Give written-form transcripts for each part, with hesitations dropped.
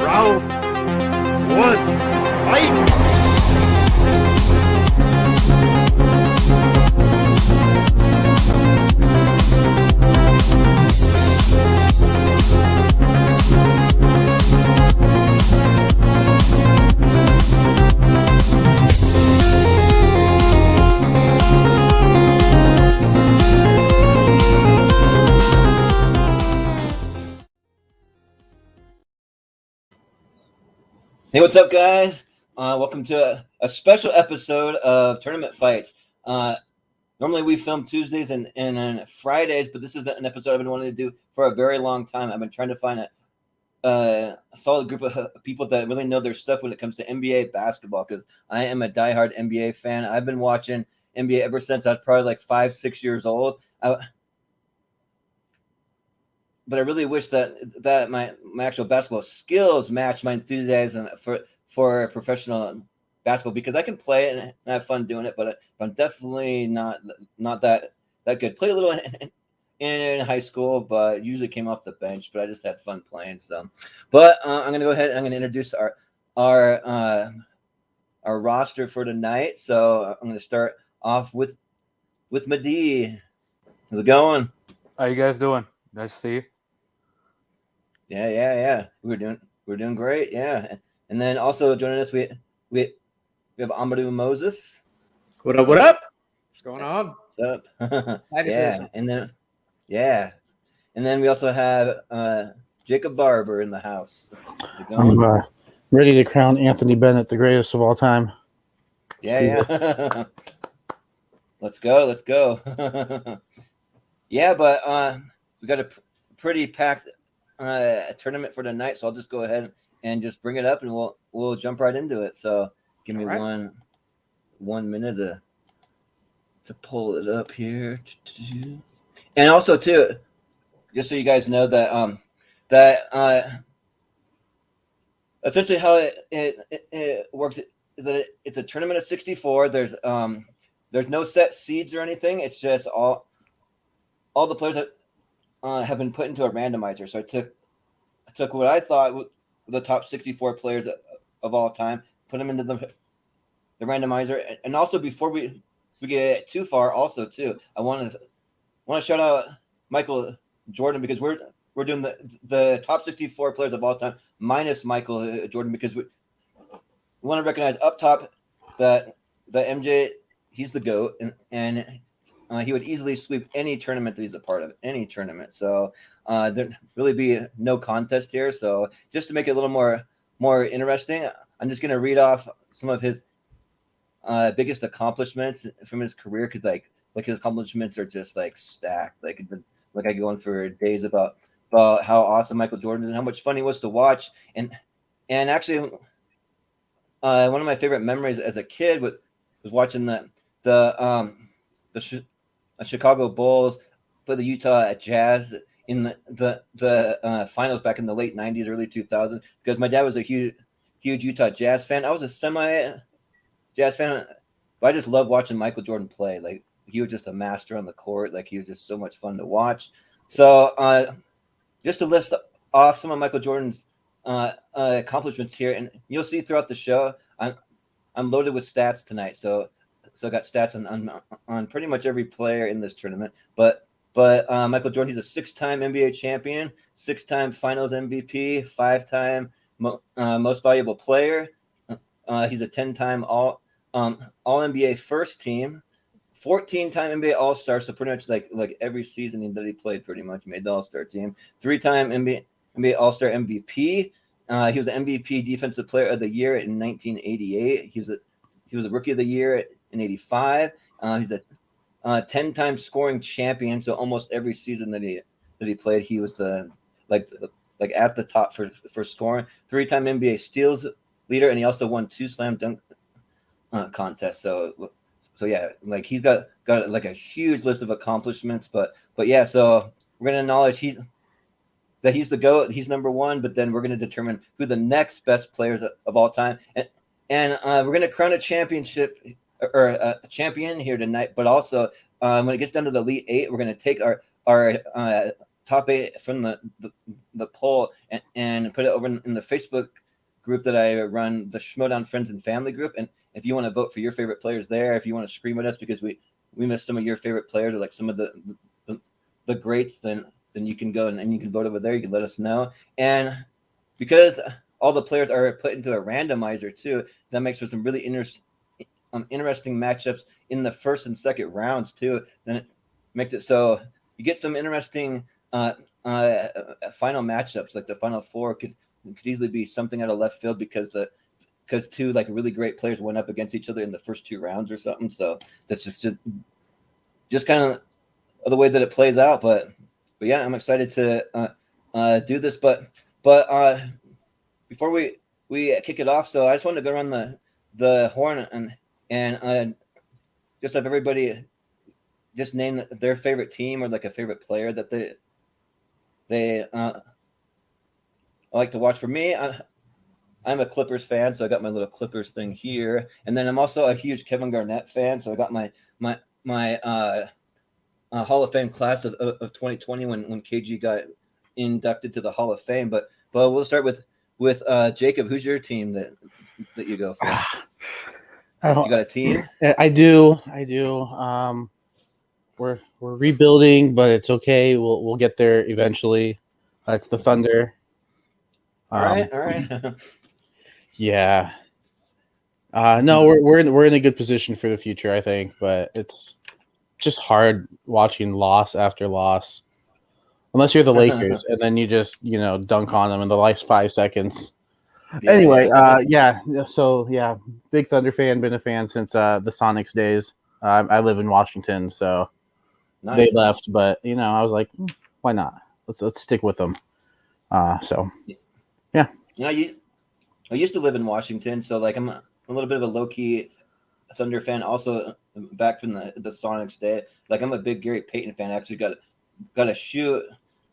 Round one, fight! Hey, what's up, guys? Welcome to a special episode of Tournament Fights. Normally we film Tuesdays and Fridays, but this is an episode I've been wanting to do for a very long time. I've been trying to find a solid group of people that really know their stuff when it comes to NBA basketball, because I am a diehard NBA fan. I've been watching NBA ever since I was probably like 5-6 years old. But I really wish that my actual basketball skills match my enthusiasm for professional basketball, because I can play it and have fun doing it, but I'm definitely not that good. Played a little in high school, but usually came off the bench. But I just had fun playing some. But I'm gonna go ahead and I'm gonna introduce our roster for tonight. So I'm gonna start off with Madi. How's it going? How you guys doing? Nice to see you. Yeah. We're doing great. Yeah, and then also joining us, we have Amadou Moses. What up? What's going on? What's up? And then we also have Jacob Barber in the house. How's it going? I'm ready to crown Anthony Bennett the greatest of all time. Yeah. Let's go. Yeah, but we got a pretty packed tournament for tonight, so I'll just go ahead and just bring it up, and we'll jump right into it. So give me one minute to pull it up here. And also too, just so you guys know that essentially how it works is that it's a tournament of 64. There's no set seeds or anything. It's just all the players that have been put into a randomizer. So I took what I thought were the top 64 players of all time, put them into the randomizer, and also before we get too far, also too, I want to shout out Michael Jordan, because we're doing the top 64 players of all time minus Michael Jordan, because we want to recognize up top that the MJ, he's the GOAT, and he would easily sweep any tournament that he's a part of, any tournament. So there'd really be no contest here. So just to make it a little more interesting, I'm just going to read off some of his biggest accomplishments from his career, because like his accomplishments are just like stacked. Like I could go on for days about how awesome Michael Jordan is and how much fun he was to watch. And actually, one of my favorite memories as a kid was watching the Chicago Bulls play the Utah Jazz in the finals back in the late 90s, early 2000s, because my dad was a huge Utah Jazz fan. I was a semi-Jazz fan, but I just love watching Michael Jordan play. Like, he was just a master on the court. Like, he was just so much fun to watch. So just to list off some of Michael Jordan's accomplishments here, and you'll see throughout the show, I'm loaded with stats tonight. So I got stats on pretty much every player in this tournament. But Michael Jordan, he's a 6-time NBA champion, 6-time Finals MVP, 5-time most valuable player. He's a 10-time All NBA first team, 14-time NBA All-Star. So pretty much like every season that he played, pretty much made the All-Star team. 3-time NBA All-Star MVP. He was the MVP Defensive Player of the Year in 1988. He was a Rookie of the Year in 85. He's a 10-time scoring champion. So almost every season that he played, he was like at the top for scoring. 3-time NBA steals leader, and he also won 2 slam dunk contests. So yeah, like he's got like a huge list of accomplishments. But yeah, so we're gonna acknowledge he's the GOAT. He's number one. But then we're gonna determine who the next best players of all time, and we're gonna crown a championship or a champion here tonight. But also when it gets down to the Elite Eight, we're gonna take our top 8 from the poll and put it over in the Facebook group that I run, the Schmodown Friends and Family group. And if you want to vote for your favorite players there, if you want to scream at us because we missed some of your favorite players or like some of the greats, then you can go and you can vote over there. You can let us know. And because all the players are put into a randomizer too, that makes for some really interesting matchups in the first and second rounds too. Then it makes it so you get some interesting final matchups. Like the final four could easily be something out of left field because two like really great players went up against each other in the first 2 rounds or something. So that's just kind of the way that it plays out. But yeah, I'm excited to do this. But before we kick it off, so I just wanted to go around the horn and just have everybody just name their favorite team or like a favorite player that they like to watch. For me, I'm a Clippers fan, so I got my little Clippers thing here, and then I'm also a huge Kevin Garnett fan, so I got my Hall of Fame class of 2020 when KG got inducted to the Hall of Fame. But we'll start with Jacob. Who's your team that you go for? You got a team? I do. We're rebuilding, but it's okay. We'll get there eventually. It's the Thunder. All right. Yeah. No, we're in a good position for the future, I think, but it's just hard watching loss after loss. Unless you're the Lakers, and then you just, dunk on them in the last 5 seconds. Yeah. Anyway, so yeah, big Thunder fan, been a fan since the Sonics days. I live in Washington, so Nice. they left, but I was like, why not? Let's stick with them. So yeah. I used to live in Washington, so like I'm a little bit of a low key Thunder fan. Also, back from the Sonics day, like I'm a big Gary Payton fan. I actually got to shoot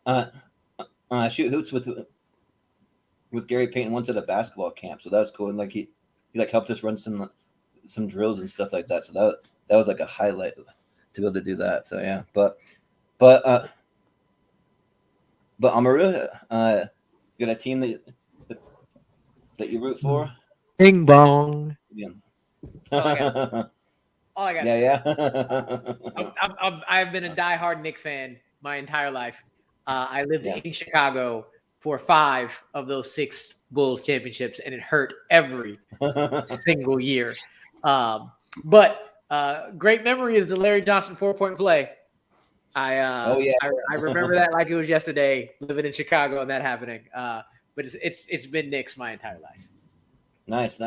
hoops with Gary Payton once at a basketball camp, so that was cool. And like he like helped us run some drills and stuff like that. So that was like a highlight to be able to do that. So yeah, but Amaru, you got a team that you root for? Bing bong. Yeah. All I got. Yeah. I've been a diehard Knicks fan my entire life. I lived Yeah. in Chicago for 5 of those 6 Bulls championships, and it hurt every single year. But great memory is the Larry Johnson 4-point play. I remember that like it was yesterday, living in Chicago and that happening. But it's been Knicks my entire life. Nice.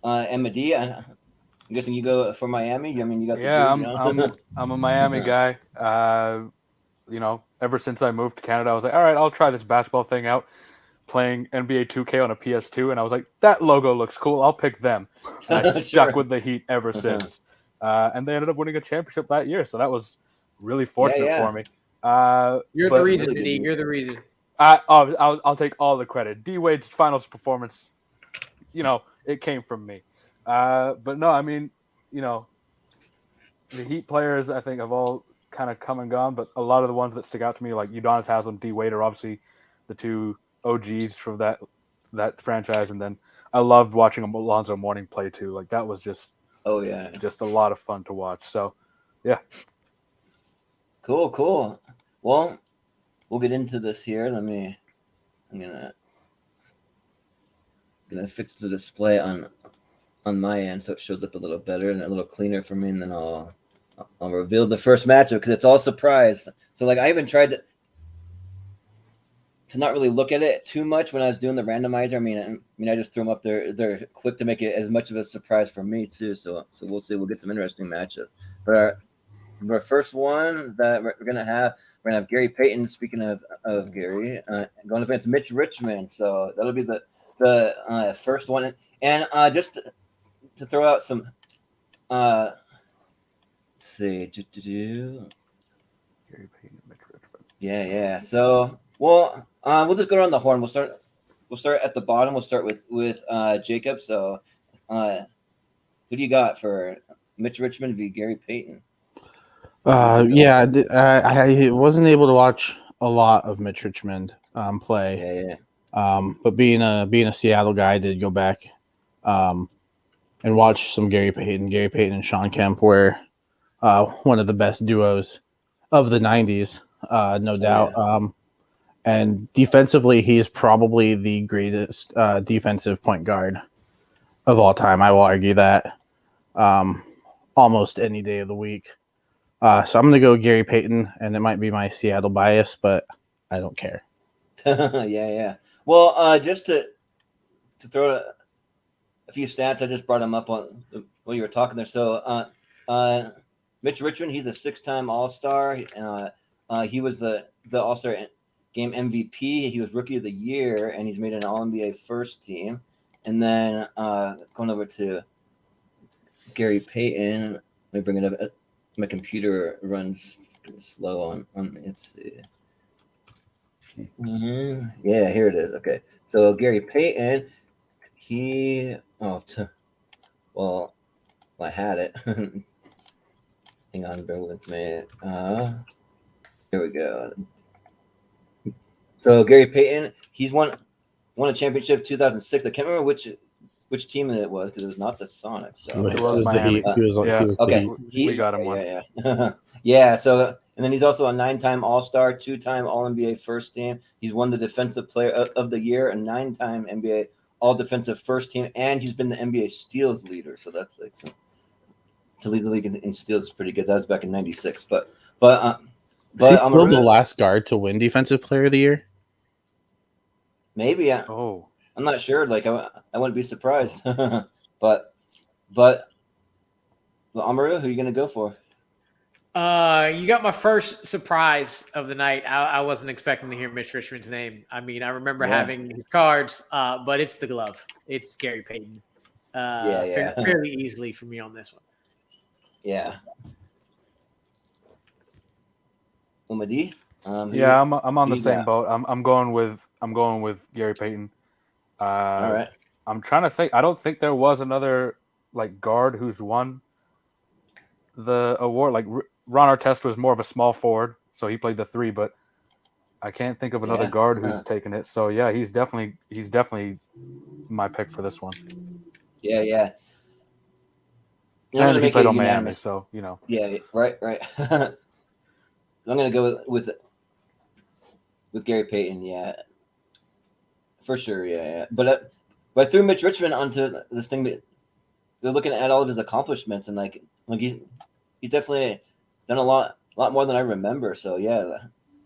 And Medea, I'm guessing you go for Miami. I mean, you got the I'm a Miami guy. Ever since I moved to Canada, I was like, all right, I'll try this basketball thing out. Playing NBA 2K on a PS2, and I was like, that logo looks cool. I'll pick them. And I stuck with the Heat ever since. And they ended up winning a championship that year, so that was really fortunate for me. You're the reason, D. You're the reason. I'll take all the credit. D Wade's finals performance, it came from me. But no, I mean, the Heat players I think have all kind of come and gone, but a lot of the ones that stick out to me, like Udonis Haslem, D Wade, are obviously the 2 OGs from that franchise, and then I loved watching Alonzo Mourning play too. Like that was just just a lot of fun to watch. So yeah, cool. Well, we'll get into this here. I'm gonna fix the display on my end so it shows up a little better and a little cleaner for me, and then I'll reveal the first matchup because it's all surprise. So like I even tried to not really look at it too much when I was doing the randomizer. I mean, I just threw them up there. They're quick to make it as much of a surprise for me too. So we'll see. We'll get some interesting matchups. But our first one that we're gonna have Gary Payton. Speaking of Gary, going up against Mitch Richmond. So that'll be the first one. And just to throw out some, let's see, Gary Payton, Mitch Richmond. Yeah. So we'll just go around the horn. We'll start at the bottom. We'll start with Jacob. So, who do you got for Mitch Richmond v. Gary Payton? Yeah, I wasn't able to watch a lot of Mitch Richmond play. Yeah, But being a Seattle guy, I did go back and watch some Gary Payton. Gary Payton and Sean Kemp were one of the best duos of the '90s, no doubt. And defensively, he's probably the greatest defensive point guard of all time. I will argue that almost any day of the week. So I'm going to go Gary Payton, and it might be my Seattle bias, but I don't care. yeah. Well, just to throw a few stats, I just brought them up on while you were talking there. So, Mitch Richmond, he's a 6-time All-Star. He was the All-Star game MVP. He was Rookie of the Year, and he's made an All-NBA first team. And then going over to Gary Payton, let me bring it up. My computer runs slow on let's see. Yeah, here it is. Okay, so Gary Payton, I had it. Hang on, bear with me. Here we go. So Gary Payton, he's won a championship 2006. I can't remember which team it was because it was not the Sonics. So It was the Miami. Heat. He was the okay. Heat. We got him one. Yeah. Yeah. So, and then he's also a 9-time All-Star, 2-time All-NBA first team. He's won the Defensive Player of the Year, a 9-time NBA All-Defensive first team, and he's been the NBA steals leader. So that's like to lead the league in steals is pretty good. That was back in '96. But Is he still the last guard to win Defensive Player of the Year? maybe Oh, I'm not sure. Like I wouldn't be surprised. but Amaru, who are you gonna go for? You got my first surprise of the night. I wasn't expecting to hear Mitch Richmond's name. I mean, I remember having his cards, but it's the glove. It's Gary Payton. Fairly easily for me on this one. Yeah. Umadi? yeah, I'm on the you same got? boat. I'm going with Gary Payton. All right. I'm trying to think. I don't think there was another like guard who's won the award. Like Ron Artest was more of a small forward, so he played the 3. But I can't think of another guard who's taken it. So yeah, he's definitely my pick for this one. Yeah. And he played on Miami, so you know. Yeah, right. I'm gonna go with Gary Payton. Yeah, for sure. Yeah. But I threw Mitch Richmond onto this thing. They're looking at all of his accomplishments, and like he definitely done a lot more than I remember. So yeah,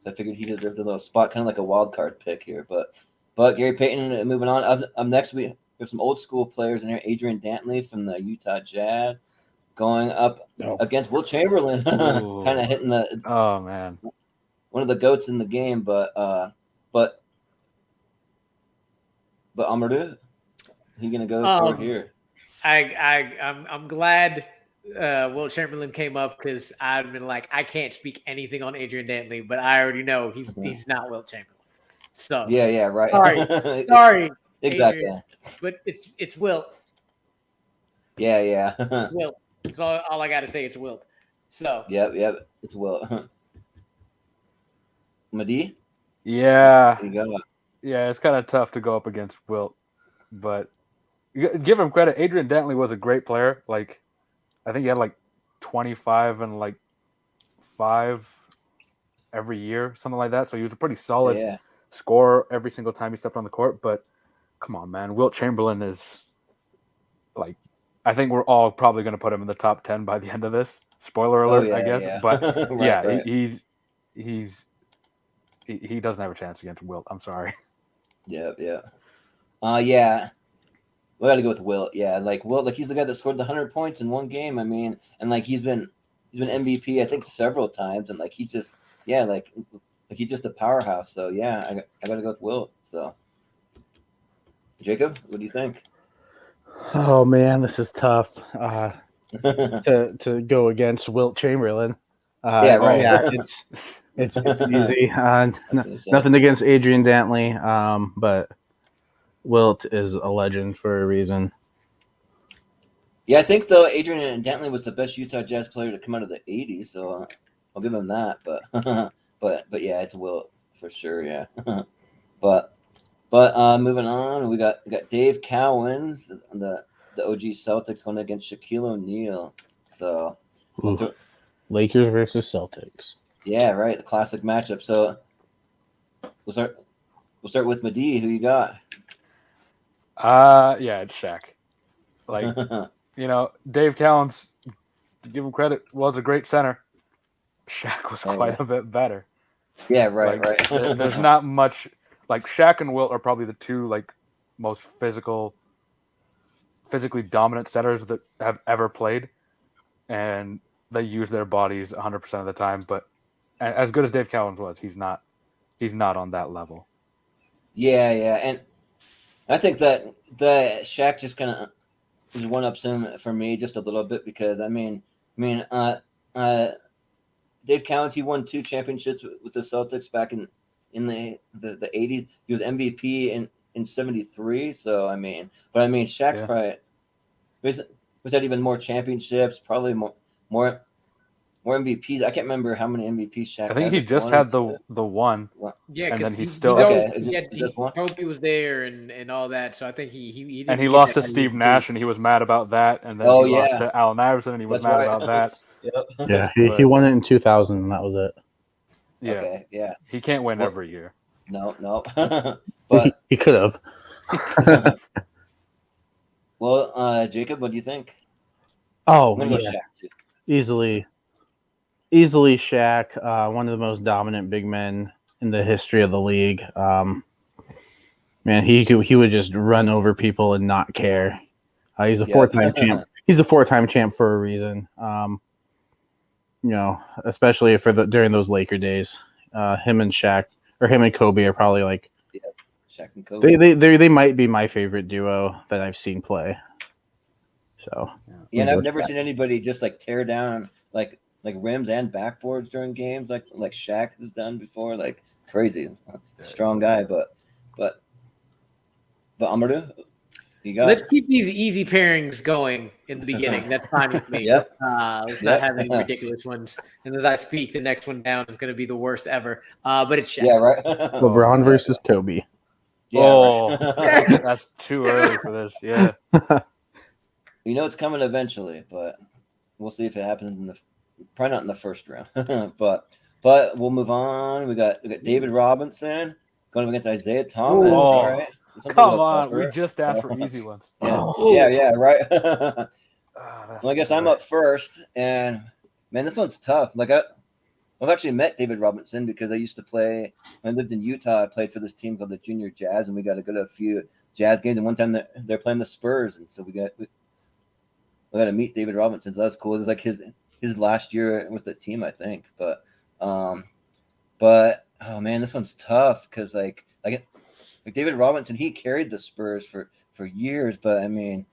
I figured he deserved a little spot, kind of like a wild card pick here. But Gary Payton, moving on. Up next, we have some old school players in here. Adrian Dantley from the Utah Jazz going up against Wilt Chamberlain, kind of hitting the one of the goats in the game. But Amadou, he gonna go for here. I'm glad Wilt Chamberlain came up because I've been like, I can't speak anything on Adrian Dantley, but I already know he's not Wilt Chamberlain. So yeah, right. Sorry, exactly. Adrian, but it's Wilt. Yeah. Wilt. That's all I got to say. It's Wilt. So Yep. It's Wilt. Madi? Yeah. There you go. Yeah, it's kind of tough to go up against Wilt, but give him credit. Adrian Dantley was a great player. Like, I think he had like 25 and like 5 every year, something like that. So he was a pretty solid scorer every single time he stepped on the court. But come on, man, Wilt Chamberlain is like, I think we're all probably going to put him in the top 10 by the end of this. Spoiler alert, I guess. Yeah. But right. He doesn't have a chance against Wilt. I'm sorry. Yeah. Yeah. We got to go with Wilt. Yeah, like Wilt, like he's the guy that scored the 100 points in one game. I mean, and like he's been MVP, I think, several times, and like he's just like he's just a powerhouse. So yeah, I got to go with Wilt. So, Jacob, what do you think? Oh man, this is tough to go against Wilt Chamberlain. Right. Yeah, it's easy. Nothing against Adrian Dantley, but Wilt is a legend for a reason. Yeah, I think though Adrian Dantley was the best Utah Jazz player to come out of the '80s. So I'll give him that. But but yeah, it's Wilt for sure. Yeah. but moving on, we got Dave Cowens, the OG Celtics going against Shaquille O'Neal. So we'll Ooh. throw, Lakers versus Celtics. yeah, right, the classic matchup. So we'll start with Madi. Who you got? Yeah, it's Shaq. Like, Dave Cowens, to give him credit, was a great center. Shaq was Oh, quite yeah. a bit better. Yeah, right, Like, right. there's not much. Like, Shaq and Wilt are probably the two like most physically dominant centers that have ever played, and they use their bodies 100% of the time. But as good as Dave Cowens was, he's not on that level. Yeah, and I think that Shaq just kind of one ups him for me just a little bit because I mean, Dave Cowens, he won 2 championships with the Celtics back in the 80s. He was MVP in 73. So I mean, Shaq's Yeah. probably was had even more championships, probably more MVPs. I can't remember how many MVPs Shaq. I think had, he like just one, had the one. Yeah, And then because he's still- Okay, is it he just one? Kobe was there and all that, so I think he didn't And he get lost that to many Steve MVPs. Nash, and he was mad about that. And then Oh, he lost yeah. to Allen Iverson, and he was That's mad right. about that. Yep. Yeah, he But- won it in 2000, and that was it. Yeah, Okay. Yeah. he can't win Well- every year. No. But But he could have. well, Jacob, what do you think? Oh, I'm gonna go yeah, Shaq too. easily Shaq, one of the most dominant big men in the history of the league. Man, he would just run over people and not care. He's a Yep. 4-time champ. He's a 4-time champ for a reason. Especially during those Laker days. Him and Shaq, or him and Kobe, are probably like Shaq and Kobe. they might be my favorite duo that I've seen play. So Yeah, and Go I've never Shaq. seen anybody just like tear down like rims and backboards during games like Shaq has done before. Like crazy, strong guy. But Amadou, you got Let's keep these easy pairings going in the beginning. That's fine with me. Yep. Let's Yep. not have any ridiculous ones. And as I speak, the next one down is going to be the worst ever. But it's Shaq. Yeah, right. LeBron versus Kobe. Yeah, Oh. right. That's too early for this. Yeah. You know it's coming eventually, but we'll see if it happens probably not in the first round. but we'll move on. We got David Robinson going up against Isaiah Thomas. Oh. All right. This one's a Come little on, tougher. we just asked for easy ones. Yeah, right. That's Well, I guess I'm up first, and man, this one's tough. Like I've actually met David Robinson because I used to play. When I lived in Utah, I played for this team called the Junior Jazz, and we got to go to a few Jazz games. And one time they're playing the Spurs, and so we got to meet David Robinson. So that's cool. It was like his last year with the team, I think. But oh man, this one's tough because like David Robinson, he carried the Spurs for years, but I mean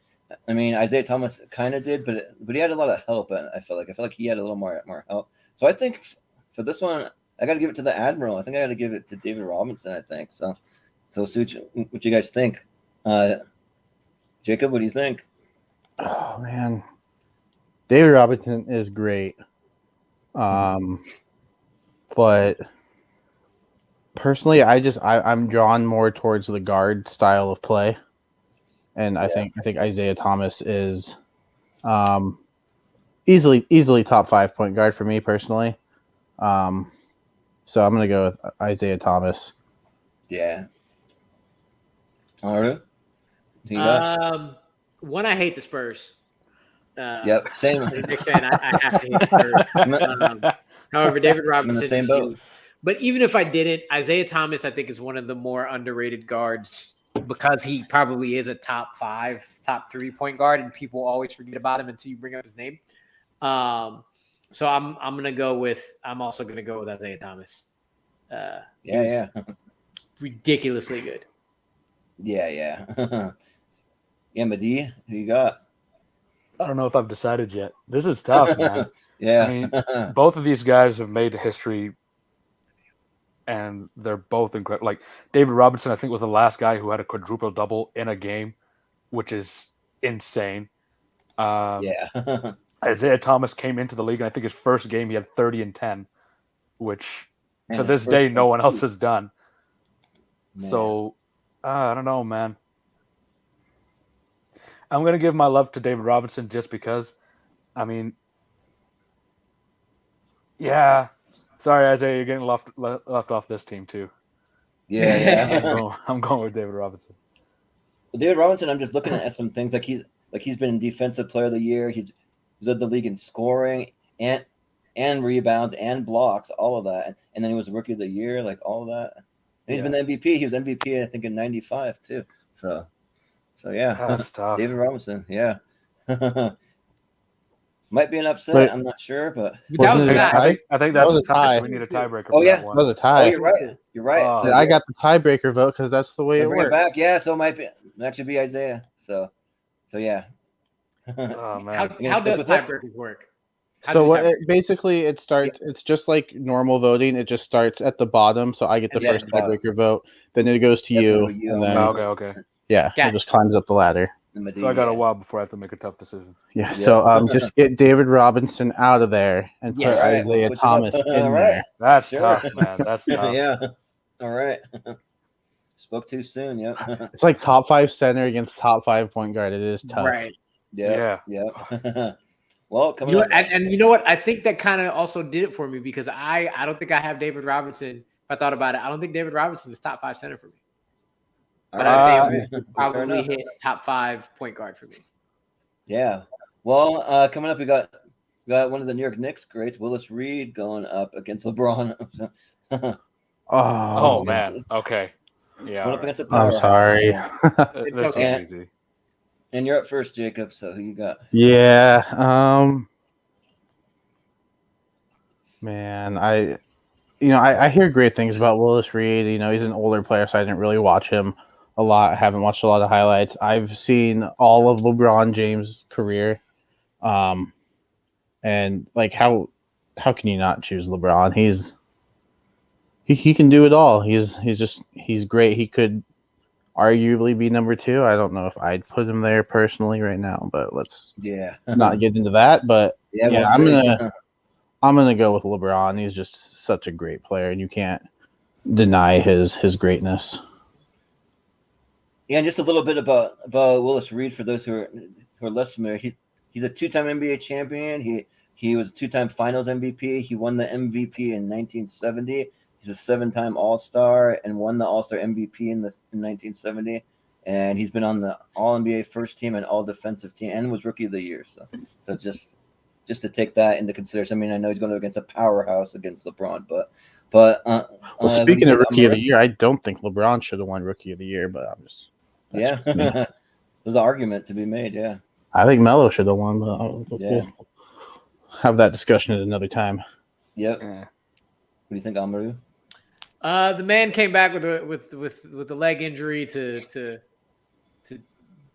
Isaiah Thomas kind of did, but he had a lot of help. And I feel like he had a little more help. So I think for this one, I got to give it to the Admiral. I think I got to give it to David Robinson. I think so. So see what you guys think. Jacob, what do you think? Oh man, David Robinson is great. But personally, I'm drawn more towards the guard style of play, and I think Isaiah Thomas is easily top 5 point guard for me personally. So I'm gonna go with Isaiah Thomas. Yeah. All right. One, I hate the Spurs. Yep. Same. As a big fan, I have to hate the Spurs. However, David Robinson, same boat. But even if I didn't, Isaiah Thomas, I think, is one of the more underrated guards because he probably is a top 5, top 3 point guard, and people always forget about him until you bring up his name. So I'm also gonna go with Isaiah Thomas. Yeah. Ridiculously good. Yeah. Yeah, Madi, who you got? I don't know if I've decided yet. This is tough, man. Yeah. I mean, both of these guys have made history, and they're both incredible. Like David Robinson, I think, was the last guy who had a quadruple double in a game, which is insane. yeah. Isaiah Thomas came into the league, and I think his first game he had 30 and 10, which Man, to his this first day game. no one else has done. Man. So I don't know, man. I'm gonna give my love to David Robinson just because. I mean, yeah. Sorry, Isaiah, you're getting left off this team too. Yeah. I'm going with David Robinson. David Robinson, I'm just looking at some things like he's been defensive player of the year. He's led the league in scoring and rebounds and blocks, all of that. And then he was rookie of the year, like all of that. And he's been the MVP. He was MVP, I think, in '95 too. So yeah, That's tough. David Robinson, yeah. Might be an upset. But- I'm not sure, but That was Wasn't it a bad. tie? I think That that's was a a tie. tie. So we need a tiebreaker Oh, for yeah. that That one. was a oh, tie. you're right. You're right. Oh. So I got the tiebreaker vote because that's the way it bring it works. back. Yeah, so it might actually be Isaiah. So yeah. Oh man. How gonna does stick with it? tiebreakers work? How So do what? tiebreakers- Basically, it starts. It's just like normal voting. It just starts at the bottom. So I get the Yeah, first at the bottom. tiebreaker vote. Then it goes to Yep, you, it'll be you and and then me. Okay. yeah, Got it just climbs up the ladder. So I got a while before I have to make a tough decision. Yeah. Yeah. So just get David Robinson out of there and put Yes. All right, we'll Isaiah switch it up. Thomas in All right. there. That's Sure. tough, man. That's tough. Yeah. All right. Spoke too soon. Yep. It's like top 5 center against top 5 point guard. It is tough. Right. Yeah. Well, coming You know, up. and you know what? I think that kind of also did it for me because I don't think I have David Robinson. If I thought about it, I don't think David Robinson is top 5 center for me. All But right. Isaiah Fair would probably enough. hit top 5 point guard for me. Yeah. Well, coming up, we got one of the New York Knicks greats, Willis Reed, going up against LeBron. Oh man. Okay. Yeah. Going all up right. against a I'm powerhouse. sorry. It's This okay. was easy. And you're up first, Jacob. So who you got? Yeah. Man, I hear great things about Willis Reed. You know, he's an older player, so I didn't really watch him a lot. I haven't watched a lot of highlights. I've seen all of LeBron James' career. And like how can you not choose LeBron? He can do it all. He's great. He could arguably be number 2. I don't know if I'd put him there personally right now, but let's Yeah. not get into that. But Yeah. yeah, we'll I'm gonna go with LeBron. He's just such a great player, and you can't deny his greatness. Yeah, and just a little bit about Willis Reed for those who are less familiar. He's a 2-time NBA champion. He was a 2-time Finals MVP. He won the MVP in 1970. He's a 7-time All-Star and won the All-Star MVP in 1970. And he's been on the All-NBA first team and All-Defensive team and was Rookie of the Year. So just to take that into consideration. I mean, I know he's going against a powerhouse against LeBron, but Well, speaking of Rookie of the Year, Year, I don't think LeBron should have won Rookie of the Year, but yeah, there's an argument to be made. Yeah, I think Melo should have won. But Yeah. we'll have that discussion at another time. yep. Yeah. What do you think, Amaru? The man came back with the leg injury to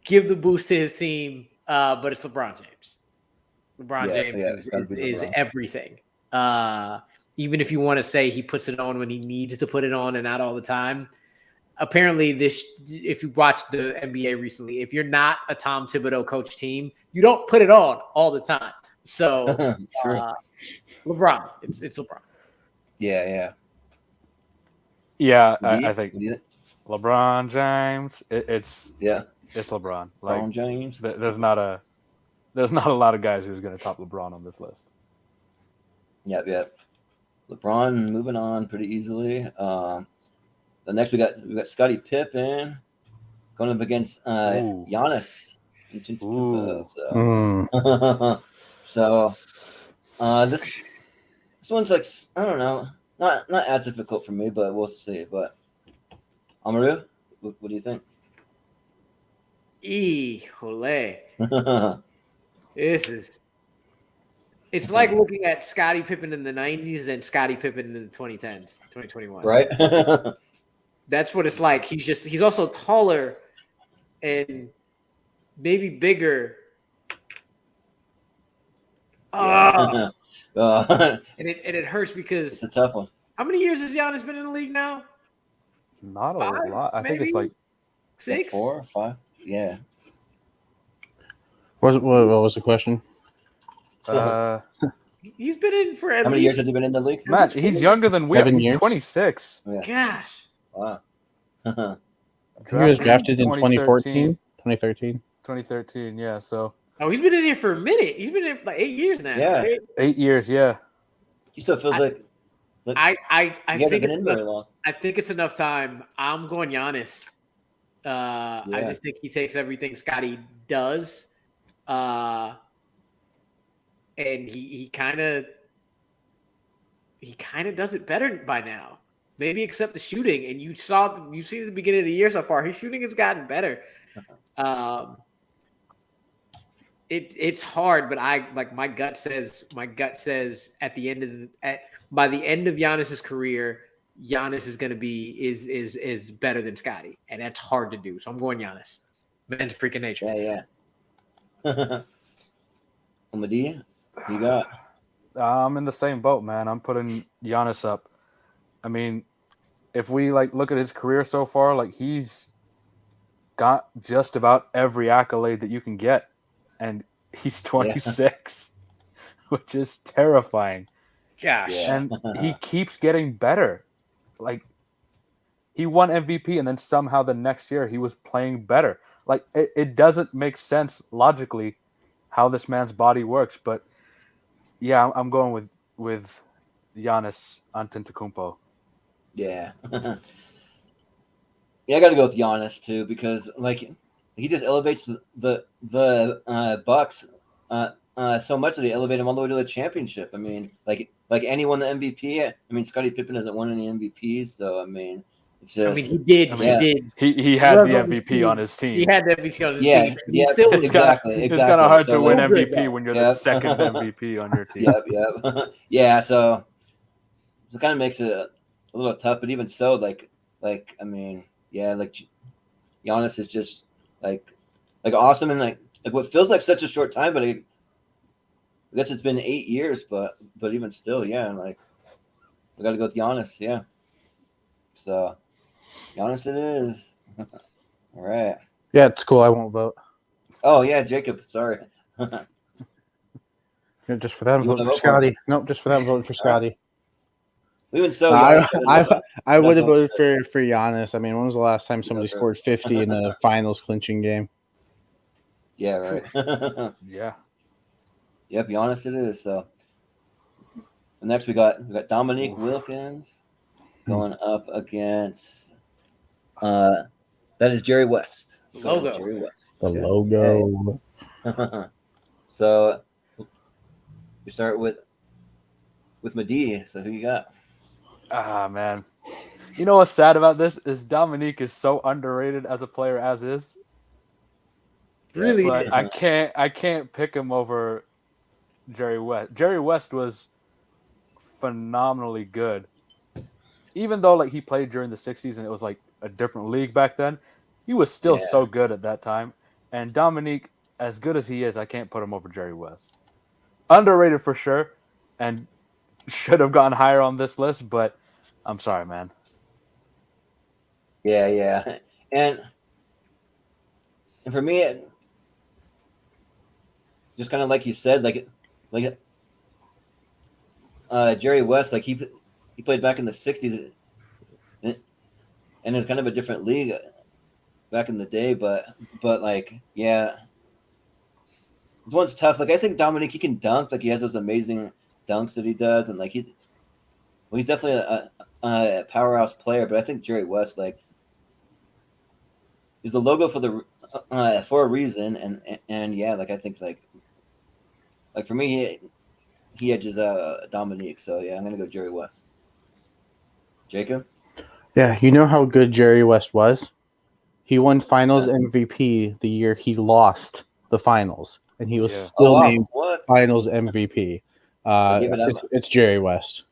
give the boost to his team, but it's LeBron James. LeBron James it's gotta be is LeBron. everything. Even if you want to say he puts it on when he needs to put it on and not all the time. Apparently, if you watched the NBA recently, if you're not a Tom Thibodeau coach team, you don't put it on all the time. So True. LeBron, it's LeBron. Yeah. Yeah, What do you- I think what do you think? LeBron James. It's Yeah, LeBron. LeBron Like James. there's not a lot of guys who's going to top LeBron on this list. Yep. LeBron moving on pretty easily. The next we got Scottie Pippen going up against Ooh. Giannis. Ooh. So this one's like, I don't know, not as difficult for me, but we'll see. But Amaru, what do you think? Híjole. It's like looking at Scottie Pippen in the 90s and Scottie Pippen in the 2010s, 2021. Right? That's what it's like. He's also taller and maybe bigger. And it hurts because It's a tough one. how many years has Giannis been in the league now? Not a 5, lot. I think it's maybe? like 6? 4 or 5? Yeah. What was the question? He's been in for at How many years least. has he been in the league? Matt, he's younger than we are. 7 He's years. 26. Gosh, Wow. He was drafted in 2014, 2013. 2013, yeah. So oh, he's been in here for a minute. He's been in for like 8 years now. Yeah. right? 8 years, yeah. He still feels like I he hasn't think been it's in very enough, long. I think it's enough time. I'm going Giannis. I Yeah. just think he takes everything Scotty does, and he kind of does it better by now. Maybe except the shooting, and you see at the beginning of the year so far, his shooting has gotten better. It's hard, but my gut says at the end of by the end of Giannis's career, Giannis is going to be is better than Scotty, and that's hard to do. So I'm going Giannis. Man's freaking nature. Yeah. Medea, you got? I'm in the same boat, man. I'm putting Giannis up. I mean, if we look at his career so far, he's got just about every accolade that you can get, and he's 26, which is terrifying. Gosh. Yeah. And he keeps getting better. He won MVP, and then somehow the next year he was playing better. It doesn't make sense logically how this man's body works, but yeah, I'm going with Giannis Antetokounmpo. Yeah. Yeah, I got to go with Giannis too because he just elevates the Bucks so much that they elevate him all the way to the championship. I mean, and he won the MVP. I mean, Scottie Pippen hasn't won any MVPs, so I mean, it's just. I mean, he did. Yeah. He did. He had the Whoever MVP on his team. He had the MVP on his Yeah, team. He yeah, still was exactly. It's kind of hard So, to win like- MVP when you're the Yep. second MVP on your team. Yep. Yeah. So it kind of makes it a little tough, but even so, I mean, yeah, Giannis is just awesome and what feels like such a short time, but I guess it's been 8 years, but even still, yeah, we got to go with Giannis, yeah. So Giannis it is. All right. Yeah, it's cool. I won't vote. Oh yeah, Jacob. Sorry. Just for that, I'm You wanna voting for vote for Scotty. Nope, just for that, I'm voting for Scotty. Even so, I Giannis- would have voted Definitely. for Giannis. I mean, when was the last time somebody sure. scored 50 in a finals clinching game? Yeah, right. Yeah. Yep, Giannis it is. So next we got Dominique Wilkins going up against that is Jerry West. Logo. Jerry West. The Okay. logo. So we start with Medea. So who you got? Ah, man. You know what's sad about this is Dominique is so underrated as a player as is. Really But is. I can't pick him over Jerry West. Jerry West was phenomenally good. Even though he played during the 60s and it was a different league back then, he was still Yeah. so good at that time. And Dominique, as good as he is, I can't put him over Jerry West. Underrated for sure, and should have gotten higher on this list, but I'm sorry, man. Yeah. And for me, just kind of like you said, Jerry West, he played back in the 60s, and it's kind of a different league back in the day, but yeah, this one's tough. I think Dominique, he can dunk, he has those amazing dunks that he does, and he's definitely a powerhouse player, but I think Jerry West, he's the logo for a reason, and yeah, I think for me, he edges Dominique. So yeah, I'm gonna go Jerry West. Jacob. Yeah, you know how good Jerry West was? He won Finals MVP the year he lost the finals, and he was Yeah. still named What? Finals MVP. Give it up. It's Jerry West.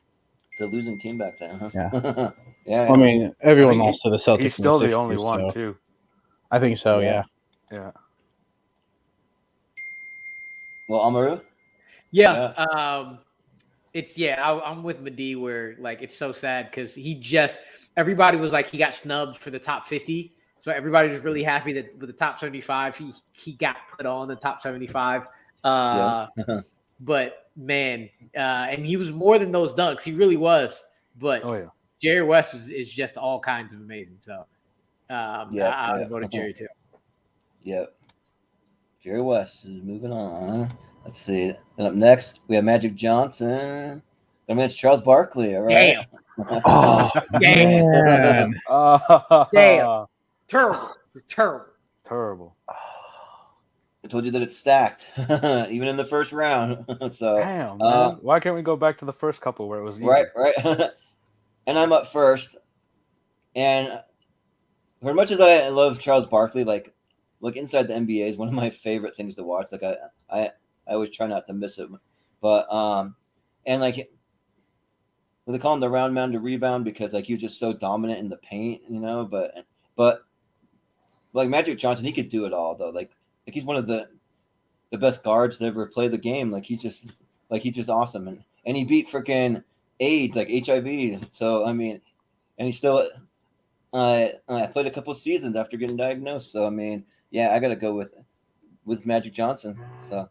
The losing team back then, huh? Yeah. Yeah. I mean, everyone I think lost to the Celtics. He's in still the 60s, only one, so too. I think so. Yeah. Yeah. Yeah. Well, Amaru. Yeah. I'm with Medea where it's so sad because everybody was he got snubbed for the top 50. So everybody was really happy that with the top 75, he got put on the top 75. Yeah. but man, and he was more than those dunks. He really was. But Oh yeah. Jerry West is just all kinds of amazing. So I would vote at Jerry too. Yep. Jerry West is moving on. Let's see. And up next, we have Magic Johnson. I mean, it's Charles Barkley. All right. Damn. Oh Damn. man. Damn. Terrible. Terrible. I told you that it's stacked, even in the first round. So Damn, man. Why can't we go back to the first couple where it was even? right. And I'm up first. And for much as I love Charles Barkley, like inside the NBA is one of my favorite things to watch. Like I always try not to miss it. But and like they call him the round man to rebound because like he was just so dominant in the paint, but like Magic Johnson, he could do it all though. Like he's one of the best guards to ever play the game. Like he's just awesome. And he beat freaking AIDS, like HIV. So I mean, and he still I played a couple of seasons after getting diagnosed. So I mean, yeah, I gotta go with Magic Johnson. So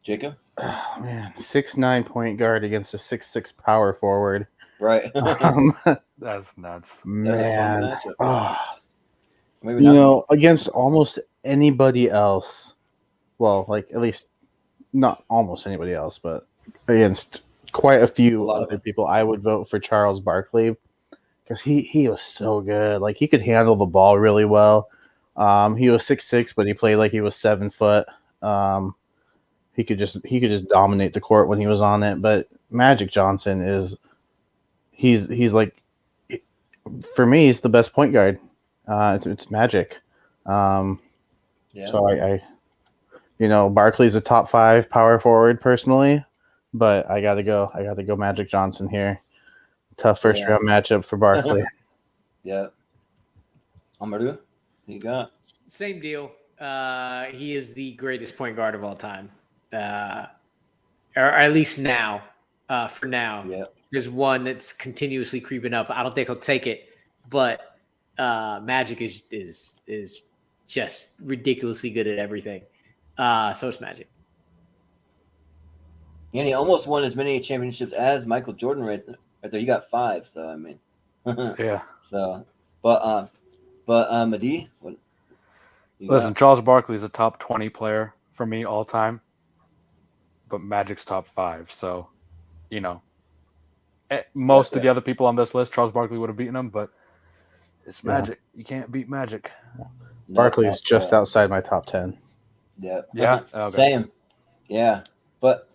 Jacob? Oh, man, 6'9" point guard against a 6'6" power forward. Right. That's nuts. Man, matchup. oh, Maybe you not know, against almost anybody else. Well, like at least not almost anybody else, but against quite a few lot of other them. people, I would vote for Charles Barkley because he was so good. Like he could handle the ball really well. He was 6'6", but he played like he was 7 foot. He could just dominate the court when he was on it. But Magic Johnson he's like, for me, he's the best point guard. It's Magic. Yeah. So I Barkley's a top 5 power forward personally, but I gotta go Magic Johnson here. Tough first round matchup for Barkley. Yeah. Amaru, you got? Same deal. He is the greatest point guard of all time. Or at least now, for now. Yeah. There's one that's continuously creeping up. I don't think he'll take it, but Magic is just ridiculously good at everything. So it's Magic. And he almost won as many championships as Michael Jordan right there. You got 5, so I mean. Yeah. So, but Madi, what? Listen, Charles Barkley is a top 20 player for me all time, but Magic's top 5. So, most of the other people on this list, Charles Barkley would have beaten him, but it's Magic. You can't beat Magic. Barkley is just outside my top 10. Yeah. Yeah. Okay. Same. Yeah. But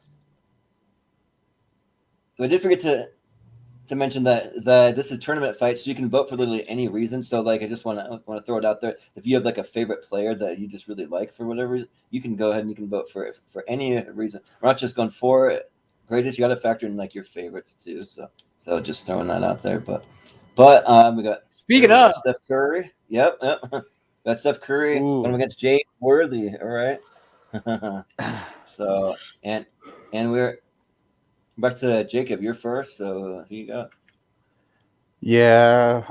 I did forget to mention that this is a tournament fight, so you can vote for literally any reason. So like, I just want to throw it out there. If you have like a favorite player that you just really like for whatever reason, you can go ahead and you can vote for any reason. We're not just going for greatest. You got to factor in like your favorites too. So just throwing that out there. But we got Speaking of Steph Curry. Yep. Got Steph Curry going against James Worthy. All right. So and we're back to Jacob. You're first. So who you got? Yeah.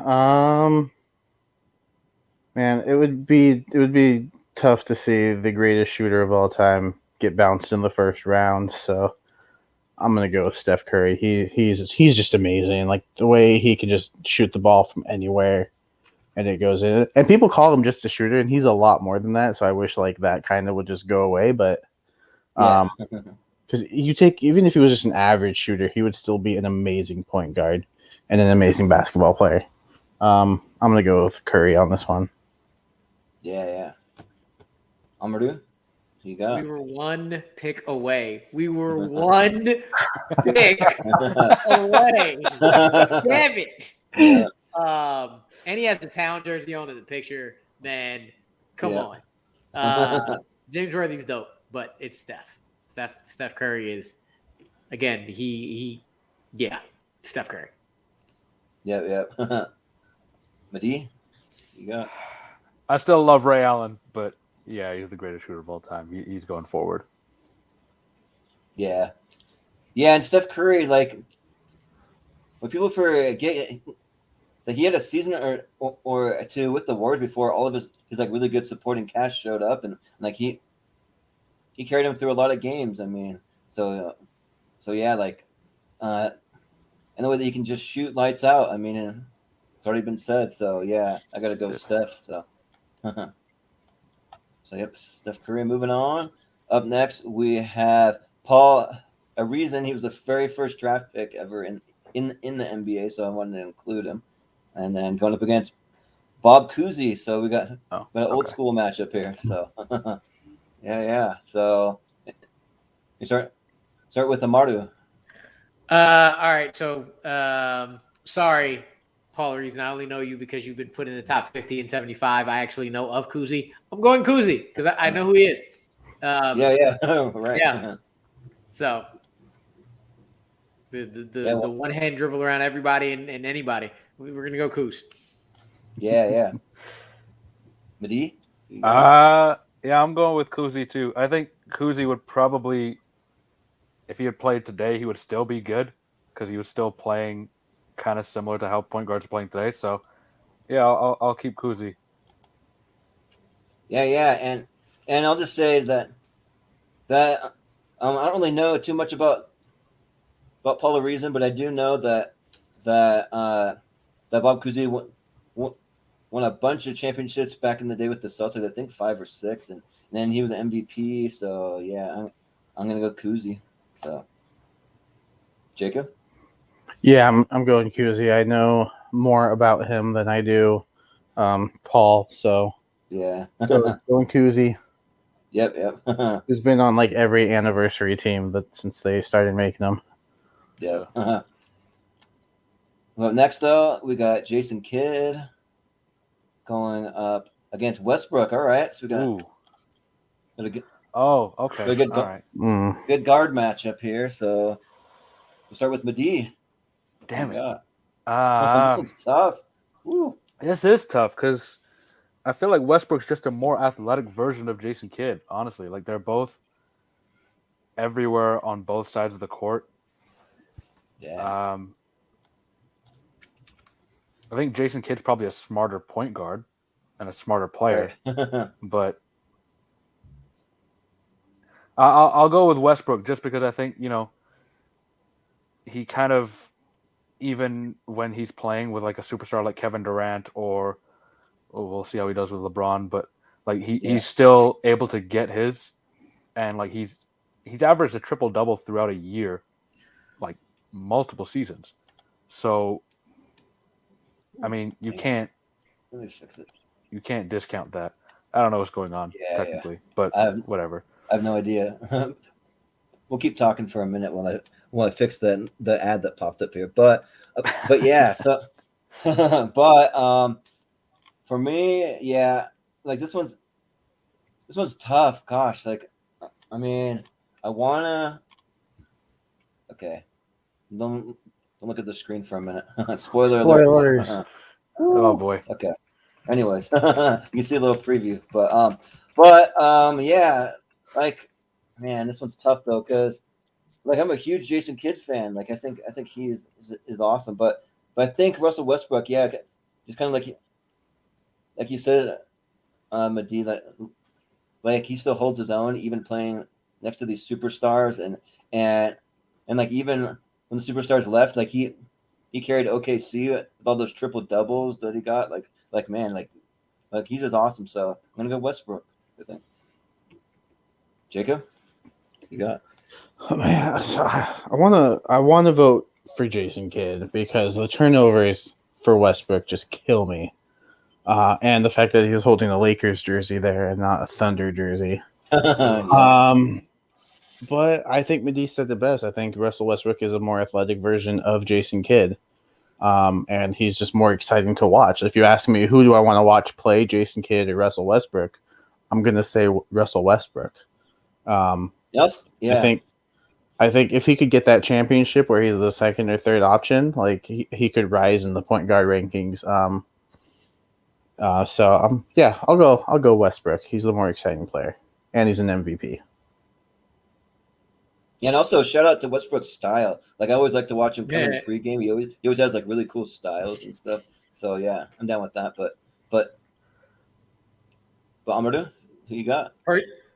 Man, it would be tough to see the greatest shooter of all time get bounced in the first round. So I'm gonna go with Steph Curry. He's just amazing. Like the way he can just shoot the ball from anywhere and it goes in. And people call him just a shooter, and he's a lot more than that. So I wish like that kind of would just go away. But because even if he was just an average shooter, he would still be an amazing point guard and an amazing basketball player. I'm gonna go with Curry on this one. Yeah. Amaru, who you got? we were one pick away. We were one pick away. Damn it. Yeah. And he has the town jersey on in the picture. Man, come Yeah. on. James Worthy's dope, but it's Steph. Steph Curry is, again, Steph Curry. Yeah. Madi, you got? I still love Ray Allen, but yeah, he's the greatest shooter of all time. He's going forward. Yeah, and Steph Curry, like, when people forget that he had a season or two with the Warriors before all of his like really good supporting cast showed up, and like he he carried him through a lot of games. I mean, so yeah, like, and the way that he can just shoot lights out. I mean, it's already been said. So yeah, I got to go with Steph. So, so yep, Steph Curry. Moving on. Up next, we have Paul Arizen. He was the very first draft pick ever in the NBA, so I wanted to include him. And then going up against Bob Cousy. So we got an old school matchup here. So yeah. So you start with Amaru. All right. So sorry, Paul Reason. I only know you because you've been put in the top 50 and 75. I actually know of Cousy. I'm going Cousy because I know who he is. Yeah. Right. Yeah. So the one hand dribble around everybody and anybody. We're gonna go Coos. Yeah. Madi? Yeah, I'm going with Cousy too. I think Cousy would probably, if he had played today, he would still be good because he was still playing kind of similar to how point guards are playing today. So, yeah, I'll keep Cousy. Yeah, and I'll just say that I don't really know too much about Paul Reason, but I do know that Bob Cousy won a bunch of championships back in the day with the Celtics. I think 5 or 6, and then he was an MVP. So yeah, I'm gonna go with Cousy. So, Jacob? Yeah, I'm going Cousy. I know more about him than I do Paul. So Yeah, going Cousy. Yep. Who's been on like every anniversary team since they started making them. Yeah. Well, next though, we got Jason Kidd going up against Westbrook. All right, so we got a good, okay. good, All right. Good guard matchup here. So we'll start with Madi. Damn it. This one's tough. Woo. This is tough because I feel like Westbrook's just a more athletic version of Jason Kidd, honestly. Like, they're both everywhere on both sides of the court. Yeah. I think Jason Kidd's probably a smarter point guard and a smarter player. Right. But I'll go with Westbrook just because I think, he kind of, even when he's playing with like a superstar like Kevin Durant or we'll see how he does with LeBron, but like he's still able to get his, and like he's averaged a triple-double throughout a year, like multiple seasons. So I mean, you can't Let me fix it. You can't discount that. I don't know what's going on technically, but whatever. I have no idea. We'll keep talking for a minute while I fix the ad that popped up here. But yeah, so but for me, yeah, like this one's tough. Gosh, like I mean, I wanna. Okay, don't look at the screen for a minute. Spoiler alert. Oh boy. Okay. Anyways, you can see a little preview, but yeah, like, man, this one's tough though, because like I'm a huge Jason Kidd fan. Like I think he is awesome, but I think Russell Westbrook, yeah, just kind of like you said, Madi, like he still holds his own, even playing next to these superstars, and like even when the superstars left, like he carried OKC with all those triple doubles that he got, like man, like he's just awesome. So I'm gonna go Westbrook, I think. Jacob, you got? Oh, man, I wanna vote for Jason Kidd because the turnovers for Westbrook just kill me, and the fact that he's holding a Lakers jersey there and not a Thunder jersey. But I think Madi said the best. I think Russell Westbrook is a more athletic version of Jason Kidd. And he's just more exciting to watch. If you ask me who do I want to watch play, Jason Kidd or Russell Westbrook, I'm going to say Russell Westbrook. Yes. Yeah. I think if he could get that championship where he's the second or third option, like he could rise in the point guard rankings. Yeah, I'll go Westbrook. He's the more exciting player, and he's an MVP. Yeah, and also shout out to Westbrook's style. Like I always like to watch him come in pregame. He always has like really cool styles and stuff. So yeah, I'm down with that. But Amadou, who you got?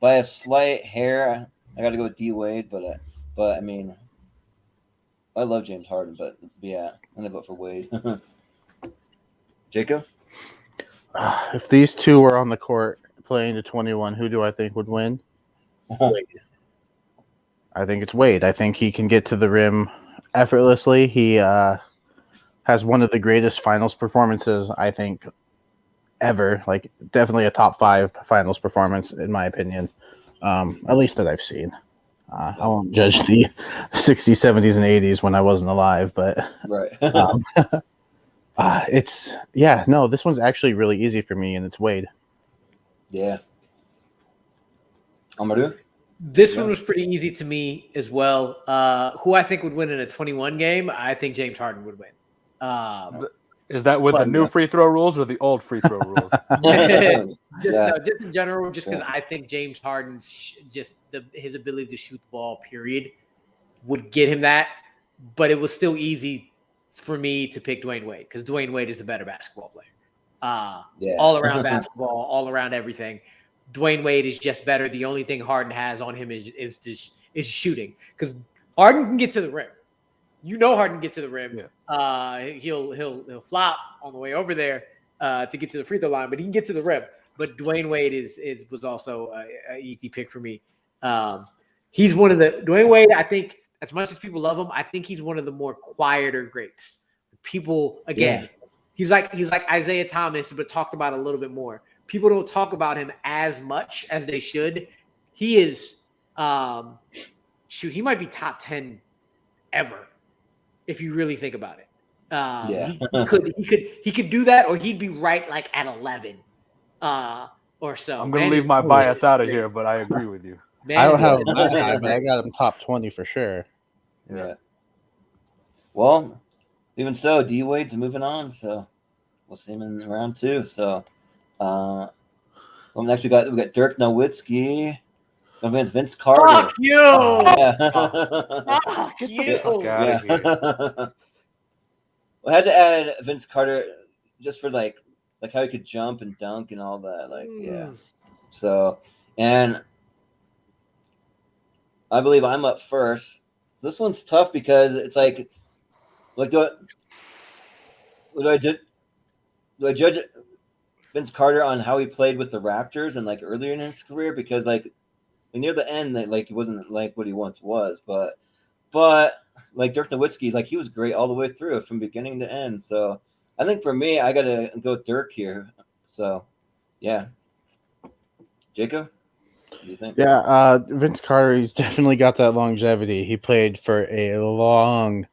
by a slight hair, I got to go with D Wade. But I mean, I love James Harden, but yeah, I'm gonna vote for Wade. Jacob? If these two were on the court playing to 21, who do I think would win? Wade. I think it's Wade. I think he can get to the rim effortlessly. He has one of the greatest finals performances, I think, ever. Like, definitely a top 5 finals performance, in my opinion, at least that I've seen. I won't judge the 60s, 70s, and 80s when I wasn't alive, but Right. this one's actually really easy for me, and it's Wade. Yeah. Amadou? This one was pretty easy to me as well. Who I think would win in a 21 game? I think James Harden would win. Is that with the new free throw rules or the old free throw rules? Just in general, just because I think James Harden's his ability to shoot the ball, period, would get him that. But it was still easy for me to pick Dwayne Wade because Dwayne Wade is a better basketball player. All around basketball, all around everything. Dwayne Wade is just better. The only thing Harden has on him is shooting because Harden can get to the rim. You know Harden gets to the rim. Yeah. He'll flop on the way over there to get to the free throw line, but he can get to the rim. But Dwayne Wade was also an easy pick for me. He's one of the Dwayne Wade. I think as much as people love him, I think he's one of the more quieter greats. People again, he's like Isaiah Thomas, but talked about a little bit more. People don't talk about him as much as they should. He is, he might be top 10 ever if you really think about it. He could do that, or he'd be right like at 11 or so. I'm going to leave my bias out of here, but I agree with you. I don't have him that high, but I got him top 20 for sure. Yeah. Well, even so, D Wade's moving on, so we'll see him in round 2. So, next we got Dirk Nowitzki against Vince Carter. Fuck you! Fuck you! Fuck out of here. I had to add Vince Carter just for like how he could jump and dunk and all that. So, and I believe I'm up first. So this one's tough because it's like do I judge Vince Carter on how he played with the Raptors and like earlier in his career? Because like near the end, he wasn't like what he once was, but like Dirk Nowitzki, like he was great all the way through from beginning to end. So I think for me, I gotta go with Dirk here. So yeah, Jacob, what do you think? Yeah, Vince Carter, he's definitely got that longevity. He played for a long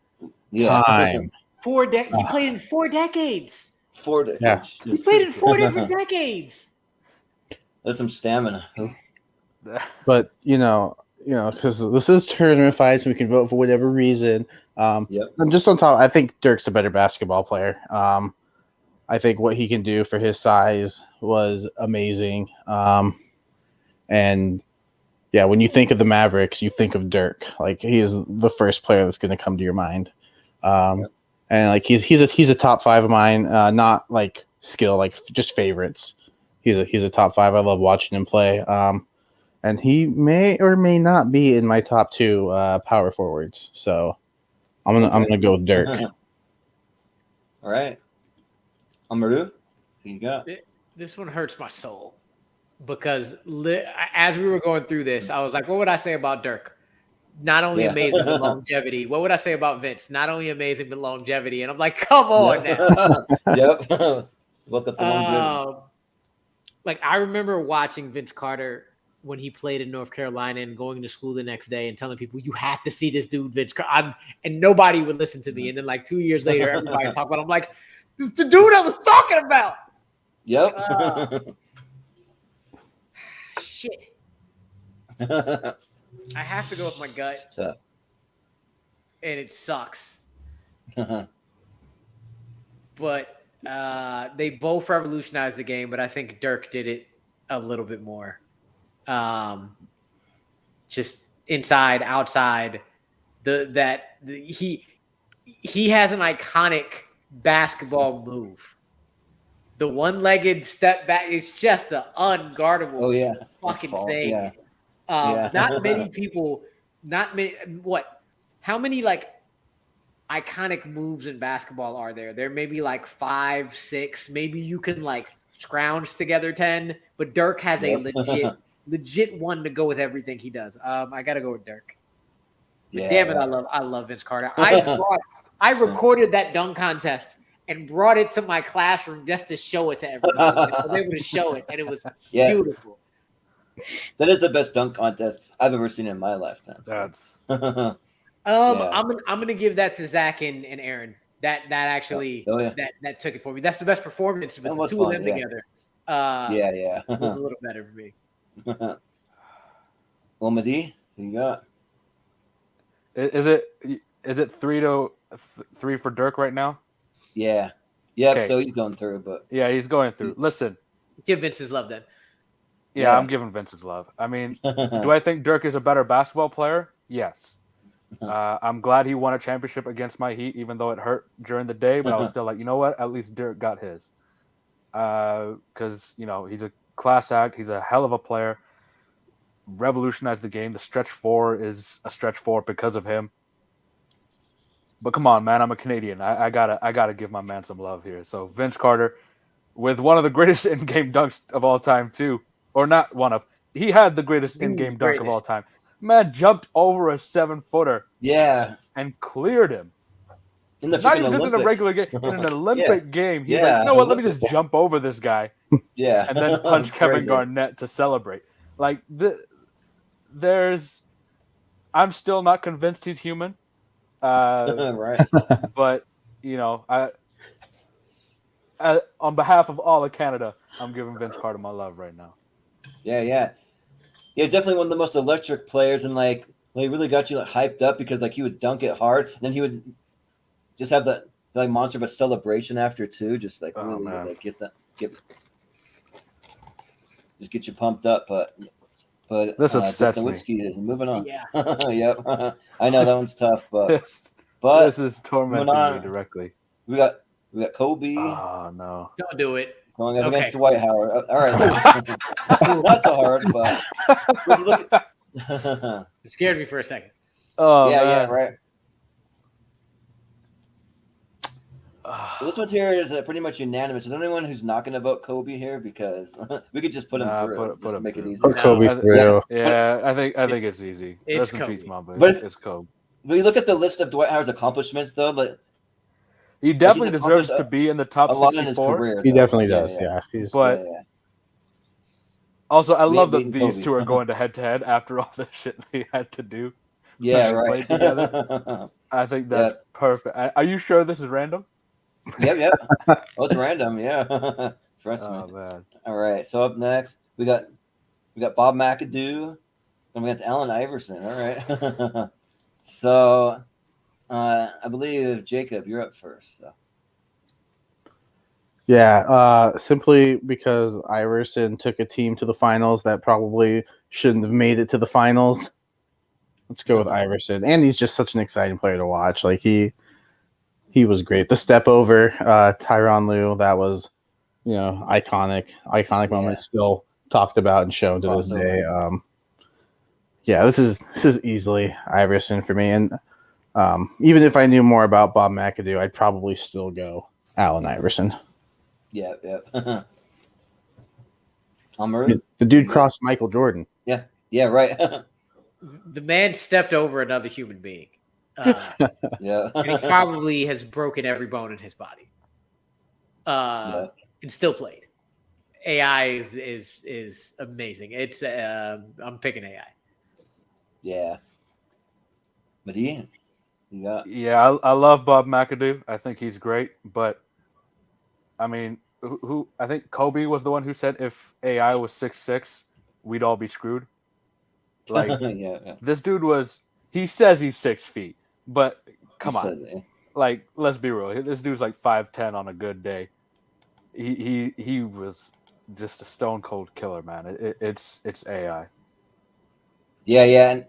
time. He played in 4 decades. 4 decades. Yeah. He played in 4 different decades. There's some stamina. But because this is tournament fights, we can vote for whatever reason. And just on top, I think Dirk's a better basketball player. I think what he can do for his size was amazing. And yeah, when you think of the Mavericks, you think of Dirk. Like he is the first player that's going to come to your mind. And like he's a top 5 of mine. Not like skill, like just favorites. He's a top 5. I love watching him play. And he may or may not be in my top 2 power forwards. So I'm gonna go with Dirk. All right, Amaru, who you got? This one hurts my soul because as we were going through this, I was like, what would I say about Dirk? Not only amazing but longevity. What would I say about Vince? Not only amazing but longevity. And I'm like, come on now. Yep. Look up the longevity. Like I remember watching Vince Carter when he played in North Carolina and going to school the next day and telling people, you have to see this dude, Vince Carter. And nobody would listen to me. And then like 2 years later, everybody talked about it. I'm like, this is the dude I was talking about. Yep. Shit. I have to go with my gut. And it sucks. But they both revolutionized the game, but I think Dirk did it a little bit more. Just inside, outside. He has an iconic basketball move The one-legged step back is just an unguardable Oh yeah. fucking Fall, thing. yeah. Yeah. Not many people. Not many. What? How many like iconic moves in basketball are there? There may be like 5, 6. Maybe you can like scrounge together 10. But Dirk has a Yep. legit one to go with everything he does. I got to go with Dirk. Yeah. Damn it, I love Vince Carter. I recorded that dunk contest and brought it to my classroom just to show it to everybody. I was able to show it, and it was Yeah. beautiful. That is the best dunk contest I've ever seen in my lifetime. So. That's Yeah. I'm gonna give that to Zach and Aaron. That actually Oh, yeah. that took it for me. That's the best performance, but That the was two fun, of them yeah. together Yeah. was a little better for me. Well, Madi, who you got? is it 3 for Dirk right now? Yeah. Yep. Okay. So he's going through, but Yeah, he's going through. Listen, Give Vince his love then. yeah, Yeah. I'm giving Vince's love. I mean, do I think Dirk is a better basketball player? Yes. I'm glad he won a championship against my Heat, even though it hurt during the day. But I was still like, you know what? At least Dirk got his. Because he's a class act. He's a hell of a player. Revolutionized the game. The stretch 4 is a stretch 4 because of him. But come on, man! I'm a Canadian. I gotta give my man some love here. So Vince Carter, with one of the greatest in-game dunks of all time, too, or not one of. He had the greatest in-game dunk of all time. Man jumped over a 7-footer yeah, and cleared him. in the Not freaking even just in a Olympics. regular game, in an Olympic game. He's Yeah, like, you know what? Let me Olympics. just jump over this guy Yeah, and then punch Kevin Crazy. Garnett to celebrate. Like I'm still not convinced he's human. Right. But on behalf of all of Canada, I'm giving Vince Carter my love right now. Yeah. Definitely one of the most electric players, and like he really got you like hyped up because like he would dunk it hard, and then he would just have the like monster of a celebration after too, just like Oh, really man. like just get you pumped up. But This upsets me. Nowitzki is moving on. Yeah. Yep. I know that one's tough, but This but is tormenting moving on. me directly. we got Kobe Oh no. Don't do it. going up Okay. against Dwight Howard. All right, not so hard, but would you look at It scared me for a second. Oh yeah, man. right. So this one here is pretty much unanimous. Is there anyone who's not going to vote Kobe here? Because we could just put him Nah, through, put just to him make it through. easy. Put No. Kobe I- through. Yeah, I think it's easy. It's Rest in peace, Kobe. Mamba. But- It's Kobe. When you look at the list of Dwight Howard's accomplishments, though, like He definitely he's deserves accomplished to be in the top a lot in his 64. career. He though. definitely does. Yeah. He's But yeah. also, I love that beating these Kobe. two are going to head after all the shit they had to do. Yeah, They right. played together. I think that's perfect. Are you sure this is random? Yep. Oh, it's random. Yeah, trust Oh me. man. All right. So up next, we got Bob McAdoo, and we got Allen Iverson. All right. So, I believe Jacob, you're up first. So. Yeah, simply because Iverson took a team to the finals that probably shouldn't have made it to the finals. Let's go with Iverson. And he's just such an exciting player to watch. Like he was great. The step over Tyronn Lue, that was, iconic moment, still talked about and shown to this day. Yeah, this is easily Iverson for me. And even if I knew more about Bob McAdoo, I'd probably still go Allen Iverson. Yep. Maroon? The dude crossed Michael Jordan. Yeah, right. The man stepped over another human being. Yeah. And he probably has broken every bone in his body. And still played. AI is amazing. It's I'm picking AI. Yeah. Madi, you got Yeah, I love Bob McAdoo. I think he's great, but I mean, who I think Kobe was the one who said if AI was 6'6", we'd all be screwed. Like yeah. this dude he says he's 6 feet, but come He on, says it. like let's be real. This dude's like 5'10" on a good day. He was just a stone cold killer, man. It's AI. Yeah,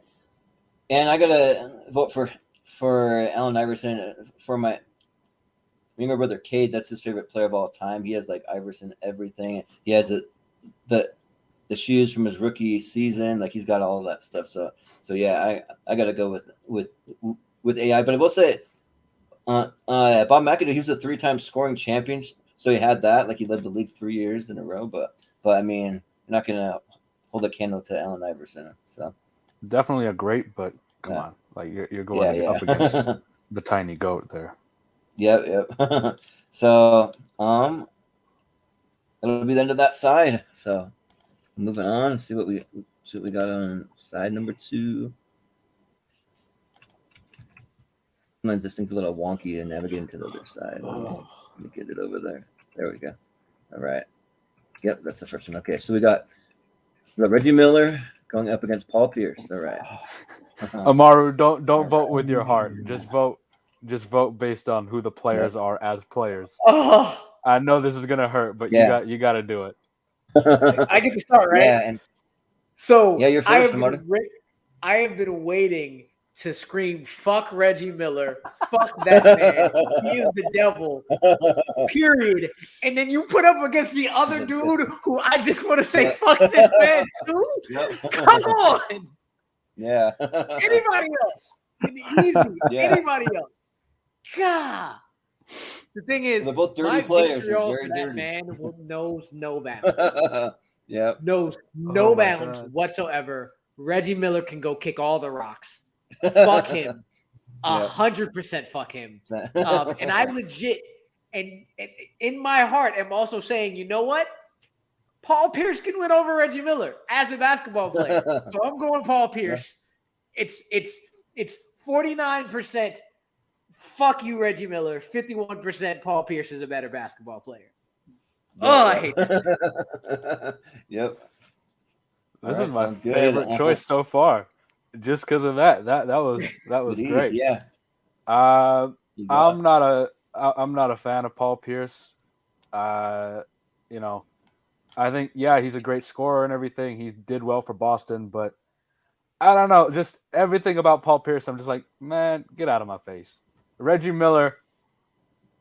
and I gotta vote for Allen Iverson for younger brother Cade, that's his favorite player of all time. He has like Iverson everything. He has the shoes from his rookie season. Like he's got all of that stuff. So yeah, I got to go with AI. But I will say, Bob McAdoo, he was a 3-time scoring champion, so he had that. Like he led the league 3 years in a row. But I mean, you're not gonna hold a candle to Allen Iverson. So Definitely a great, but come Yeah. on, like you're going up against the tiny goat there. Yep. So it'll be the end of that side. So moving on, see what we got on side number 2. This thing's a little wonky and navigating to the other side. Let me get it over there. There we go. All right. Yep, that's the first one. Okay, so we got Reggie Miller going up against Paul Pierce. All right. Amaru, don't vote with your heart. Just vote based on who the players are as players. Oh, I know this is gonna hurt, but you got to do it. I get to start, right? Yeah, and So Yeah, you're I first, have Martin. I have been waiting to scream, "Fuck Reggie Miller! Fuck that man! He is the devil!" Period. And then you put up against the other dude who I just want to say, "Fuck this man too." Come on, Yeah. anybody else? Easy. Yeah. Anybody else? God. The thing is, They're both dirty my players. They're vitriol very for that dirty. man knows no bounds. Yep. Knows no Oh my bounds God. whatsoever. Reggie Miller can go kick all the rocks. Fuck him. Yeah. 100% fuck him. And I legit, and in my heart, am also saying, you know what? Paul Pierce can win over Reggie Miller as a basketball player. So I'm going Paul Pierce. It's 49% fuck you, Reggie Miller. 51% Paul Pierce is a better basketball player. Oh, I hate that. Yep. This Alright, is my sounds good. favorite choice so far, just because of that. That was Indeed, great. Yeah. You got I'm not a fan of Paul Pierce. You know, I think he's a great scorer and everything. He did well for Boston, but I don't know. Just everything about Paul Pierce, I'm just like, man, get out of my face. Reggie Miller,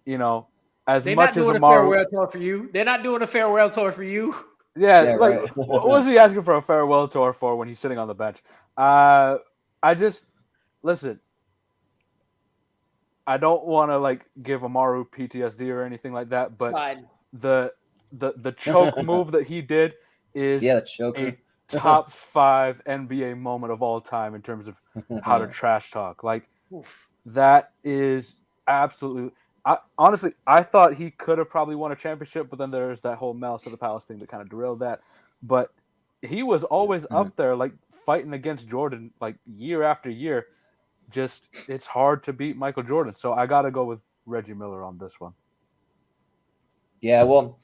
you know, as They're much not doing as a Amaru, farewell tour for you. They're not doing a farewell tour for you. yeah, Yeah, like right. what was he asking for a farewell tour for when he's sitting on the bench? I just listen. I don't want to like give Amaru PTSD or anything like that, but Fine. the choke move that he did is the choker. a top 5 NBA moment of all time in terms of how to trash talk. Like Oof. that is absolutely. Honestly, I thought he could have probably won a championship, but then there's that whole Malice of the Palace thing that kind of derailed that. But he was always up there, like fighting against Jordan, like year after year. Just it's hard to beat Michael Jordan, so I got to go with Reggie Miller on this one. Yeah, well,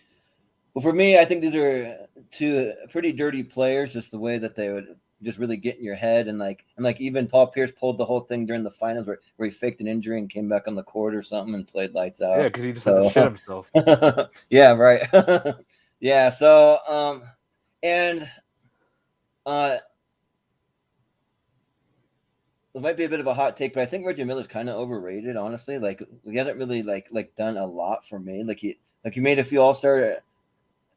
for me, I think these are two pretty dirty players. Just the way that they would just really get in your head, and like even Paul Pierce pulled the whole thing during the finals where he faked an injury and came back on the court or something and played lights out. Yeah, because he just had to shit himself. Yeah, right. Yeah, so and it might be a bit of a hot take, but I think Reggie Miller's kind of overrated, honestly. Like he hasn't really like done a lot for me. Like he made a few All-Star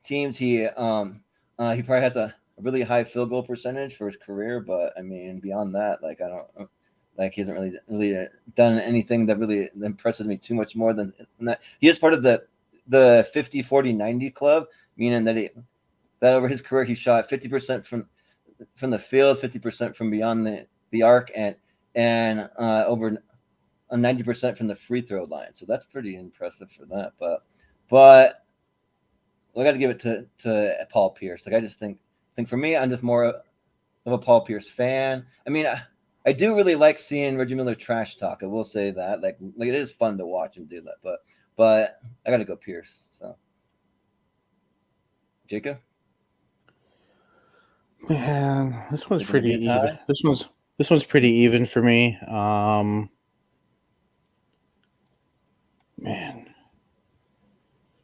teams. He probably has a really high field goal percentage for his career, but I mean beyond that, like I don't like he hasn't really done anything that really impresses me too much more than that. He is part of the 50-40-90 club, meaning that over his career he shot 50% from the field, 50% from beyond the arc, and over 90% from the free throw line. So that's pretty impressive for that. But I got to give it to Paul Pierce. Like I just think for me, I'm just more of a Paul Pierce fan. I mean, I do really like seeing Reggie Miller trash talk. I will say that. Like it is fun to watch him do that. But I got to go Pierce. So, Jacob. Man, this one's Is it pretty gonna be a tie? even. This one's pretty even for me. Man,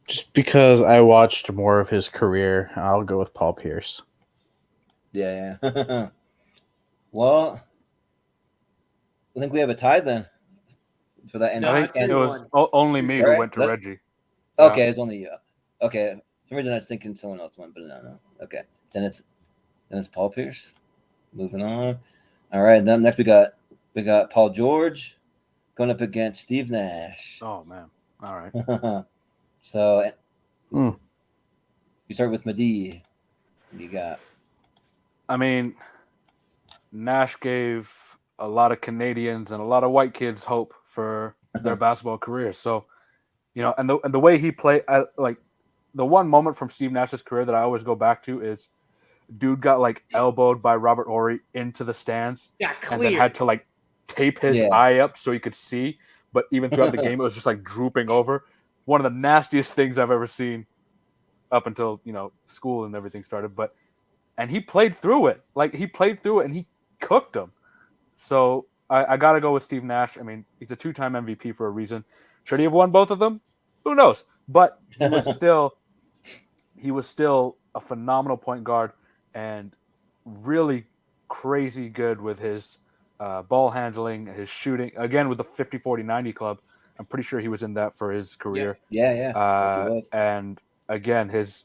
just because I watched more of his career, I'll go with Paul Pierce. Yeah. Well, I think we have a tie then. for that. And, No, I think it's it was 2-1. only me who Alright, went to that- Reggie. okay, it's only you. Okay, for some reason I was thinking someone else went, but no. Okay, then it's Paul Pierce. Moving on. All right, then next we got Paul George going up against Steve Nash. Oh man. All right. So Hmm. you start with Madi. What do you got? I mean, Nash gave a lot of Canadians and a lot of white kids hope for their basketball careers. So, and the way he played, like the one moment from Steve Nash's career that I always go back to is, dude got like elbowed by Robert Horry into the stands, Yeah, and then clear. had to like tape his Yeah. eye up so he could see. But even throughout the game, it was just like drooping over. One of the nastiest things I've ever seen up until, school and everything started. And he played through it. Like, he played through it and he cooked them. So I got to go with Steve Nash. I mean, he's a 2-time MVP for a reason. Should he have won both of them? Who knows? But he was still a phenomenal point guard and really crazy good with his ball handling, his shooting. Again, with the 50-40-90 club, I'm pretty sure he was in that for his career. Yeah. He was. And again, his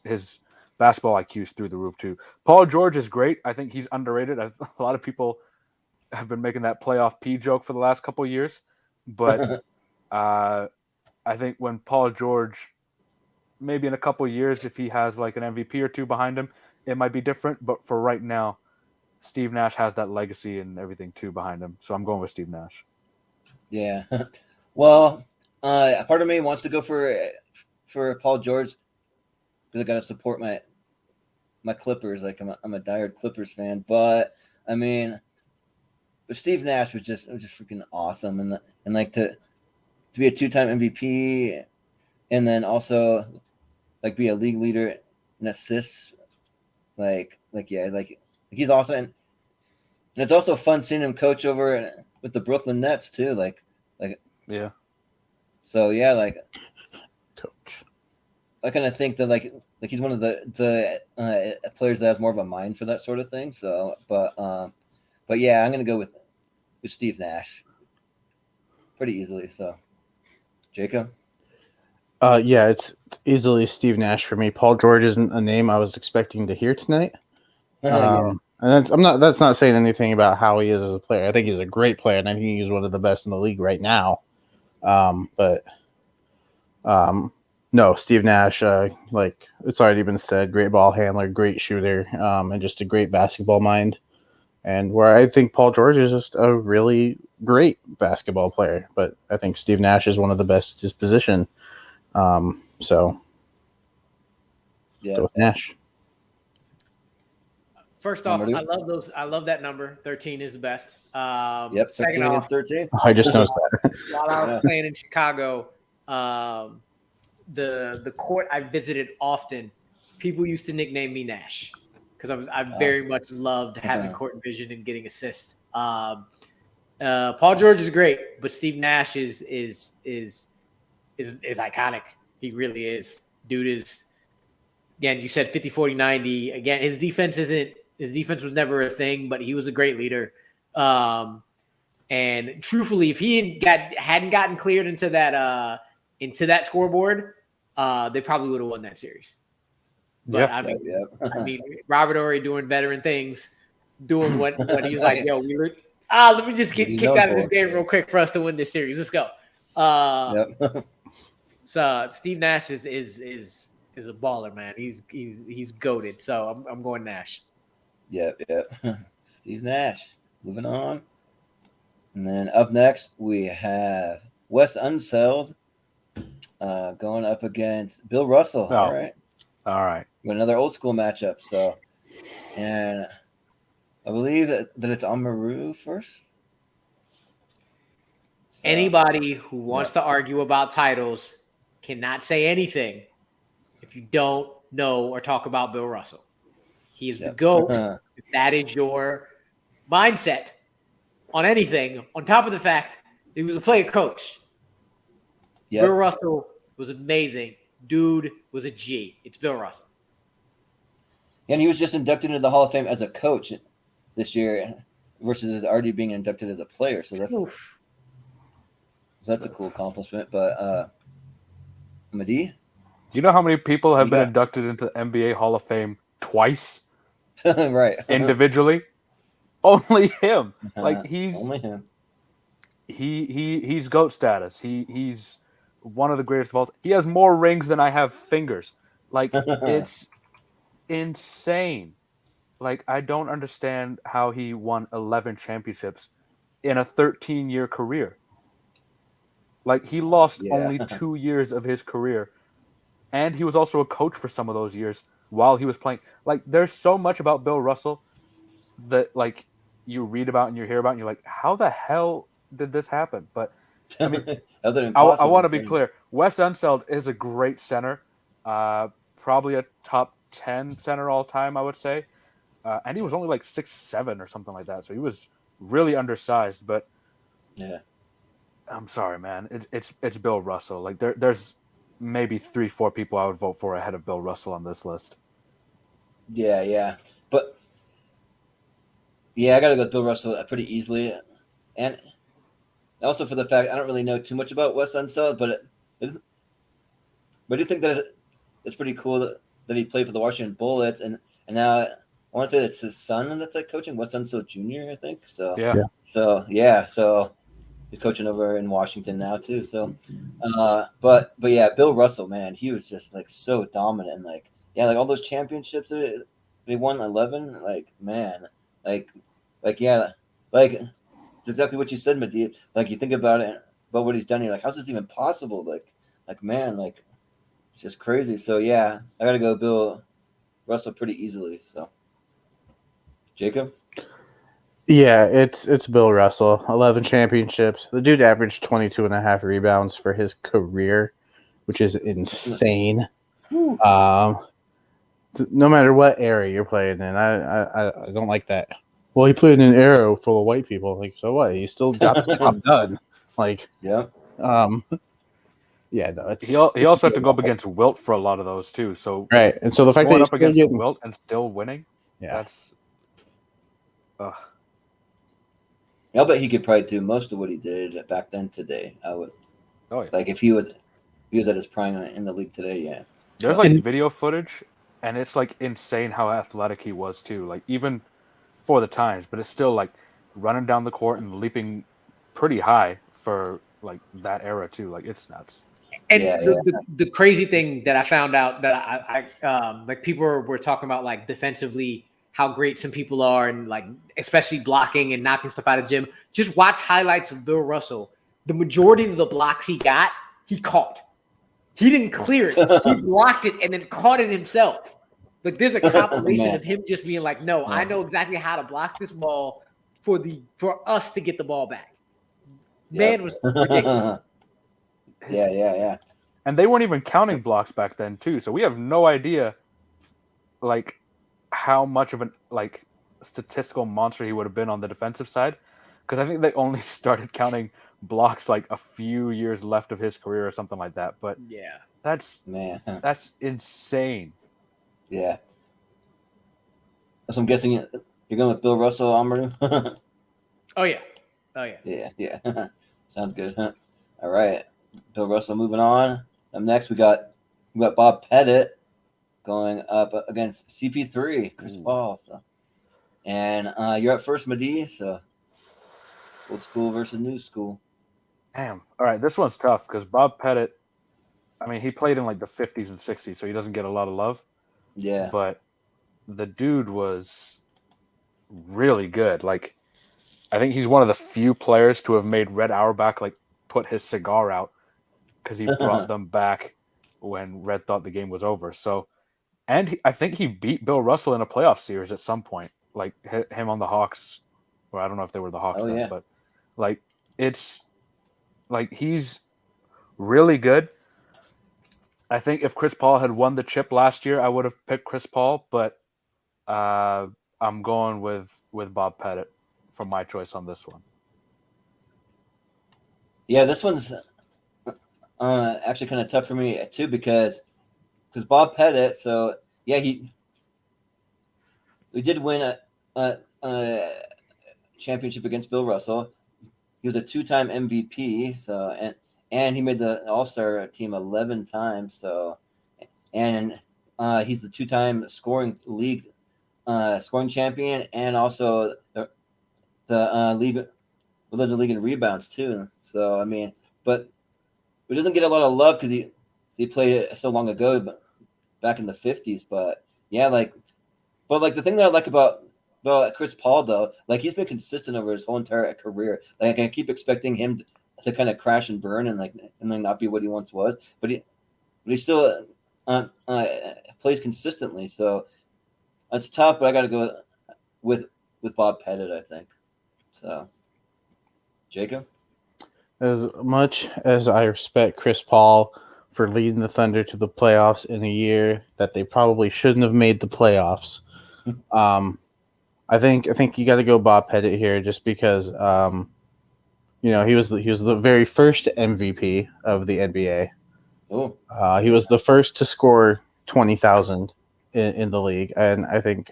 basketball IQ is through the roof too. Paul George is great. I think he's underrated. A lot of people have been making that playoff P joke for the last couple of years, but I think when Paul George, maybe in a couple of years, if he has like an MVP or two behind him, it might be different. But for right now, Steve Nash has that legacy and everything too behind him. So I'm going with Steve Nash. Yeah. Well, part of me wants to go for Paul George because I got to support my Clippers. Like I'm a diehard Clippers fan, but I mean, but Steve Nash was just freaking awesome, and like to be a 2-time MVP, and then also like be a league leader in assists, like he's awesome, and it's also fun seeing him coach over with the Brooklyn Nets too, like Yeah. so yeah, like Coach. I kind of think that like he's one of the players that has more of a mind for that sort of thing. So, but yeah, I'm gonna go with Steve Nash pretty easily. So, Jacob. Yeah, it's easily Steve Nash for me. Paul George isn't a name I was expecting to hear tonight. And that's not saying anything about how he is as a player. I think he's a great player, and I think he's one of the best in the league right now. No, Steve Nash, like it's already been said, great ball handler, great shooter, and just a great basketball mind. And where I think Paul George is just a really great basketball player, but I think Steve Nash is one of the best at his position. So Yeah. go with Nash. First off, Number I two. love those. I love that number. 13 is the best. Yep. 13 Second off, against 13. I just noticed that. while I was Yeah. playing in Chicago, the court I visited often, people used to nickname me Nash because I very much loved having court vision and getting assists. Paul George is great, but Steve Nash is iconic. He really is. Dude is, again, you said 50-40-90. Again, his defense was never a thing, but he was a great leader. And truthfully, if he hadn't gotten cleared into that scoreboard, they probably would have won that series. But Yeah. I mean, Robert Horry doing veteran things, doing what he's like, yo, let me just get He's kicked known out of for this it. game real quick for us to win this series. Let's go. Yep. So Steve Nash is a baller, man. He's goated. So I'm going Nash. Yep. Steve Nash. Moving on. And then up next, we have Wes Unseld going up against Bill Russell. Oh. All right. Another old school matchup. So, and I believe that it's Amaru first. So, Anybody who wants to argue about titles cannot say anything if you don't know or talk about Bill Russell. He is the GOAT. If that is your mindset on anything, on top of the fact he was a player coach. Yep. Bill Russell was amazing. Dude was a G. It's Bill Russell. And he was just inducted into the Hall of Fame as a coach this year versus already being inducted as a player. So that's Oof. So that's a cool accomplishment. But Madi, Do you know how many people have You been got- inducted into the NBA Hall of Fame twice right? individually? Only him. Like Only him. he's GOAT status. He's one of the greatest of all. He has more rings than I have fingers. Like it's insane. Like I don't understand how he won 11 championships in a 13-year career. Like he lost Yeah. only 2 years of his career, and he was also a coach for some of those years while he was playing. Like there's so much about Bill Russell that like you read about and you hear about, and you're like, how the hell did this happen? But I mean, Other than I want to be clear. Wes Unseld is a great center, probably a top 10 center all time, I would say. And he was only like 6'7" or something like that, so he was really undersized. But Yeah. I'm sorry, man. It's Bill Russell. Like there's maybe 3-4 people I would vote for ahead of Bill Russell on this list. Yeah. But yeah, I gotta go with Bill Russell pretty easily, and also for the fact I don't really know too much about Wes Unseld, but I do think that it's pretty cool that he played for the Washington Bullets, and now I want to say it's his son that's like coaching, Wes Unseld Jr. I think. So Yeah. so he's coaching over in Washington now too. So, but yeah, Bill Russell, man, he was just like so dominant, and like all those championships that they won 11, like man, like it's exactly what you said, Madi. Like you think about it, about what he's done, you're like, how's this even possible? Like man, like it's just crazy. So yeah, I gotta go Bill Russell pretty easily. So Jacob. Yeah, it's Bill Russell. 11 championships. The dude averaged 22.5 rebounds for his career, which is insane. No matter what era you're playing in, I don't like that. Well, he played in an era full of white people. Like, so what? He still got the job done. Like, Yeah. yeah, no. It's, He also had to go up against Wilt for a lot of those too. So right, and so the fact that going he's up against getting, Wilt and still winning, yeah, that's I'll bet he could probably do most of what he did back then today. I would oh yeah. like if he was at his prime in the league today. Yeah. There's like video footage, and it's like insane how athletic he was too. Like even for the times, but it's still like running down the court and leaping pretty high for like that era too. Like it's nuts. And Yeah, the crazy thing that I found out that I like people were talking about like defensively how great some people are and like especially blocking and knocking stuff out of gym. Just watch highlights of Bill Russell. The majority of the blocks he got, he caught. He didn't clear it. He blocked it and then caught it himself. Like there's a compilation of him just being like, "No, I know exactly how to block this ball for us to get the ball back." Man was ridiculous. Yeah. And they weren't even counting blocks back then too. So we have no idea like how much of an like statistical monster he would have been on the defensive side. Because I think they only started counting blocks like a few years left of his career or something like that. But Yeah. that's insane. Yeah. So I'm guessing you're going with Bill Russell, Amaru. Oh yeah. Yeah. Sounds good. Huh? All right, Bill Russell. Moving on. Up next, we got Bob Pettit going up against CP3, Chris Paul. So, and you're at first, Madi. So, old school versus new school. Damn. All right, this one's tough because Bob Pettit, I mean, he played in like the 50s and 60s, so he doesn't get a lot of love. Yeah. But the dude was really good. Like, I think he's one of the few players to have made Red Auerbach like put his cigar out because he brought them back when Red thought the game was over. So, and I think he beat Bill Russell in a playoff series at some point, like him on the Hawks. Or I don't know if they were the Hawks then, yeah. but like it's like he's really good. I think if Chris Paul had won the chip last year, I would have picked Chris Paul, but I'm going with Bob Pettit for my choice on this one. Yeah, this one's actually kind of tough for me too because Bob Pettit. So yeah, we did win a championship against Bill Russell. he was a 2-time MVP. So and he made the All-Star team 11 times. So and he's the 2-time scoring champion, and also the league led the league in rebounds too. So I mean, but he doesn't get a lot of love because he played it so long ago, but back in the 50s. But yeah, but the thing that I like about Chris Paul though, like he's been consistent over his whole entire career. Like I keep expecting him to kind of crash and burn and then not be what he once was, but he still plays consistently. So it's tough, but I got to go with Bob Pettit, I think. So, Jacob? As much as I respect Chris Paul for leading the Thunder to the playoffs in a year that they probably shouldn't have made the playoffs, I think you got to go Bob Pettit here, just because he was the very first MVP of the NBA. Oh, He was the first to score 20,000 in the league, and I think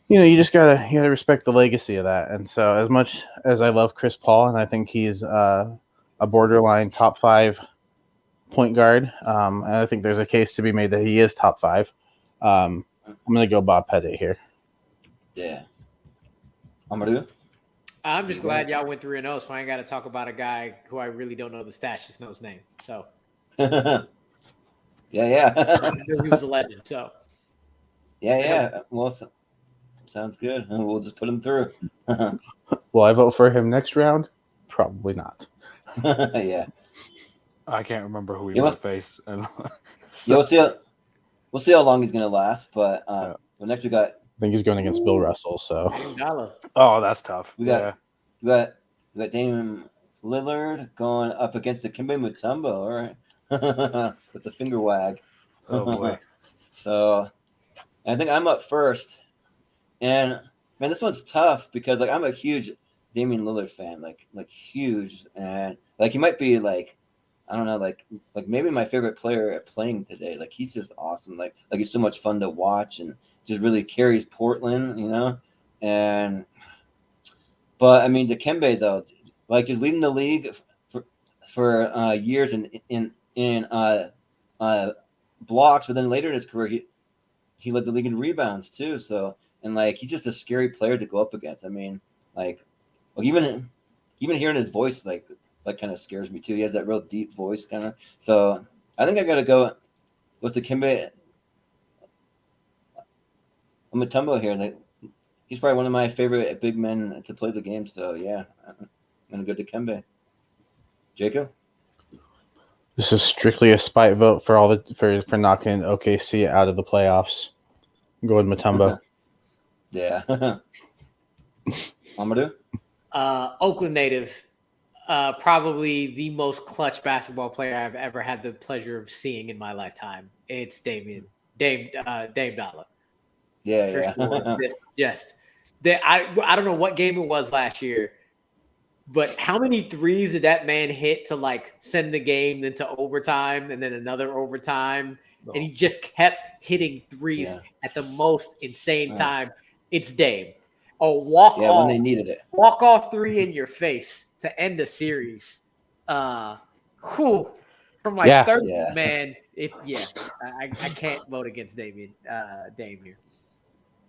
you just gotta respect the legacy of that. And so, as much as I love Chris Paul, and I think he's a borderline top 5 point guard, and I think there's a case to be made that he is top 5. I'm gonna go Bob Pettit here. yeah. Amadou? I'm just glad y'all went 3-0, so I ain't got to talk about a guy who I really don't know the stats, just know his name. So yeah. I knew he was a legend. So Yeah. Well, sounds good. We'll just put him through. Will I vote for him next round? Probably not. Yeah. I can't remember who he Yeah, would face. And Yeah, we'll see how long he's gonna last. But well, next we got I think he's going against Bill Russell. So Dame Dollar. oh, that's tough. we got Damian Lillard going up against Dikembe Mutombo. All right, with the finger wag. Oh boy. So I think I'm up first, and man, this one's tough because I'm a huge Damian Lillard fan, like huge, and he might be I don't know, like maybe my favorite player playing today. Like he's just awesome. Like he's so much fun to watch and just really carries Portland, but I mean Dikembe though, he's leading the league for years in blocks, but then later in his career he led the league in rebounds too. So and he's just a scary player to go up against. I mean even hearing his voice kind of scares me too. He has that real deep voice kind of. So I think I got to go with Dikembe Mutombo here. He's probably one of my favorite big men to play the game. So yeah, I'm gonna go Dikembe. Jacob? this is strictly a spite vote for for knocking OKC out of the playoffs. I'm going Mutombo. Yeah. Amadou? Oakland native. Probably the most clutch basketball player I've ever had the pleasure of seeing in my lifetime. It's Dame Dollar. Yeah, For yeah. sure. I don't know what game it was last year, but how many threes did that man hit to send the game then to overtime and then another overtime? And he just kept hitting threes at the most insane time. It's Dame. Walk off when they needed it. Walk off 3 in your face to end a series. From 30, man. I can't vote against Dame here.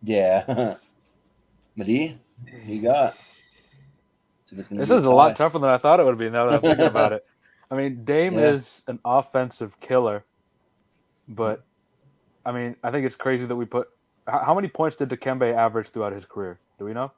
Yeah. Madi, who you got? This is a lot tougher than I thought it would be now that I'm thinking about it. I mean, Dame is an offensive killer, but I mean, I think it's crazy that we put. How many points did Dikembe average throughout his career? Do we know?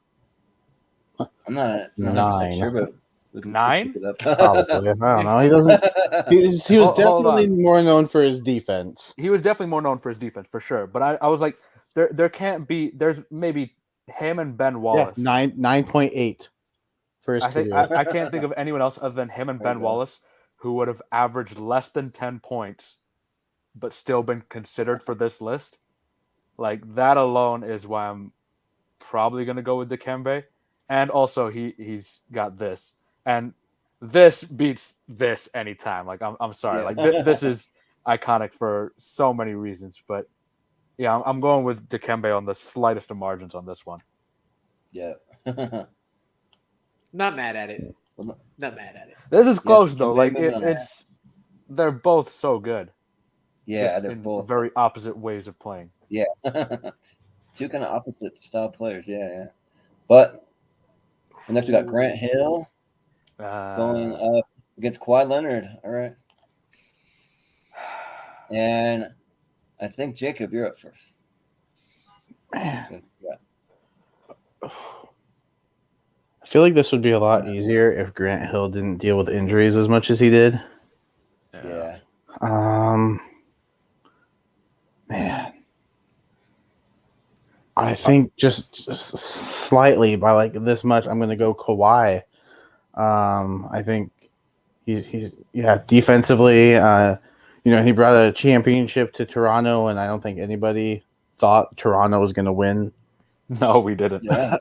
I'm not 9. sure, but we can 9? pick it up. Probably. I don't know. He doesn't. He was Hold definitely on. more known for his defense. He was definitely more known for his defense, for sure. But I was like, there can't be. There's maybe him and Ben Wallace. Yeah, 9.8 for his career. I can't think of anyone else other than him and Ben Wallace who would have averaged less than 10 points, but still been considered for this list. That alone is why I'm probably going to go with Dikembe. And also he's got this. And this beats this anytime. I'm sorry. This is iconic for so many reasons. But yeah, I'm going with Dikembe on the slightest of margins on this one. Yeah. Not mad at it. Well, Not mad at it. This is close though. maybe Like on that. it's they're both so good. Yeah, just they're in both very opposite ways of playing. Yeah. Two kind of opposite style players. Yeah. But next we got Grant Hill going up against Kawhi Leonard. All right. And I think Jacob, you're up first. Man, Yeah. I feel like this would be a lot easier if Grant Hill didn't deal with injuries as much as he did. Yeah. Man, I think just slightly by like this much, I'm going to go Kawhi. I think he's defensively. He brought a championship to Toronto, and I don't think anybody thought Toronto was going to win. No, we didn't. Yeah.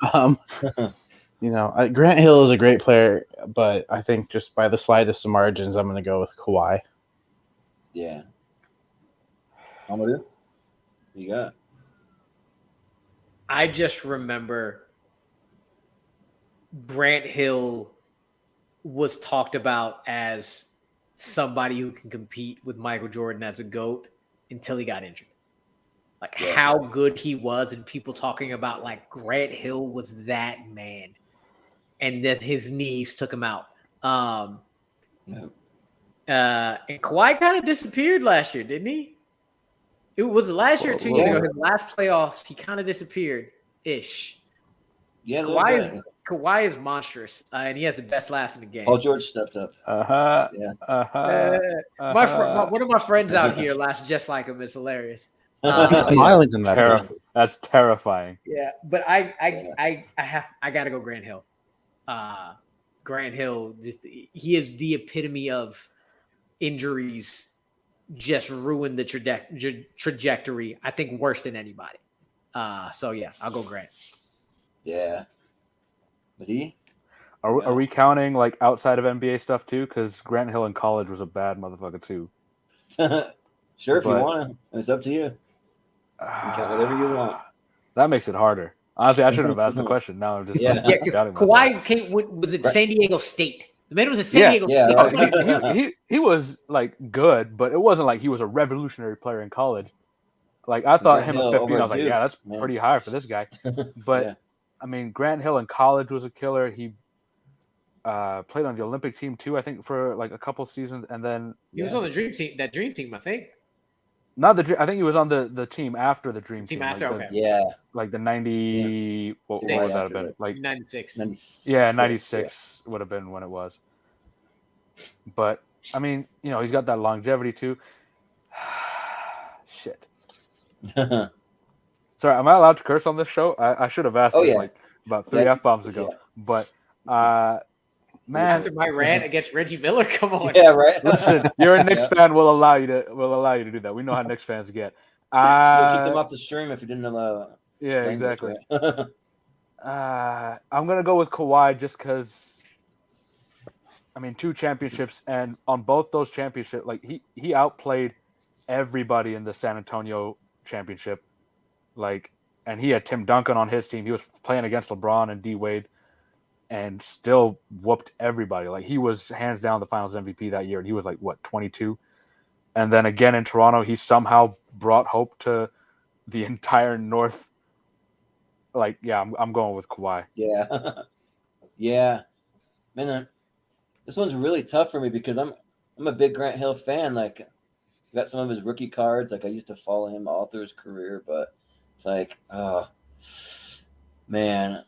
Grant Hill is a great player, but I think just by the slightest of margins, I'm going to go with Kawhi. Yeah. Amadou, you got? I just remember Grant Hill was talked about as somebody who can compete with Michael Jordan as a GOAT until he got injured. Like how good he was, and people talking about like Grant Hill was that man, and that his knees took him out. And Kawhi kind of disappeared last year, didn't he? It was last year or 2 years ago. His last playoffs, he kind of disappeared ish. Yeah. Kawhi is monstrous, and he has the best laugh in the game. Paul George stepped up. Yeah. One of my friends out here laughs just like him. It's hilarious. He's smiling in that. That's terrifying. Yeah, but I gotta go Grant Hill. Grant Hill, he is the epitome of injuries. Just ruined the trajectory. I think worse than anybody. So yeah, I'll go Grant. Yeah. But Are we counting like outside of NBA stuff too? Because Grant Hill in college was a bad motherfucker too. Sure, if you want to. It's up to you. You can count whatever you want. That makes it harder. Honestly, I shouldn't have asked the question. Now I'm just because Kawhi was at San Diego State. The man was at San Diego State. Right. He was like good, but it wasn't like he was a revolutionary player in college. Like I thought him at 15, I was like, yeah, that's pretty high for this guy. But I mean, Grant Hill in college was a killer. He played on the Olympic team too, I think, for like a couple seasons, and then he was on the dream team. That dream team, I think. Not the dream. I think he was on the team after the dream team. After, like like the 90. What would that have been? Like 96. Yeah, 96 would have been when it was. But I mean, he's got that longevity too. Shit. Sorry, am I allowed to curse on this show? I should have asked this like about 3 F-bombs ago. But man, after my rant against Reggie Miller, come on. Yeah, right. Listen, you're a Knicks fan. We'll allow you to do that. We know how Knicks fans get. We'll kick them off the stream if you didn't allow. Yeah, exactly. I'm gonna go with Kawhi just because. I mean, 2 championships, and on both those championships, like he outplayed everybody in the San Antonio championship. Like, and he had Tim Duncan on his team. He was playing against LeBron and D Wade, and still whooped everybody. Like, he was hands down the Finals MVP that year, and he was like 22. And then again in Toronto, he somehow brought hope to the entire North. Like, yeah, I'm going with Kawhi. Yeah, yeah, man. This one's really tough for me because I'm a big Grant Hill fan. Like, I got some of his rookie cards. Like, I used to follow him all through his career, but it's like, man,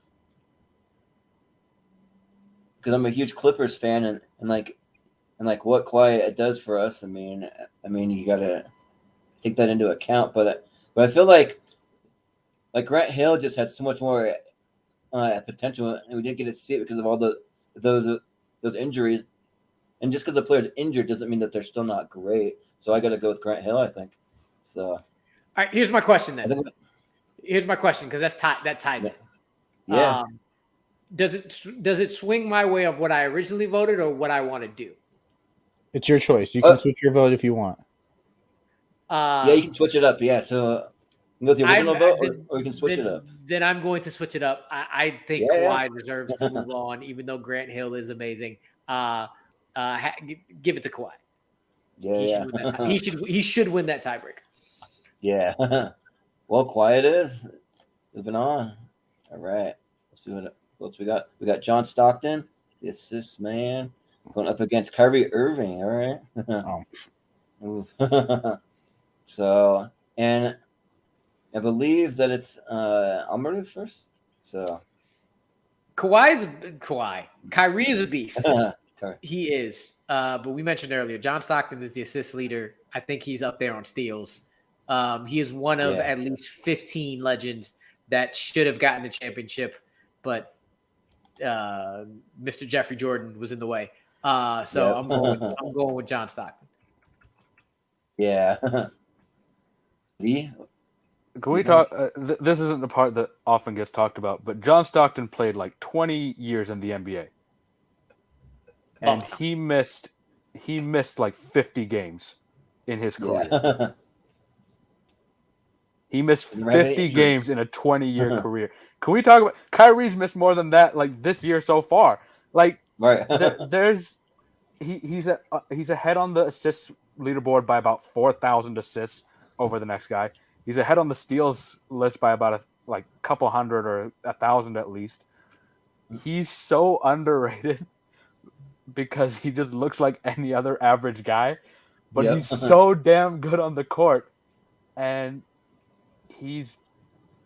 because I'm a huge Clippers fan, and what Kawhi does for us. I mean, you gotta take that into account. But I feel like Grant Hill just had so much more potential, and we didn't get to see it because of all those injuries. And just because the player's injured doesn't mean that they're still not great. So I got to go with Grant Hill, I think. So, all right, here's my question then. Here's my question because that ties it. Yeah. Does it swing my way of what I originally voted or what I want to do? It's your choice. You can switch your vote if you want. Yeah, you can switch it up. Yeah. So You go with the original vote, then- or you can switch it up. Then I'm going to switch it up. I think Yeah. Kawhi deserves to move on, even though Grant Hill is amazing. Give it to Kawhi. Yeah, He yeah. should win that. He should win that tiebreaker. Yeah. Well, quiet is. Moving on. All right. Let's see what else we got. We got John Stockton, the assist man, going up against Kyrie Irving. All right. Ooh. So, and I believe that it's I'll move first. So Kawhi. Kyrie is a beast. Sorry. He is. But we mentioned earlier, John Stockton is the assist leader. I think he's up there on steals. He is one of at least 15 legends that should have gotten the championship, but Mr. Jeffrey Jordan was in the way. So I'm going with John Stockton. Yeah. Lee? Can we talk? This isn't the part that often gets talked about, but John Stockton played like 20 years in the NBA, and he missed like 50 games in his career. Yeah. He missed Didn't have any 50 injuries. games in a 20-year career. Can we talk about Kyrie's missed more than that like this year so far? Like Right. he's ahead on the assists leaderboard by about 4,000 assists over the next guy. He's ahead on the steals list by about a couple hundred or 1,000 at least. He's so underrated because he just looks like any other average guy, but Yep. he's so damn good on the court, and he's,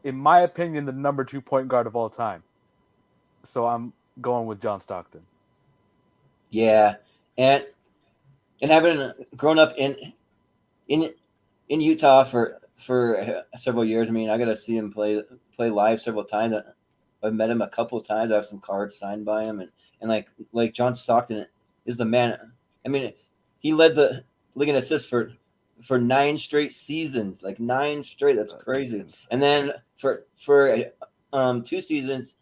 in my opinion, the number 2 point guard of all time. So I'm going with John Stockton. Yeah, and having grown up in Utah for several years, I mean, I got to see him play live several times. I've met him a couple of times. I have some cards signed by him, and like John Stockton is the man. I mean, he led the league in assists for 9 straight seasons, like 9 straight. That's crazy. And then for 2 seasons,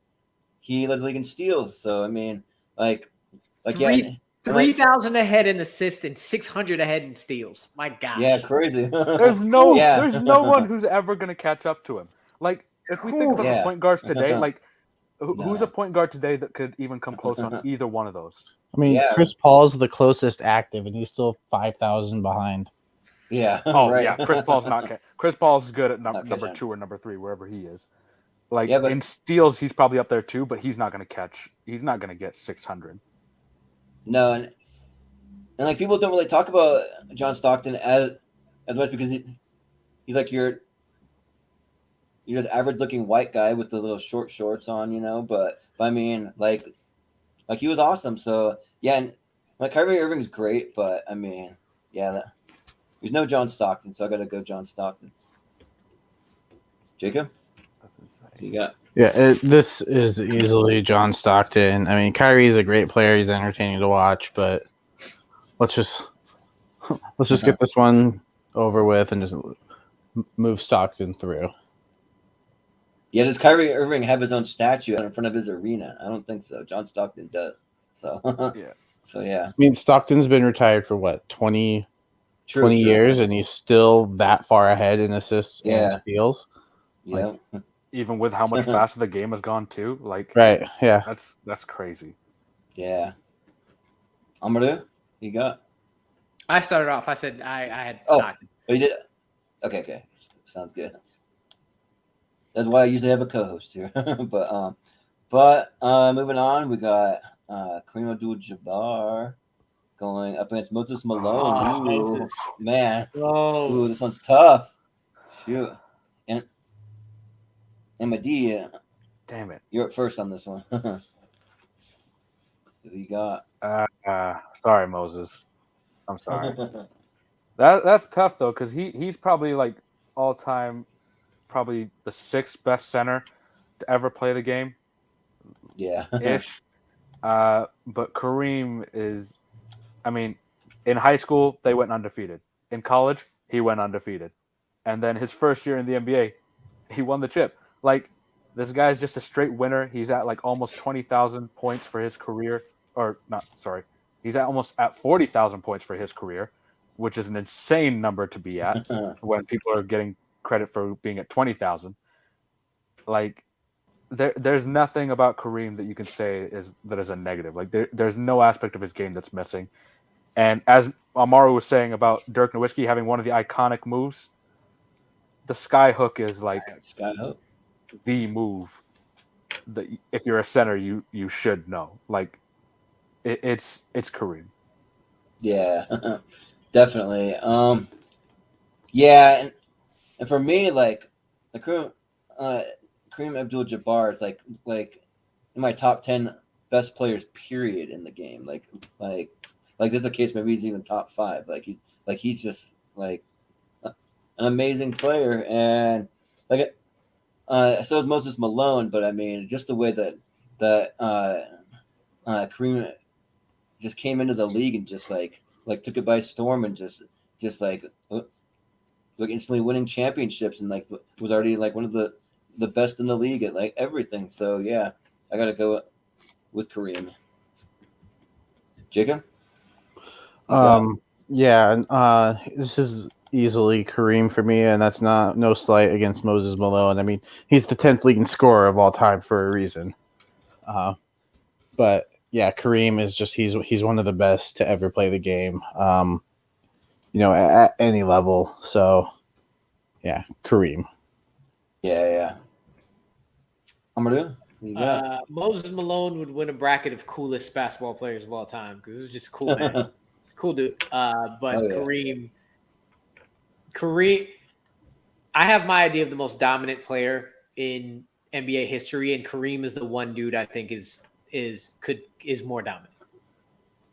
he led the league in steals. So I mean, yeah. 3,000 ahead in assists and 600 ahead in steals. My gosh. Yeah, crazy. There's no Yeah. one who's ever going to catch up to him. Like, if we think about the point guards today, like, who's a point guard today that could even come close on either one of those? I mean, Yeah. Chris Paul's the closest active, and he's still 5,000 behind. Yeah. Oh, right. yeah, Chris Paul's not. Chris Paul's good at number catching. 2 or number 3, wherever he is. Like, Yeah, but- in steals, he's probably up there too, but he's not going to catch. He's not going to get 600. No, and like people don't really talk about John Stockton as much because he's like you're the average looking white guy with the little short shorts on, you know. But I mean, like he was awesome. So yeah, and like Kyrie Irving's great, but I mean, yeah, there's no John Stockton, so I got to go John Stockton. Jacob, That's insane. you got? Yeah, this is easily John Stockton. I mean, Kyrie's a great player. He's entertaining to watch, but let's just get this one over with and just move Stockton through. Yeah, does Kyrie Irving have his own statue in front of his arena? I don't think so. John Stockton does. So Yeah. So yeah, I mean, Stockton's been retired for what, 20 true. years, and he's still that far ahead in assists Yeah. and steals. Yeah. Even with how much faster the game has gone too, like, Right, yeah. that's crazy. Yeah. Amaru, you got? I started off. I said I had Oh. Stockton. Oh, you did? Okay. Sounds good. That's why I usually have a co-host here. but moving on, we got Kareem Abdul-Jabbar going up against Moses Malone. Ooh, Moses. man. Oh, Ooh, this one's tough. Shoot. And Medea, Damn it. you're up first on this one. Who you got? Sorry, Moses. I'm sorry. That's tough though, because he's probably like all time, probably the 6th best center to ever play the game Yeah. ish. But Kareem is, I mean, in high school they went undefeated. In college he went undefeated, and then his first year in the NBA, he won the chip. Like, this guy's just a straight winner. He's at like almost 20,000 points for his career, or not? Sorry, he's almost at 40,000 points for his career, which is an insane number to be at when people are getting credit for being at 20,000. Like there's nothing about Kareem that you can say is a negative. Like there's no aspect of his game that's missing. And as Amaru was saying about Dirk Nowitzki having one of the iconic moves, the sky hook is like Skyhook. the move that if you're a center you should know. Like it's Kareem. Yeah, definitely. Yeah, and for me, like Kareem Abdul-Jabbar is like in my top 10 best players period in the game. Like there's a case maybe he's even top 5. He's just like an amazing player, and like so is Moses Malone. But I mean, just the way that Kareem just came into the league and just like took it by storm and just like instantly winning championships and like was already like one of the best in the league at like everything. So yeah, I gotta go with Kareem. Jacob? Yeah, and this is easily Kareem for me, and that's no slight against Moses Malone. I mean, he's the 10th leading scorer of all time for a reason. But yeah, Kareem is just he's one of the best to ever play the game. At any level. So yeah, Kareem. Yeah. Amadou? You got? Moses Malone would win a bracket of coolest basketball players of all time because it was just cool, man. It's a cool dude. But Oh, yeah. Kareem, I have my idea of the most dominant player in NBA history, and Kareem is the one dude I think is more dominant.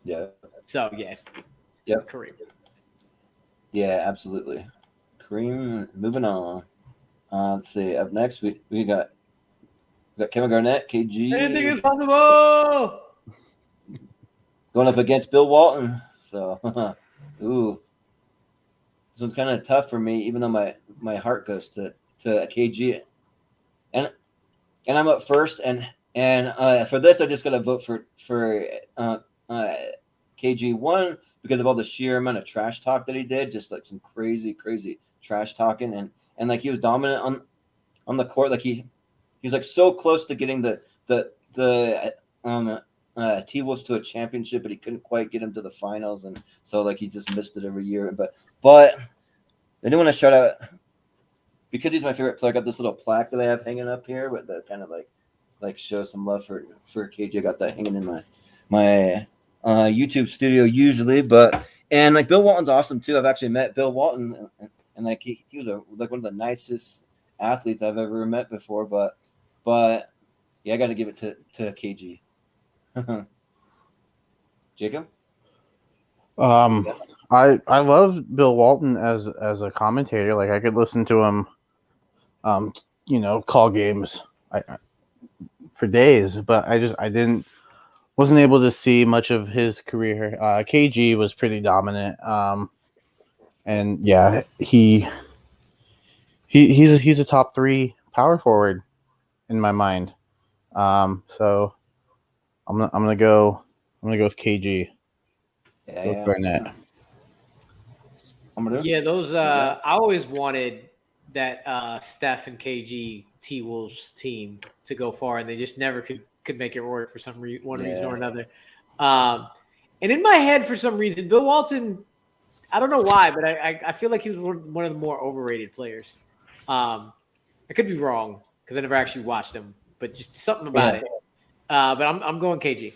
Yeah. So yes, Yep. Kareem. Yeah, absolutely. Kareem. Moving on. Let's see. Up next, we got Kevin Garnett, KG. Anything is possible. Going up against Bill Walton. So, ooh, this one's kind of tough for me, even though my heart goes to KG, and I'm up first, and for this I just gotta vote for KG. One, because of all the sheer amount of trash talk that he did, just like some crazy trash talking, and like he was dominant on the court, like he was like so close to getting the T-Wolves to a championship, but he couldn't quite get him to the finals, and so like he just missed it every year. But I do want to shout out, because he's my favorite player. I got this little plaque that I have hanging up here, but that kind of like shows some love for KG. I got that hanging in my YouTube studio usually, and like Bill Walton's awesome too. I've actually met Bill Walton, and like he was like one of the nicest athletes I've ever met before. But yeah, I got to give it to KG. Jacob? I love Bill Walton as a commentator. Like I could listen to him, call games for days. But I wasn't able to see much of his career. KG was pretty dominant. And yeah, he's a top 3 power forward in my mind. So I'm gonna go with KG. Yeah. Garnett. Yeah, those. I always wanted that Steph and KG T-Wolves team to go far, and they just never could make it work for some reason or another. And in my head, for some reason, Bill Walton, I don't know why, but I feel like he was one of the more overrated players. I could be wrong because I never actually watched him, but just something about it. But I'm going KG.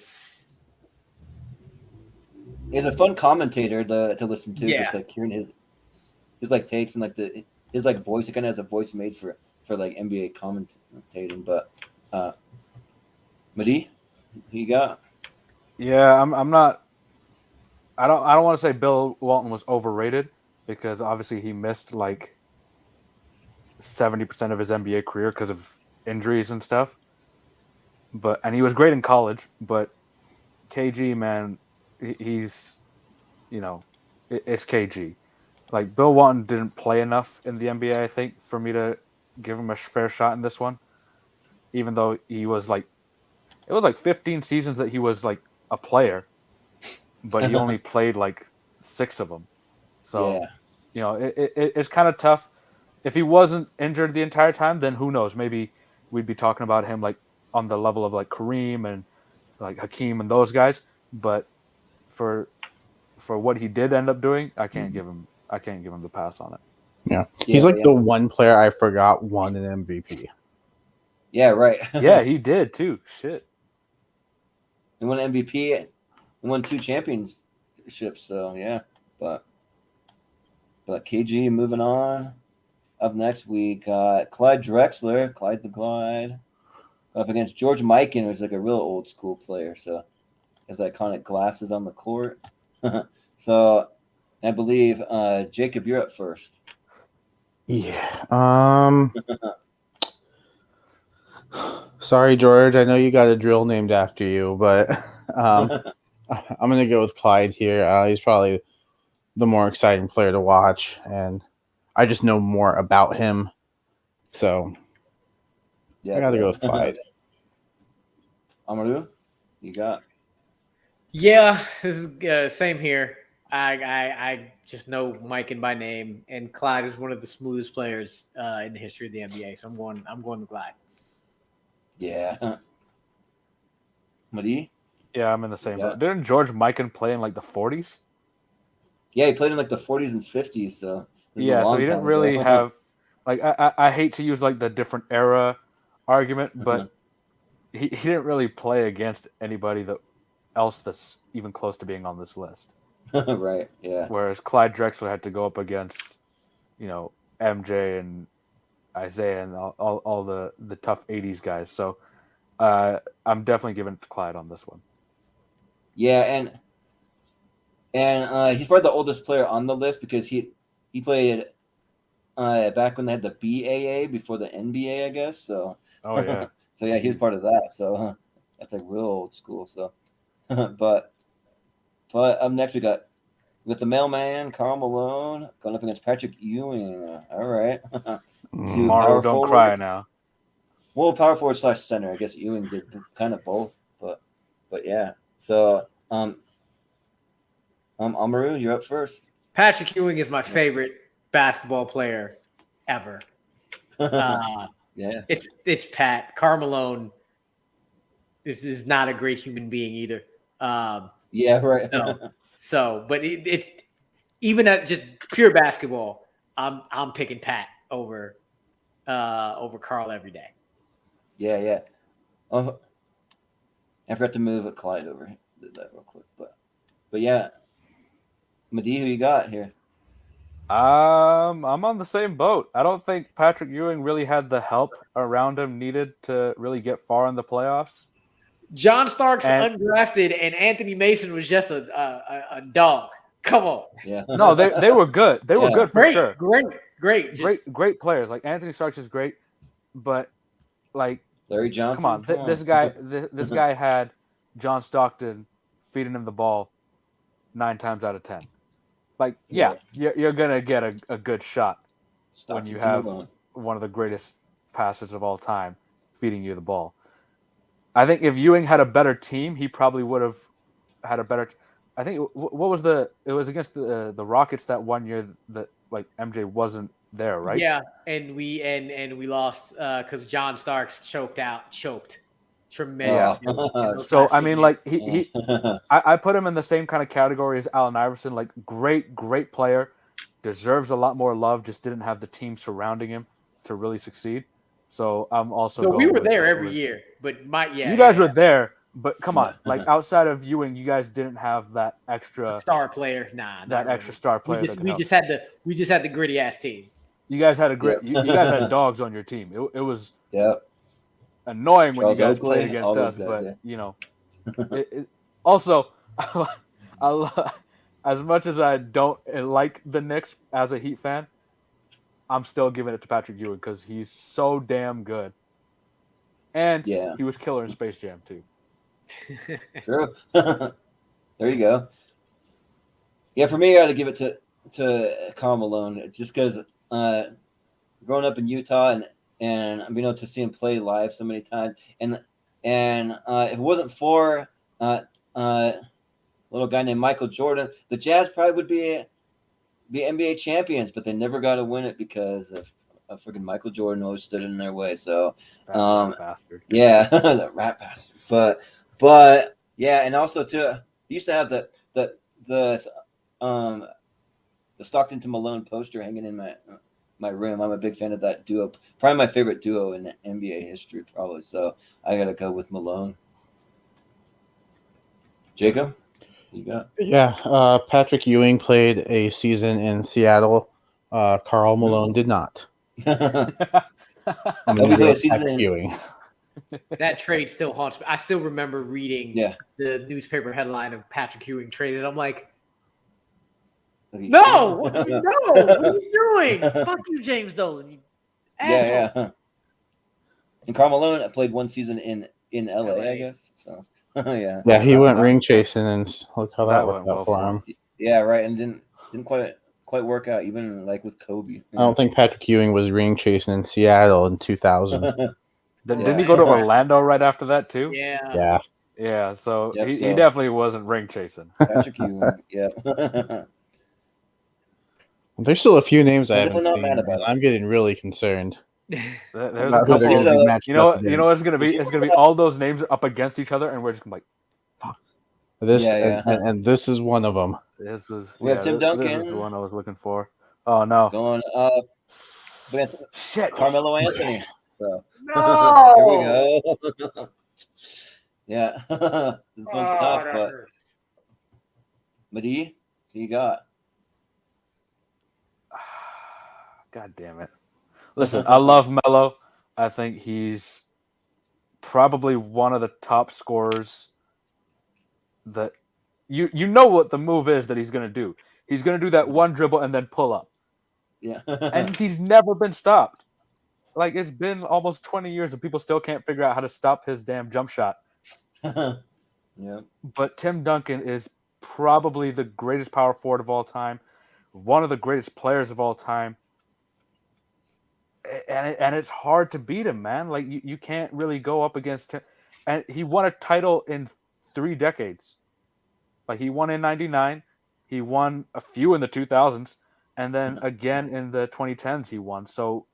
He's a fun commentator to listen to. Yeah. Just like hearing his like takes and like his like voice. He kind of has a voice made for like NBA commentating. But Madi, who you got? Yeah, I'm not. I don't want to say Bill Walton was overrated because obviously he missed like 70% of his NBA career because of injuries and stuff. And he was great in college. But KG, man, he's, it's KG. Like Bill Walton didn't play enough in the NBA, I think, for me to give him a fair shot in this one. Even though he was like, it was like 15 seasons that he was like a player, but he only played like 6 of them. So, Yeah. it's kind of tough. if he wasn't injured the entire time, then who knows? Maybe we'd be talking about him like on the level of like Kareem and like Hakeem and those guys. But for what he did end up doing, I can't give him the pass on it. Yeah. He's like the one player I forgot won an MVP. Yeah, right. Yeah, he did too. Shit. He won MVP and won 2 championships. So yeah, but KG moving on. Up next, we got Clyde Drexler, Clyde the Glide, up against George Mikan, who's like a real old school player. So has the iconic glasses on the court. So I believe Jacob, you're up first. Yeah. Sorry, George. I know you got a drill named after you, but I'm gonna go with Clyde here. He's probably the more exciting player to watch, and I just know more about him. So Yeah, I gotta go with Clyde. Amaru, you got? Yeah, this is same here. I just know Mikan by name, and Clyde is one of the smoothest players in the history of the NBA. So I'm going to Clyde. Yeah. Madi? Yeah, I'm in the same Yeah. boat. Didn't George Mikan play in like the 40s? Yeah, he played in like the 40s and 50s. So Yeah, so he didn't really have like I hate to use like the different era argument, but he didn't really play against anybody else that's even close to being on this list. Right. Yeah. Whereas Clyde Drexler had to go up against, MJ and Isaiah and all the tough 80s guys. So I'm definitely giving it to Clyde on this one. Yeah, and he's probably the oldest player on the list because he played back when they had the BAA before the NBA, I guess. So Oh yeah. so yeah, he was part of that. So that's like real old school. So but up next we got with the mailman Karl Malone going up against Patrick Ewing. All right. Two Mario, power don't forwards. cry now. Well, power forward / center. I guess Ewing did kind of both, but yeah. So Amaru, you're up first. Patrick Ewing is my favorite basketball player ever. Yeah. It's Pat. Karl Malone is not a great human being either. Yeah, right. No. So, but it's even at just pure basketball, I'm picking Pat over Karl every day. Yeah. I forgot to move Clyde over. Did that real quick, but yeah. Madi, who you got here? I'm on the same boat. I don't think Patrick Ewing really had the help around him needed to really get far in the playoffs. John Starks undrafted, and Anthony Mason was just a dog. Come on. Yeah. No, they were good. They were good for sure. Great Great players. Like Anthony Starks is great, but like Larry Johnson. come on, this guy had John Stockton feeding him the ball 9 times out of 10. Like, yeah. You're gonna get a good shot when you have one of the greatest passers of all time feeding you the ball. I think if Ewing had a better team, he probably would have had a better. I think it was against the Rockets that one year that like MJ wasn't there, right? Yeah, and we lost because John Starks choked tremendous. Yeah. So I mean, like I put him in the same kind of category as Allen Iverson. Like great player, deserves a lot more love. Just didn't have the team surrounding him to really succeed. So I'm also. So we were there every year, but you guys were there, but come on, like outside of Ewing, you guys didn't have that extra star player. Extra star player. We just had the gritty ass team. You guys had you guys had dogs on your team. It was annoying when Charles you guys Oakley, played against us, guys, but also, as much as I don't like the Knicks as a Heat fan, I'm still giving it to Patrick Ewing because he's so damn good, and he was killer in Space Jam too. True. There you go. Yeah, for me, I got to give it to Karl Malone just because growing up in Utah and being able to see him play live so many times, and if it wasn't for a little guy named Michael Jordan, the Jazz probably would be NBA champions, but they never got to win it because of freaking Michael Jordan always stood in their way. So That bastard. yeah, the rat bastard. But yeah, and also too, he used to have the Stockton to Malone poster hanging in my room. I'm a big fan of that duo. Probably my favorite duo in NBA history, probably. So I gotta go with Malone. Jacob, you got? Yeah, Patrick Ewing played a season in Seattle. Karl Malone did not. I'm Oh, gonna he go played a with season Patrick in- Ewing. That trade still haunts me. I still remember reading Yeah. the newspaper headline of Patrick Ewing traded. I'm like, No, no, what are you doing? Fuck you, James Dolan. You asshole. yeah. And Karl Malone played one season in LA, I guess. So yeah. Yeah, he That- went that- ring chasing, and look how that, that worked went out well for for him. Yeah, right. And didn't quite work out, even like with Kobe. I don't think Patrick Ewing was ring chasing in Seattle in 2000. Didn't he go to Orlando right after that too? Yeah. Yeah, Yeah, so, Yep, he so- definitely wasn't ring chasing. Patrick Ewing. Yeah. there's still a few names I I'm haven't definitely not seen. mad about and it. I'm getting really concerned. There's about a who couple. they're gonna be of- matched You know up what? You know what it's gonna be? It's gonna be all those names up against each other, and we're just gonna be like, This Yeah. And this is one of them. this was. We have Tim This is Duncan. the one I was looking for. Oh no! Going up, Shit! Carmelo Anthony. So No. here we go. Yeah, this one's tough, that but hurts. Madi, who you got? God damn it! Listen, I love Melo. I think he's probably one of the top scorers. That you know what the move is that he's gonna do. He's gonna do that one dribble and then pull up, Yeah, and he's never been stopped. Like, it's been almost 20 years and people still can't figure out how to stop his damn jump shot. yeah, But Tim Duncan is probably the greatest power forward of all time, one of the greatest players of all time. And it's hard to beat him, man. Like, you can't really go up against him. And he won a title in 3 decades. Like, he won in 99, he won a few in the 2000s, and then again in the 2010s he won. So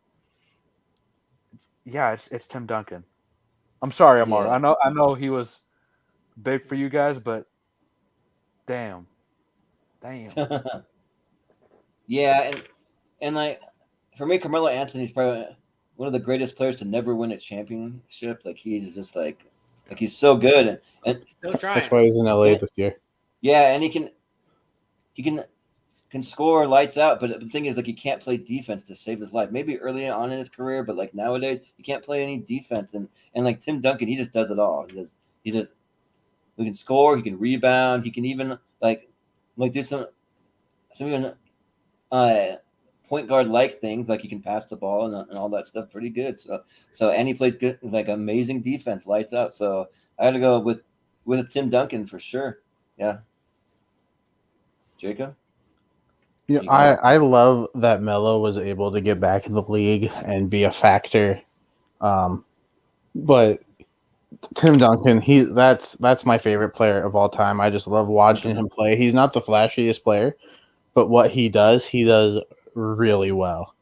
yeah, it's Tim Duncan. I'm sorry, Amar. Yeah. I know he was big for you guys, but damn. yeah, and like for me, Carmelo Anthony's probably one of the greatest players to never win a championship. Like he's just like he's so good, and Still trying. That's why he's in LA this year. yeah, and he can score lights out, but the thing is, like, he can't play defense to save his life. Maybe early on in his career, but like nowadays, he can't play any defense. And like Tim Duncan, he just does it all. He can score, he can rebound, he can even like do some even point guard like things, like he can pass the ball and all that stuff pretty good. So and he plays good, like amazing defense, lights out. So I had to go with Tim Duncan for sure. Yeah, Jacob. You know, I love that Melo was able to get back in the league and be a factor. But Tim Duncan, that's my favorite player of all time. I just love watching him play. He's not the flashiest player, but what he does really well.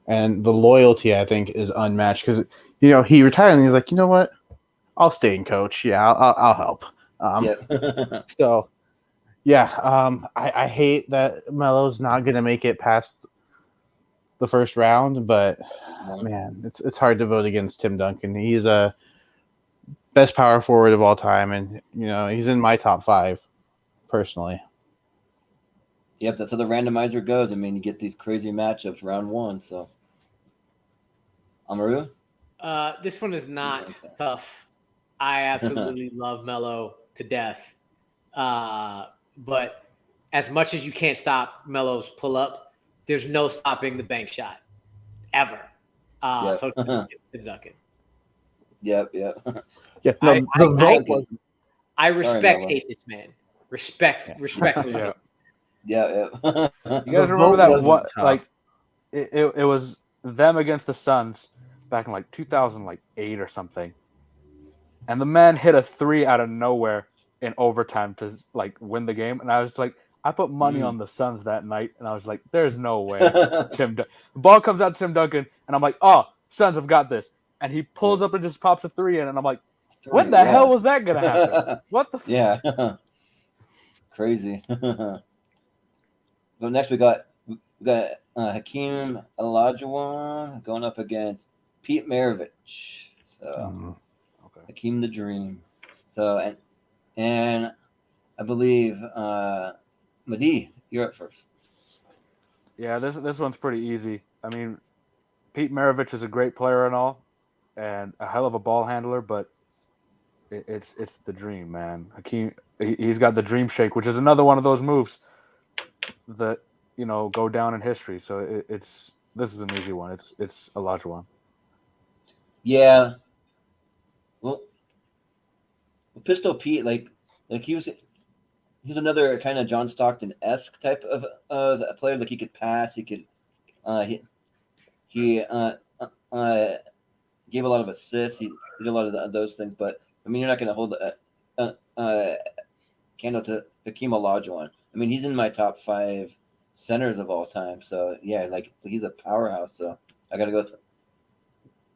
And the loyalty, I think, is unmatched because, you know, he retired and he's like, you know what? I'll stay and coach. Yeah, I'll help. Yeah. So, yeah, I hate that Melo's not going to make it past the first round, but man, it's hard to vote against Tim Duncan. He's a best power forward of all time, and you know he's in my top 5 personally. Yep, that's how the randomizer goes. I mean, you get these crazy matchups round 1. So, Amaru? This one is not tough. I absolutely love Melo to death. But as much as you can't stop Melo's pull up, there's no stopping the bank shot ever. Yep. So it's Tim Duncan. Yep. Yeah, I- no, the I- vote was I Sorry, respect Melo. hate this man. Respectfully. Yeah. Yeah. You guys The remember vote that? wasn't What tough. like it was them against the Suns back in like 2008 or something, and the man hit a 3 out of nowhere in overtime to like win the game, and I was like, I put money Mm. on the Suns that night, and I was like, "There's no way." The ball comes out to Tim Duncan, and I'm like, "Oh, Suns have got this." And he pulls up and just pops a 3 in, and I'm like, "When the hell was that gonna happen? What the?" Yeah. Crazy. But next we got Hakeem Olajuwon going up against Pete Maravich. So Okay. Hakeem the Dream. So and I believe Madi, you're up first. Yeah, this one's pretty easy. I mean, Pete Maravich is a great player and all, and a hell of a ball handler, but it's the dream, man. Hakeem, he's got the dream shake, which is another one of those moves that go down in history. So this is an easy one. It's Olajuwon. Yeah. Well, Pistol Pete, like he was another kind of John Stockton-esque type of a player. Like he could pass, he could he gave a lot of assists. He did a lot of those things. But I mean, you're not going to hold a candle to Hakeem Olajuwon. I mean, he's in my top 5 centers of all time. So yeah, like he's a powerhouse. So I got to go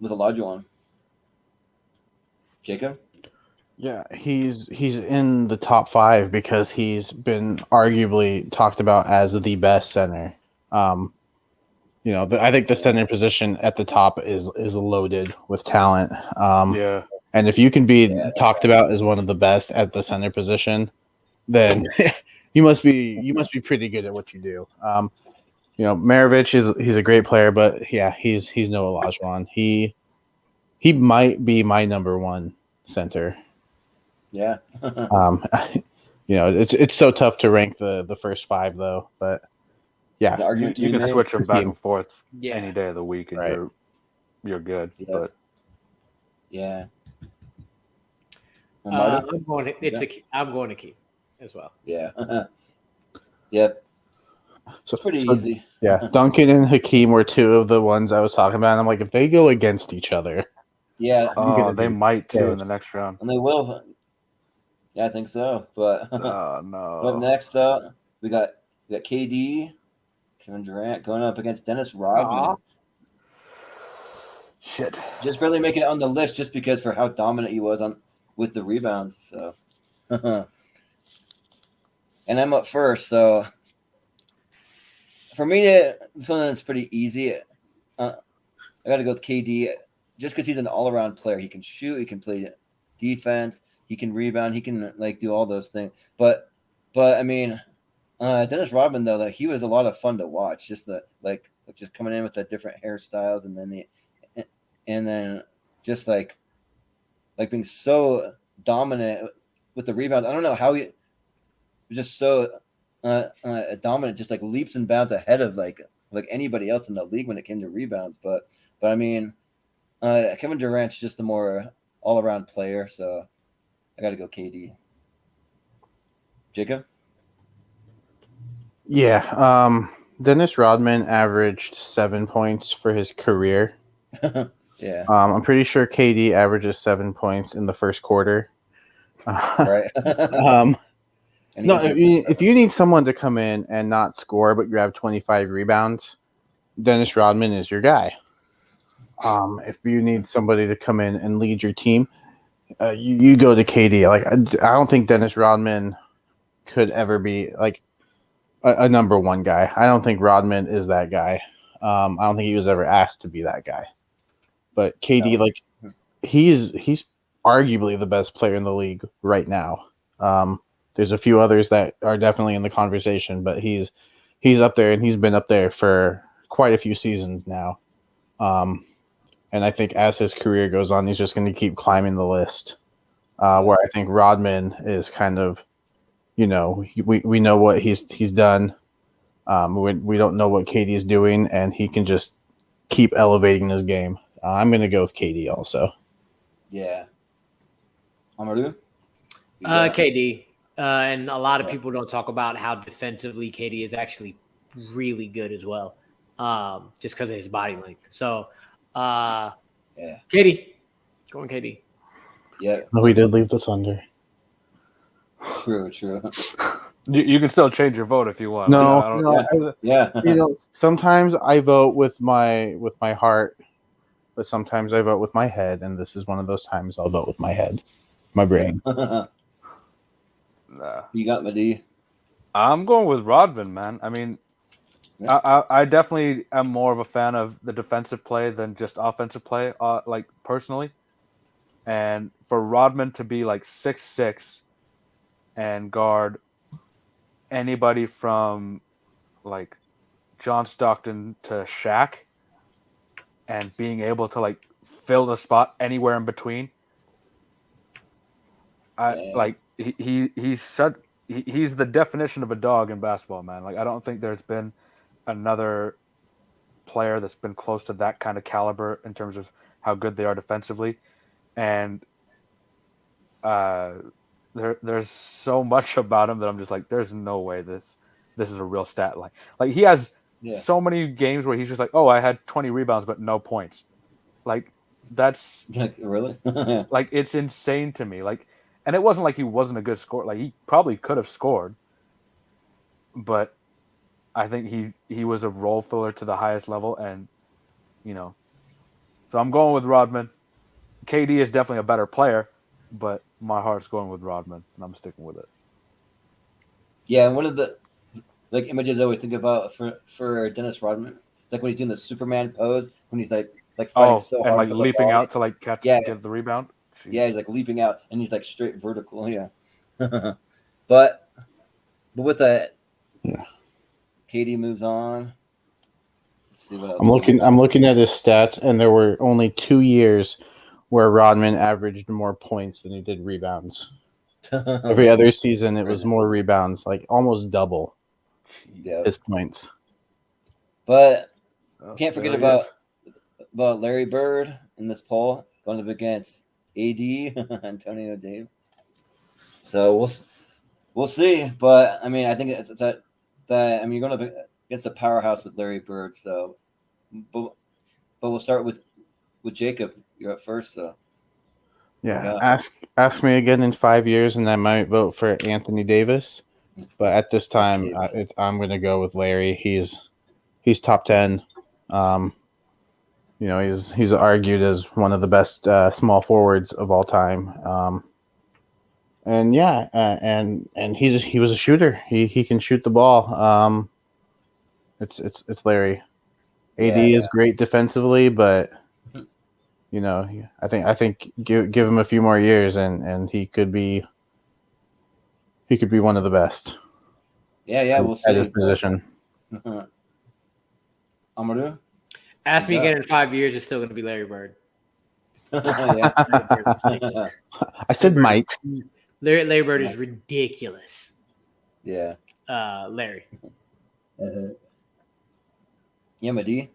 with Olajuwon. Jacob? Yeah, he's in the top 5 because he's been arguably talked about as the best center. I think the center position at the top is loaded with talent. Yeah. And if you can be talked about as one of the best at the center position, then you must be pretty good at what you do. Maravich he's a great player, but yeah, he's no Olajuwon. He might be my number 1 center. Yeah. It's so tough to rank the first 5 though, but yeah, you can switch them back and forth Yeah. any day of the week, and Right. you're good. Yeah. But Yeah. I'm going to keep as well. Yeah. Yep. so Pretty so, easy. Yeah, Duncan and Hakeem were 2 of the ones I was talking about. And I'm like, if they go against each other, Yeah. they might too Yeah. in the next round. And they will. Yeah, I think so. But No. but next up, we got KD, Kevin Durant going up against Dennis Rodman. Shit. Just barely making it on the list just because for how dominant he was with the rebounds. So, and I'm up first. So for me, this one's pretty easy. I got to go with KD just because he's an all-around player. He can shoot, he can play defense, he can rebound, he can do all those things. But I mean, Dennis Rodman though, he was a lot of fun to watch. Just just coming in with the different hairstyles and then just being so dominant with the rebounds. I don't know how he was just so dominant, just leaps and bounds ahead of anybody else in the league when it came to rebounds. But I mean, Kevin Durant's just the more all-around player, so I got to go KD. Jacob? yeah, Dennis Rodman averaged 7 points for his career. Yeah. I'm pretty sure KD averages 7 points in the first quarter. Right. No, if you need someone to come in and not score but grab 25 rebounds, Dennis Rodman is your guy. If you need somebody to come in and lead your team, you go to KD. I don't think Dennis Rodman could ever be a number 1 guy. I don't think Rodman is that guy. I don't think he was ever asked to be that guy. But KD, he's arguably the best player in the league right now. There's a few others that are definitely in the conversation, but he's up there, and he's been up there for quite a few seasons now. And I think as his career goes on, he's just going to keep climbing the list. Where I think Rodman is kind of, we know what he's done. We don't know what KD is doing, and he can just keep elevating his game. I'm going to go with KD also. Yeah. Amaru? KD. And a lot of people don't talk about how defensively KD is actually really good as well, just because of his body length. So, KD. Going KD. Yeah. No, we did leave the Thunder. True. You can still change your vote if you want. No, I don't- no, Yeah. you know, sometimes I vote with my heart, but sometimes I vote with my head, and this is one of those times I'll vote with my head, my brain. nah. You got Madi. I'm going with Rodman, man. I mean, I definitely am more of a fan of the defensive play than just offensive play, like personally. And for Rodman to be like 6'6" and guard anybody from like John Stockton to Shaq and being able to like fill the spot anywhere in between. He's the definition of a dog in basketball, man. Like I don't think there's been another player that's been close to that kind of caliber in terms of how good they are defensively. And there's so much about him that I'm just like, there's no way this is a real stat line. Like he has so many games where he's just like, oh, I had 20 rebounds but no points. Like that's really like it's insane to me. Like, and it wasn't like he wasn't a good scorer. Like he probably could have scored, but I think he was a role filler to the highest level, and so I'm going with Rodman. KD is definitely a better player, but my heart's going with Rodman, and I'm sticking with it. Yeah, and one of the images I always think about for Dennis Rodman, like when he's doing the Superman pose, when he's like fighting so hard and like for the leaping ball. out to like get the rebound. Jeez. Yeah, he's like leaping out, and he's like straight vertical. Yeah, but with that, KD moves on. Let's see what else I'm looking at his stats, and there were only 2 years where Rodman averaged more points than he did rebounds. Every other season, it was more rebounds, like almost double his points. But can't forget about Larry Bird in this poll, going up against AD Antonio Davis. So we'll see. But I mean, I think that I mean, you're going up against a powerhouse with Larry Bird. So, but we'll start with Jacob. You're up first, so. Yeah, ask me again in 5 years, and I might vote for Anthony Davis. But at this time, I'm going to go with Larry. He's top 10. He's argued as one of the best small forwards of all time. And he was a shooter. He can shoot the ball. It's Larry. AD is great defensively, but I think give him a few more years, and he could be one of the best. Yeah, we'll see. At his position. Amadou? Ask me again in 5 years, it's still going to be Larry Bird. I said might. Larry Bird is ridiculous. Yeah. Larry. Yeah, Madi?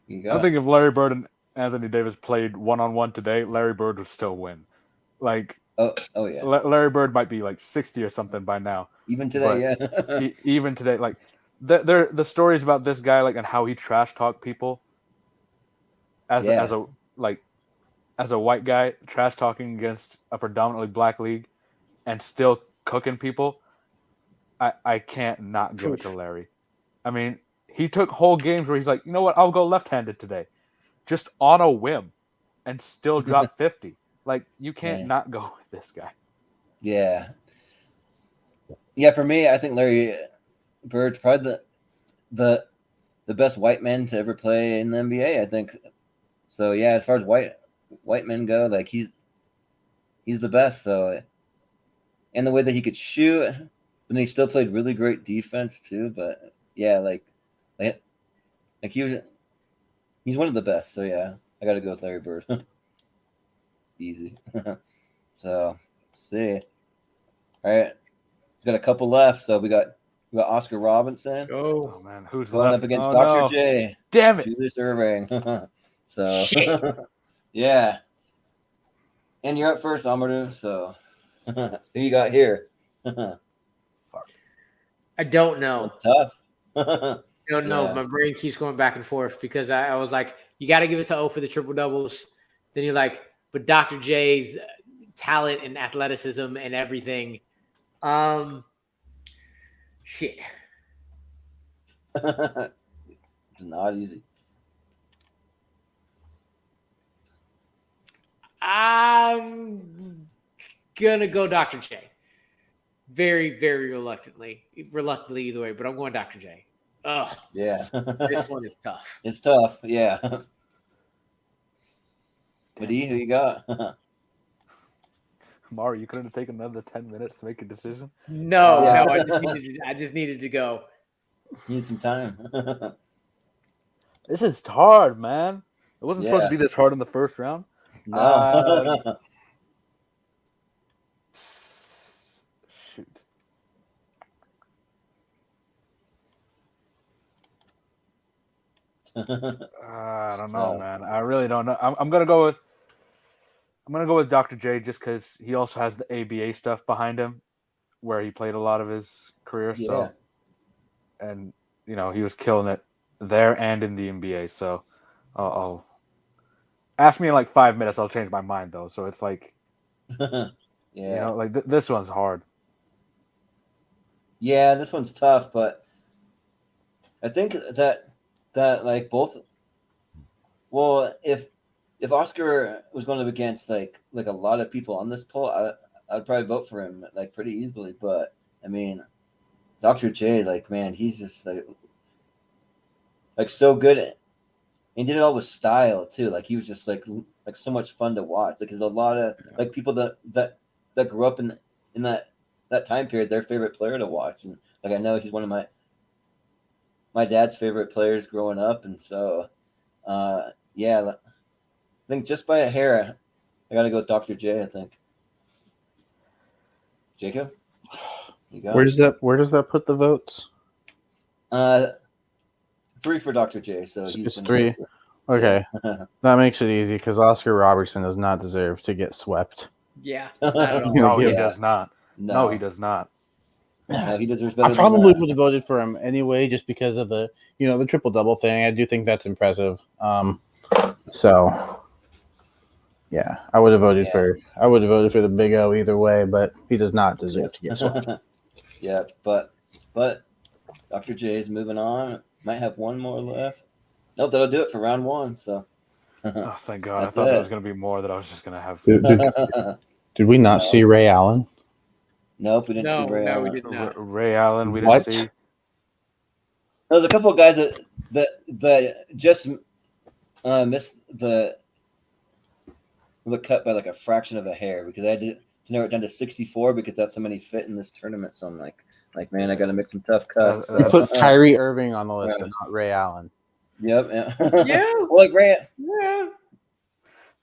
I think if Larry Bird and Anthony Davis played one-on-one today, Larry Bird would still win. Like, oh yeah, Larry Bird might be like 60 or something by now. Even today, yeah. Even today, like the stories about this guy, like, and how he trash talk people as a white guy trash talking against a predominantly black league and still cooking people. I can't not give it to Larry. I mean, he took whole games where he's like, you know what, I'll go left-handed today, just on a whim, and still drop 50. Like, you can't not go with this guy. Yeah. Yeah, for me, I think Larry Bird's probably the best white man to ever play in the NBA, I think. So yeah, as far as white men go, like he's the best. So, and the way that he could shoot, and he still played really great defense too. But yeah, like he's one of the best. So yeah, I got to go with Larry Bird. Easy. So let's see. All right, we got a couple left. So we got Oscar Robinson. Oh man, who's going left? up against Dr. J? Damn it, Julius Erving. So yeah, and you're up first, Amadou. So who you got here? I don't know. It's tough. I don't know. Yeah. My brain keeps going back and forth because I was like, you got to give it to O for the triple doubles. Then you're like, but Dr. J's talent and athleticism and everything. Shit. It's not easy. I'm gonna go Dr. J. Very, very reluctantly either way, but I'm going Dr. J. Ugh, Yeah. this one is tough. It's tough. Yeah. Madi, who you got? Mari, you couldn't have taken another 10 minutes to make a decision. No, Yeah. no, I just needed to go. You need some time. This is hard, man. It wasn't supposed to Yeah. be this hard in the first round. No. Shoot. I don't know, So- man. I really don't know. I'm gonna go with Dr. J just because he also has the ABA stuff behind him, where he played a lot of his career. Yeah. So, and he was killing it there and in the NBA. So, I'll ask me in like 5 minutes. I'll change my mind though. So it's like Yeah. like this one's hard. Yeah, this one's tough, but I think that like both. Well, if Oscar was going up against like a lot of people on this poll, I'd probably vote for him like pretty easily. But I mean, Dr. J, like man, he's just like so good. And he did it all with style too. Like he was just like so much fun to watch. Like there's a lot of like people that grew up in that time period, their favorite player to watch. And like I know he's one of my dad's favorite players growing up, and so yeah, I think just by a hair, I got to go with Dr. J. I think. Jacob, you got Where does that put the votes? 3 for Dr. J. So he's It's been 3. Okay, that makes it easy because Oscar Robertson does not deserve to get swept. Yeah, not at all. No, he Yeah. does not. No, he does not. No, he deserves better. I probably than would have voted for him anyway, just because of the the triple double thing. I do think that's impressive. So yeah, I would have voted for the Big O either way, but he does not deserve to get swept. that. Yeah, but Dr. J is moving on. Might have one more left. Nope, that'll do it for round 1. So. Oh, thank God! That's I thought there it. was going to be more that I was just going to have. Did we not see Ray Allen? Nope, we didn't No, see Ray no, we Allen. did not. Ray Allen, we What? didn't see. There's a couple of guys that just missed the cut by like a fraction of a hair because I had to narrow it down to 64 because that's how many fit in this tournament. So I'm like man, I got to make some tough cuts. You put Kyrie Irving on the list, but not Ray Allen. Yep. Yeah. Yeah. Well, like Ray. Yeah.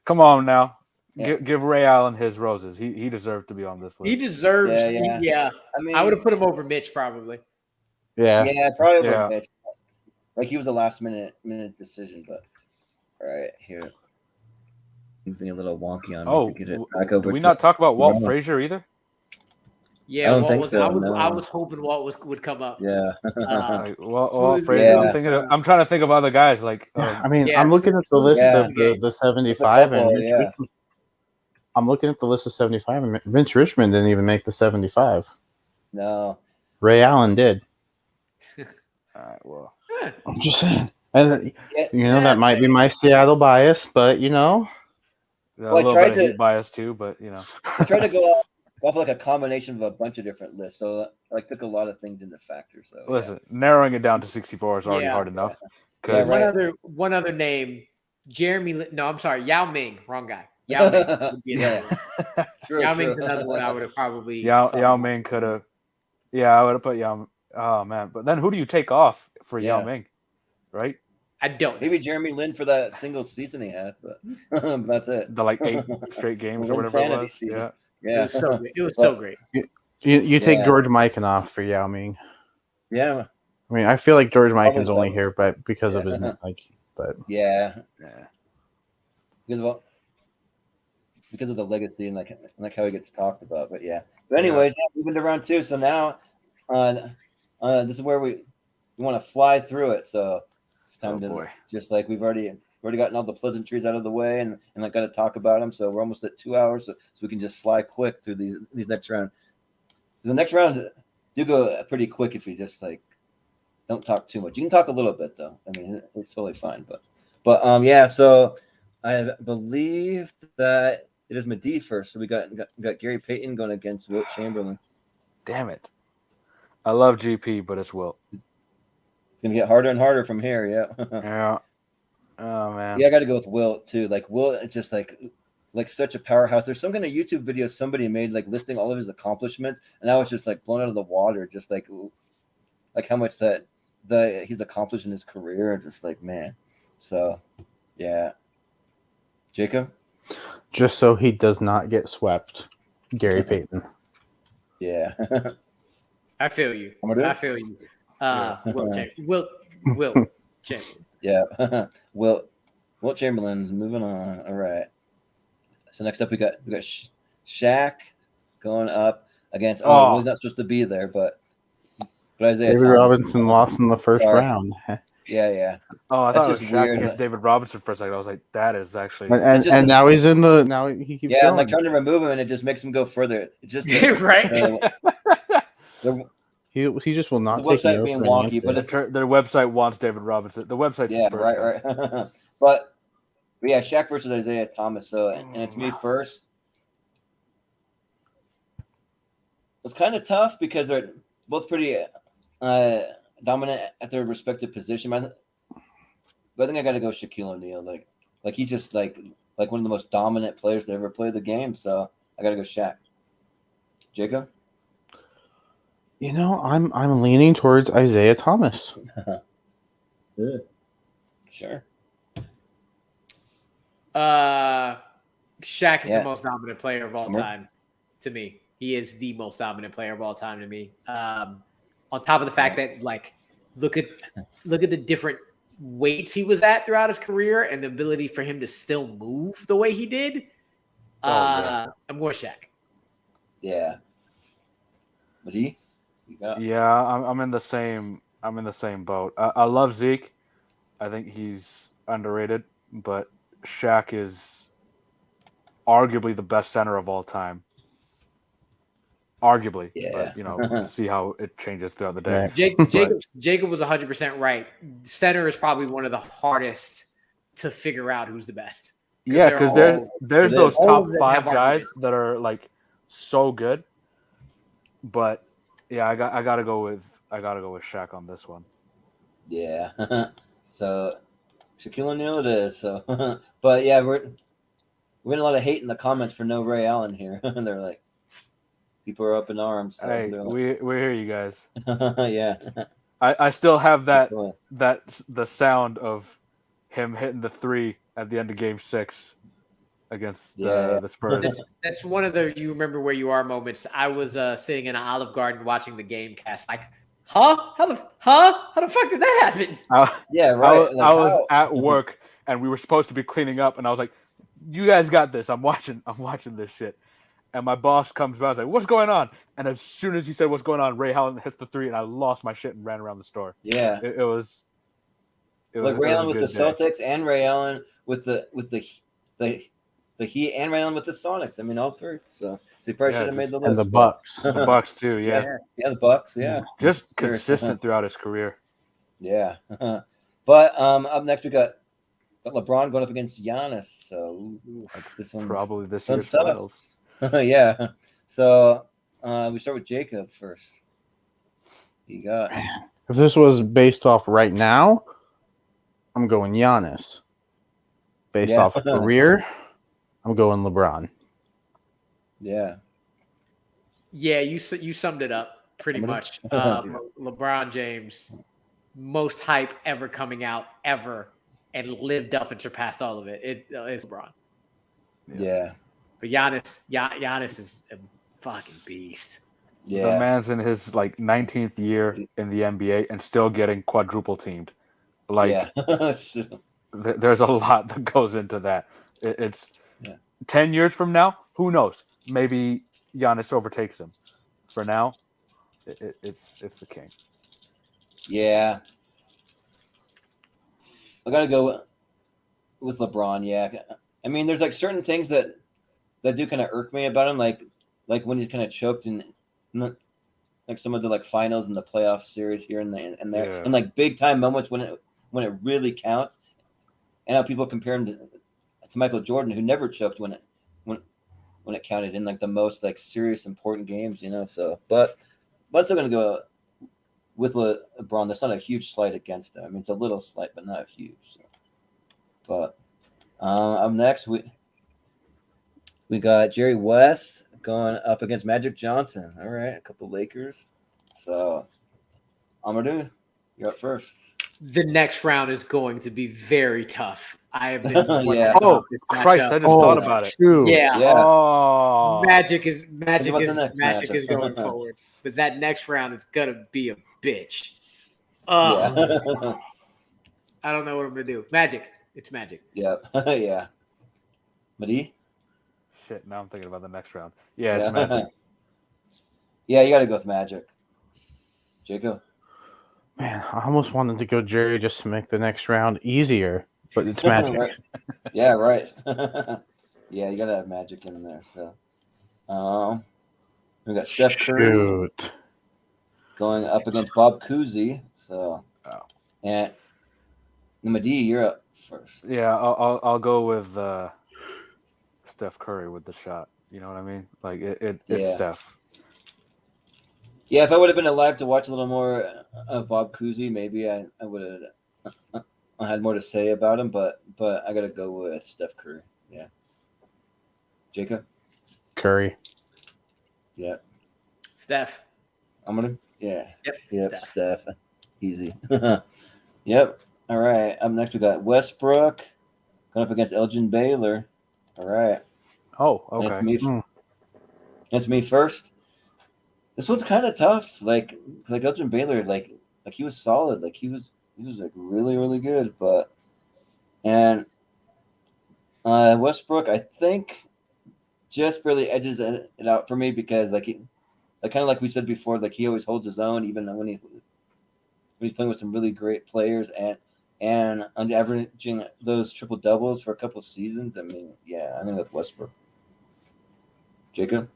Come on now, Yeah. give Ray Allen his roses. He deserved to be on this list. He deserves. Yeah, yeah. I mean, I would have put him over Mitch probably. Yeah. Yeah, probably. Yeah. Mitch. Like he was a last minute decision, but all right here. He's being a little wonky on me. Oh, to get it back over did we to- not talk about Walt No. Frazier either? Yeah, I don't Walt think was, so, I, was, no. I was hoping Walt would come up. Yeah. Like, Walt Who's- Frazier. Yeah. I'm trying to think of other guys like. I mean, Yeah. I'm looking at the list Yeah. of the 75, and Football, yeah. I'm looking at the list of 75, and Vince Richmond didn't even make the 75. No. Ray Allen did. all right, well, Huh. I'm just saying. And Yeah. that might be my Seattle bias, but a Well, I little tried bit of to- heat bias too, but I tried to go off like a combination of a bunch of different lists, so like took a lot of things into factor. So yeah. listen, narrowing it down to 64 is already Yeah. hard enough. Yeah, 'Cause- right. One other name, Jeremy. No, I'm sorry, Yao Ming. Wrong guy. Yao Ming. would be another one. True, Yao true. Ming's another one I would have probably. Yao Ming could have. Yeah, I would have put Yao. Oh man, but then who do you take off for Yao Yeah. Ming? Right, I don't. Maybe Jeremy Lin for that single season he had, but that's it. the like 8 straight games or Lin whatever it Sanity was. season. Yeah, It Yeah. was so great. It was so great. you take Yeah. George Mikan for Yao Ming. Yeah. I mean, I feel like George Probably Mikan's only so. here, but because of his Yeah. but Yeah. yeah. Because of the legacy and like how he gets talked about. But yeah. But anyways, moving to round 2. So now this is where we want to fly through it. So it's time Oh, to boy. just like we've already gotten all the pleasantries out of the way and I got to talk about them. So we're almost at 2 hours, so we can just fly quick through these next round. The next round, do go pretty quick if you just like don't talk too much. You can talk a little bit though. I mean, it's totally fine. But yeah. So I believe that it is Medivh first. So we got Gary Payton going against Wilt Chamberlain. Damn it. I love GP, but it's Wilt. It's gonna get harder and harder from here. Yeah. Yeah. Oh man. Yeah, I got to go with Wilt too. Like Wilt, it's just like such a powerhouse. There's some kind of YouTube video somebody made like listing all of his accomplishments, and I was just like blown out of the water. Just like how much that he's accomplished in his career. Just like man. So yeah, Jacob. Just so he does not get swept, Gary Payton. Yeah. I feel you. I'm gonna do it? I feel you. Wilt Chamberlain. Yeah. Wilt Chamberlain's moving on. All right. So next up we got Shaq going up against. Oh, he's not supposed to be there, but Isaiah David Thomas. Robinson lost in the first round. Yeah. Oh, I thought it was just Shaq weird. against David Robinson for a second. I was like, that is actually. And now he's in the. Now he keeps Yeah, going. I'm like trying to remove him, and it just makes him go further. It just Right. He just will not the take website no being for an wonky, answer. but Their website wants David Robinson. The website's yeah, Spurs right. But yeah, Shaq versus Isaiah Thomas. So and it's me first. It's kind of tough because they're both pretty dominant at their respective position. But I think I got to go Shaquille O'Neal. Like he's just like one of the most dominant players to ever play the game. So I got to go Shaq. Jacob. You know, I'm leaning towards Isaiah Thomas. Sure. Shaq is Yeah. the most dominant player of all time to me. He is the most dominant player of all time to me. On top of the fact that like look at the different weights he was at throughout his career and the ability for him to still move the way he did. I'm going Shaq. Yeah. But Yeah, I'm in the same boat. I love Zeke. I think he's underrated, but Shaq is arguably the best center of all time. Arguably, Yeah. but see how it changes throughout the day. Right. Jacob was 100% right. Center is probably one of the hardest to figure out who's the best. Yeah, because there's those all top of them five have guys arguments. that are like so good, but yeah, I gotta go with Shaq on this one. Yeah. So Shaquille O'Neal it is. So, but yeah, we're getting a lot of hate in the comments for no Ray Allen here. They're like, people are up in arms. So Hey, they're we hear you guys. like, yeah. I still have that Cool. the sound of him hitting the 3 at the end of Game 6 against Yeah. the Spurs. That's one of the you remember where you are moments. I was sitting in an Olive Garden watching the game cast, like, how the fuck did that happen? Yeah, right. I was at work and we were supposed to be cleaning up, and I was like, "You guys got this. I'm watching this shit." And my boss comes by, I was like, "What's going on?" And as soon as he said, "What's going on?" Ray Allen hits the 3, and I lost my shit and ran around the store. Yeah. It was Like Ray it was Allen a with the good day. Celtics and Ray Allen with the Heat and Ray Allen with the Sonics. I mean, all three. So he probably Yeah, should have made the And list. the Bucks. The Bucks too, yeah. Yeah, the Bucks. Yeah. Just Seriously. consistent throughout his career. Yeah. But up next we got LeBron going up against Giannis. So this one's Probably this sounds year's tough. finals. yeah. So we start with Jacob first. You got If this was based off right now, I'm going Giannis. Based Yeah. off career, I'm going LeBron. yeah. Yeah, you summed it up pretty much. LeBron James, most hype ever coming out ever, and lived up and surpassed all of it. It's LeBron. Yeah. But Giannis is a fucking beast. The Yeah. man's in his 19th year in the NBA and still getting quadruple teamed. Yeah. There's a lot that goes into that. It's Yeah. 10 years from now, who knows? Maybe Giannis overtakes him. For now, it's the king. Yeah. I gotta go with LeBron. Yeah. I mean, there's certain things that do kind of irk me about him, like when he's kind of choked in like some of the like finals and the playoff series here and there, Yeah. and like big time moments when it really counts. And how people compare him to Michael Jordan, who never choked when it counted in like the most like serious important games, you know. So, but I'm still gonna go with LeBron. That's not a huge slight against him. I mean, it's a little slight, but not huge. So. But up next, we got Jerry West going up against Magic Johnson. All right, a couple Lakers. So, Amadou, you're up first. The next round is going to be very tough. I have been wondering Yeah. about Oh, this Christ! matchup. I just thought about it. True. Yeah. Yeah. Oh, Magic is about the next matchup? going forward, but that next round is gonna be a bitch. I don't know what I'm gonna do. Magic, it's Magic. Yeah. Yeah. Madi? shit! Now I'm thinking about the next round. Yeah, it's Magic. Yeah, you got to go with Magic. Jacob? Man, I almost wanted to go Jerry just to make the next round easier, but it's Magic. Right. Yeah, right. Yeah, you got to have Magic in there. So, we got Steph Curry Shoot. going up against Bob Cousy. So, Oh. and Madi, you're up first. Yeah, I'll go with Steph Curry with the shot. You know what I mean? Like it's Yeah. Steph. Yeah, if I would have been alive to watch a little more of Bob Cousy, maybe I would have had more to say about him. But I got to go with Steph Curry. Yeah. Jacob? Curry. Yeah. Steph. I'm gonna. Yeah. Yep. Yep. Steph. Easy. Yep. All right. Up next, we got Westbrook going up against Elgin Baylor. All right. Oh, okay. That's me. Hmm. That's me first. This one's kind of tough. Like Elgin Baylor, like he was solid. Like he was like really, really good. But Westbrook, I think, just barely edges it out for me because like kind of like we said before, like he always holds his own even when he's playing with some really great players and averaging those triple doubles for a couple seasons. I mean, yeah, I'm gonna go with Westbrook. Jacob?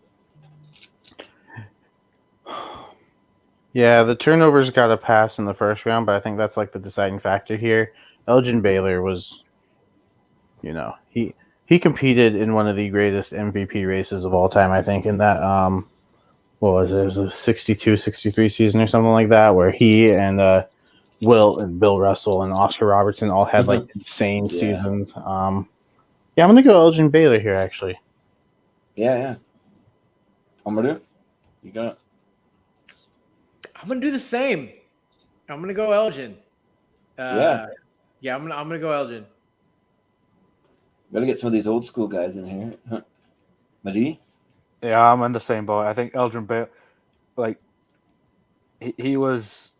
Yeah, the turnovers got a pass in the first round, but I think that's like the deciding factor here. Elgin Baylor was, he competed in one of the greatest MVP races of all time, I think, in that, what was it? It was a 62-63 season or something like that, where he and Wilt and Bill Russell and Oscar Robertson all had like insane Yeah. seasons. Yeah, I'm going to go Elgin Baylor here, actually. Yeah. Amadou? You got it. I'm gonna do the same. I'm gonna go Elgin. Yeah. Yeah, I'm gonna go Elgin. Gotta get some of these old school guys in here. Huh. Madi? Yeah, I'm in the same boat. I think Elgin Baylor, like he was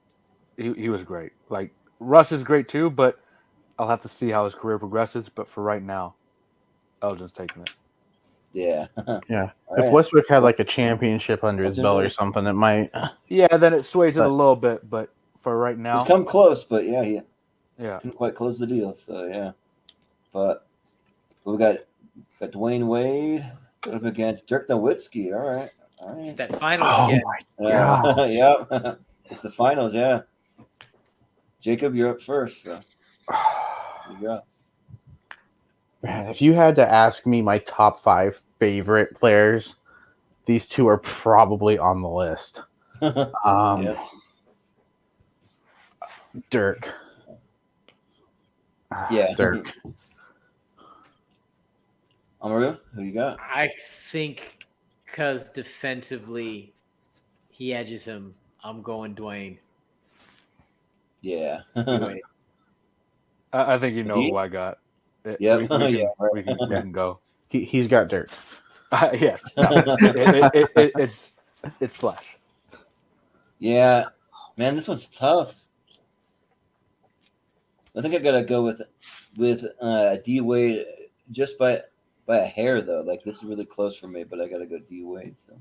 great. Like Russ is great too, but I'll have to see how his career progresses. But for right now, Elgin's taking it. Yeah. Yeah. All If right. Westbrook had like a championship under his Elgin belt or Baylor. something, it might. Yeah, then it sways it a But- little bit. But for right now, He's come close, but yeah, he yeah, couldn't quite close the deal. So yeah. But we got Dwayne Wade up against Dirk Nowitzki. All right. It's that finals Oh again. my Yeah. Yeah. It's the finals, yeah. Jacob, you're up first. So. There you go. Man, if you had to ask me my top 5 favorite players, these two are probably on the list. Yep. Dirk. Yeah. Dirk. Amaru, who you got? I think because defensively he edges him. I'm going Dwayne. Yeah. Dwayne. I think you know He? who I got. Yep. We can, Yeah, right. we can go. He's got Dirk. Yes, no, it's Flash. Yeah, man, this one's tough. I think I gotta go with D Wade just by a hair though. Like this is really close for me, but I gotta go D Wade. So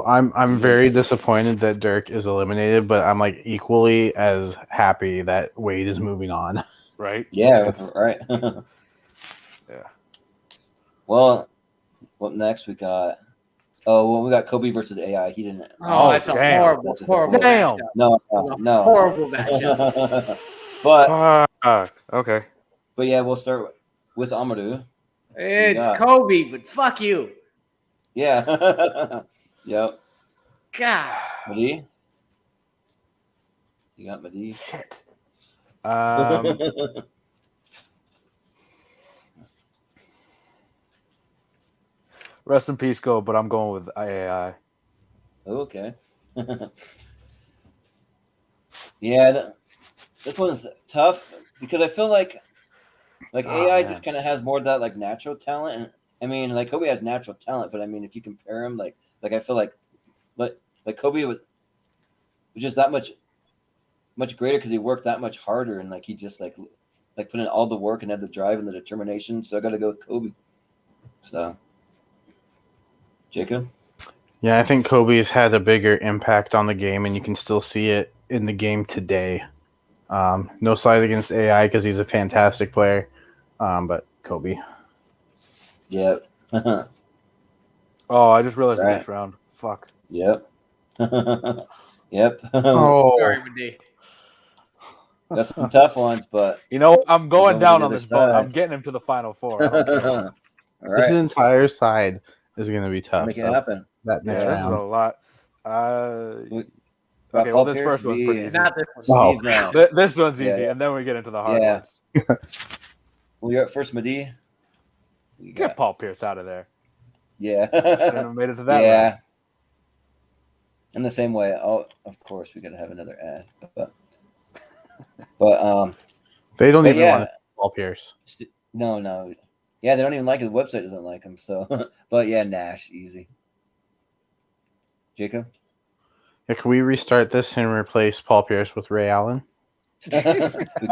I'm very disappointed that Dirk is eliminated, but I'm like equally as happy that Wade is moving on. Right? yeah, right. Yeah. Well, what next? We got Oh, well, we got Kobe versus AI. He didn't. Oh, Oh, that's a damn. horrible, That's just horrible Damn. matchup. No, That's a no. horrible matchup. but Okay. yeah, we'll start with Amadou. It's got? Kobe, but fuck you. Yeah. Yep. God. Madi? You got Madi? Shit. Rest in peace, go. But I'm going with AI. Okay. Yeah, this one's tough because I feel like Oh, AI man. just kind of has more of that like natural talent, and I mean like Kobe has natural talent, but I mean if you compare him like I feel like Kobe was just that much greater because he worked that much harder and like he just like put in all the work and had the drive and the determination. So I got to go with Kobe. So, Jacob. Yeah, I think Kobe's had a bigger impact on the game, and you can still see it in the game today. No slight against AI because he's a fantastic player, but Kobe. Yep. Oh, I just realized the Right. next round. Fuck. Yep. Yep. Oh, Sorry, Madi. Got some tough ones, but You know, I'm going going down to on the this boat. other I'm side. getting him to the final four. I don't care. All this right. entire side is going to be tough. Make it though, happen. that next Yeah, this is a round. lot. We- Okay, Paul well, this Pierce first one's v. pretty easy. Not this one. Oh. Steve Nash. This one's Yeah, easy, yeah. and then we get into the hard Yeah. ones. Well, you're at first, Madi. You Get got- Paul Pierce out of there. Yeah. Shouldn't have made it to that yeah. round. In the same way, oh, of course, we got to have another ad, but They don't but even yeah, want Paul Pierce. no, yeah, they don't even like it. The website doesn't like him, so. But yeah, Nash, easy. Jacob. Yeah, can we restart this and replace Paul Pierce with Ray Allen? We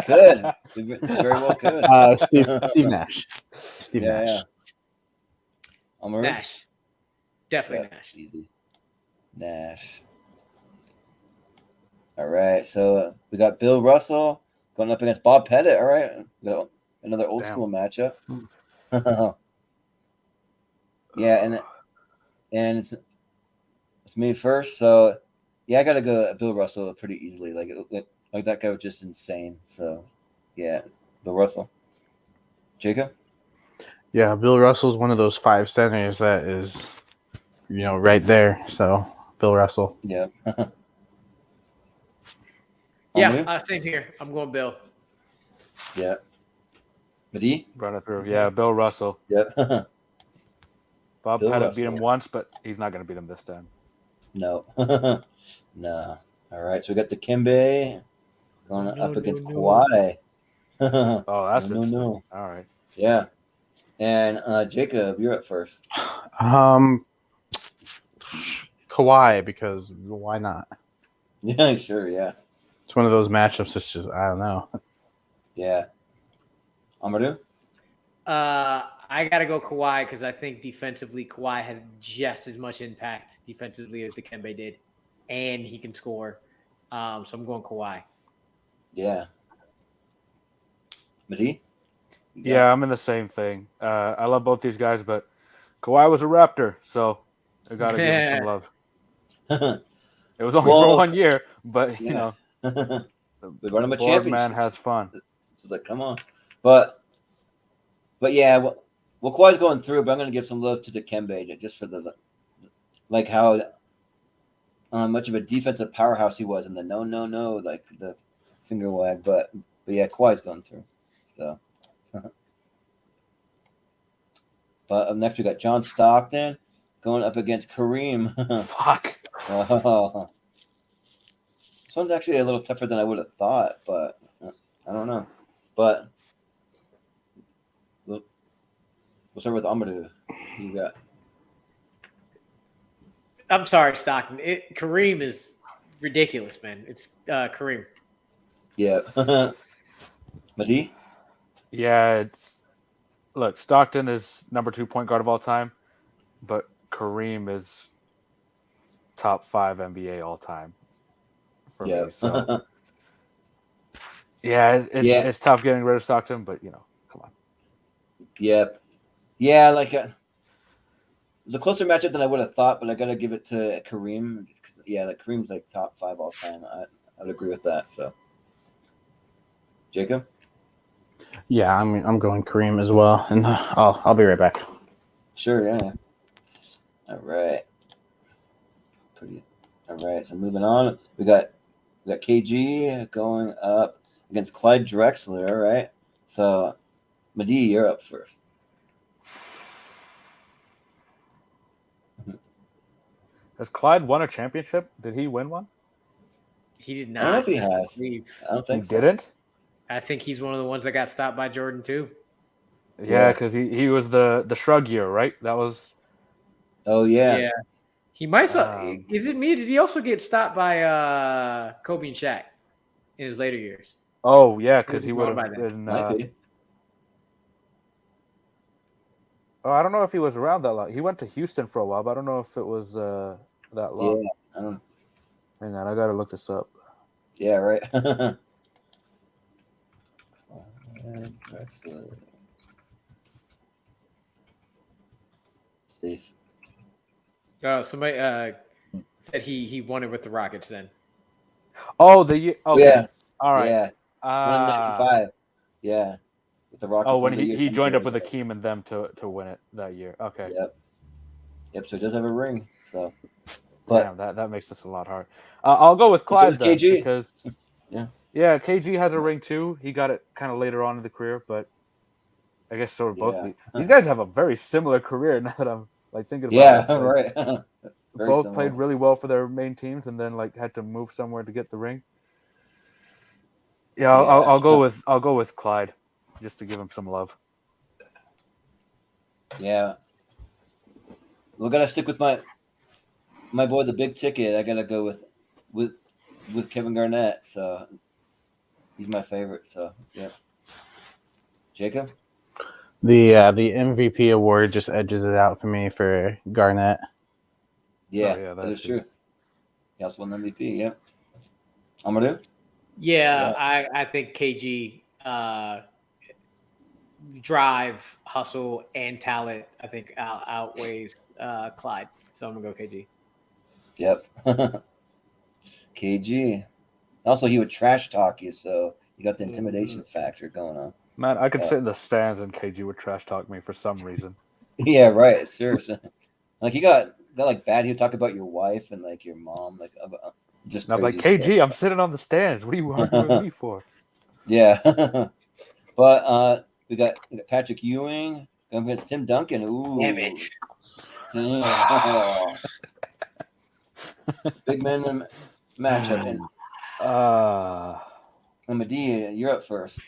could. We very well could. Steve Nash. Steve Yeah, Nash. yeah. Amaru? Nash. Definitely Yeah, Nash. easy. Nash. All right, so we got Bill Russell going up against Bob Pettit. All right, we got another old Damn. school matchup. Yeah, and it's me first. So yeah, I got to go Bill Russell pretty easily. Like that guy was just insane. So yeah, Bill Russell. Jacob. Yeah, Bill Russell's one of those 5 centers that is, right there. So Bill Russell. Yeah. Yeah, same here. I'm going Bill. Yeah. Madi? Run it through. Yeah, Bill Russell. Yep. Bob Bill Pettit beat him Russell. once, but he's not going to beat him this time. No. No. All right, so we got the Kimbe going up against Kawhi. Oh, that's no, interesting. no. All right. Yeah. And Jacob, you're up first. Kawhi, because why not? Yeah, sure. Yeah. It's one of those matchups that's just, I don't know. Yeah. Amadou? I got to go Kawhi because I think defensively Kawhi had just as much impact defensively as Dikembe did, and he can score. So I'm going Kawhi. Yeah. Madi? Yeah, I'm in the same thing. I love both these guys, but Kawhi was a Raptor, so I got to give him some love. It was only Well, for 1 year, but, yeah. We run him a Board championship. man has fun. So like, come on. But yeah, well, Kawhi's going through, but I'm going to give some love to Dikembe just for the like how much of a defensive powerhouse he was, and the no, like the finger wag. But yeah, Kawhi's going through. So, but up next we got John Stockton going up against Kareem. Fuck. Oh. This one's actually a little tougher than I would have thought, but I don't know. But we'll start with Amadou. Who you got? I'm sorry, Stockton. Kareem is ridiculous, man. It's Kareem. Yeah. Madi? Yeah, look, Stockton is number 2 point guard of all time, but Kareem is top 5 NBA all time for Yeah. me. So yeah, it's tough getting rid of Stockton, but come on. Yep. Yeah, like was a closer matchup than I would have thought, but I got to give it to Kareem. Yeah, like Kareem's like top 5 all time. I would agree with that. So, Jacob. Yeah, I'm going Kareem as well, and I'll be right back. Sure. Yeah. All right. Pretty. All right. So moving on, we got KG going up against Clyde Drexler. All right. So, Madi, you're up first. Has Clyde won a championship? Did he win one? He did I don't know not. if he has. believe. I don't He think so. didn't. I think he's one of the ones that got stopped by Jordan too. Yeah, Yeah. because he was the shrug year, right? That was. Oh yeah. He might. Um, Is it me? Did he also get stopped by Kobe and Shaq in his later years? Oh yeah, because he Gone would by have then. been. Might be. Oh, I don't know if he was around that long. He went to Houston for a while, but I don't know if it was that long. Yeah. I don't. Hang on, I gotta look this up. Yeah. Right. Safe. Oh, somebody said he won it with the Rockets then. Oh, the year. Okay. Yeah. All right. Yeah. 195. Yeah. With the Rockets. Oh, when won the he year joined up 10 with years Akeem and them to win it that year. Okay. ago. Yep. So he does have a ring. So. But Damn, that makes this a lot hard. I'll go with Clyde then, KG. because Yeah. KG has a ring too. He got it kind of later on in the career, but I guess so both. Yeah. These guys have a very similar career now that I'm like thinking about Yeah. it. Like, Right. Very both similar. played really well for their main teams, and then like had to move somewhere to get the ring. Yeah, I'll go with Clyde, just to give him some love. Yeah. We're gonna stick with my boy, the big ticket. I gotta go with Kevin Garnett. So he's my favorite. So yeah. Jacob. The MVP award just edges it out for me for Garnett. Yeah, yeah, that is true. true. He also won MVP. Yeah. Amadou. Yeah, I think KG drive, hustle, and talent. I think outweighs Clyde. So I'm gonna go KG. Yep. KG. Also, he would trash talk you, so you got the intimidation factor going on. Man, I could sit in the stands and KG would trash talk me for some reason. Yeah, right. Seriously. Like you got like bad. He'll talk about your wife and like your mom, like just. And I'm like, crazy KG, stuff. I'm sitting on the stands. What are you arguing with me for? Yeah. But we got Patrick Ewing going against Tim Duncan. Ooh. Damn it! Damn. Big man matchup. And Medea, you're up first.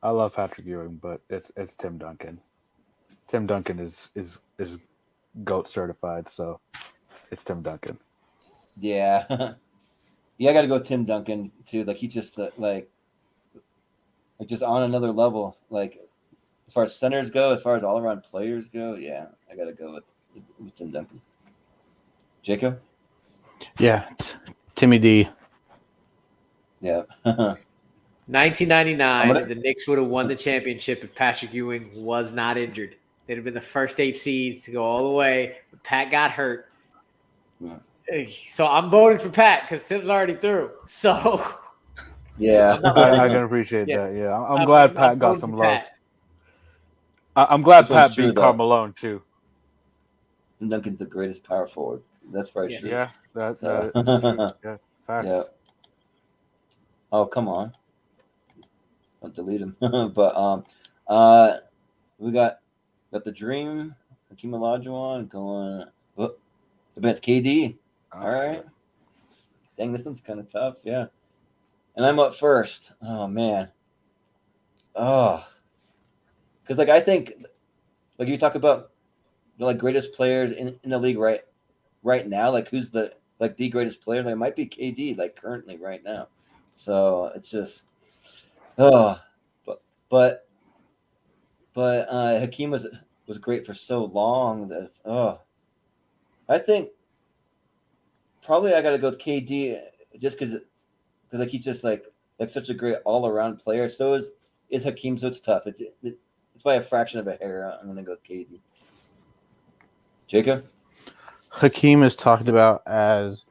I love Patrick Ewing, but it's Tim Duncan. Tim Duncan is GOAT certified, so it's Tim Duncan. Yeah. Yeah, I got to go Tim Duncan too. Like he just like just on another level. Like as far as centers go, as far as all around players go, yeah, I got to go with Tim Duncan. Jacob. Yeah, it's Timmy D. Yeah. 1999, the Knicks would have won the championship if Patrick Ewing was not injured. They'd have been the first 8 seeds to go all the way. But Pat got hurt. Yeah. So I'm voting for Pat because Tim's already through. So Yeah. I can appreciate that. Yeah, I'm glad Pat got voting some for love. Pat. I'm glad This one's Pat true, beat though. Karl Malone too. Tim Duncan's the greatest power forward. That's probably Yes. true. Yeah, that So- is true. Yeah, facts. Yeah. Oh, come on. Don't delete him. But we got the Dream, Hakeem Olajuwon going against KD. All right. Dang, this one's kind of tough. Yeah. And I'm up first. Oh man. Oh. Because like I think, like you talk about the like greatest players in the league right now. Like who's the greatest player? Like it might be KD. Like currently right now. So it's just but Hakeem was great for so long. That's I think probably I got to go with KD just because like he's just like such a great all around player. So is Hakeem. So it's tough. It's by a fraction of a hair. I'm gonna go with KD. Jacob? Hakeem is talked about as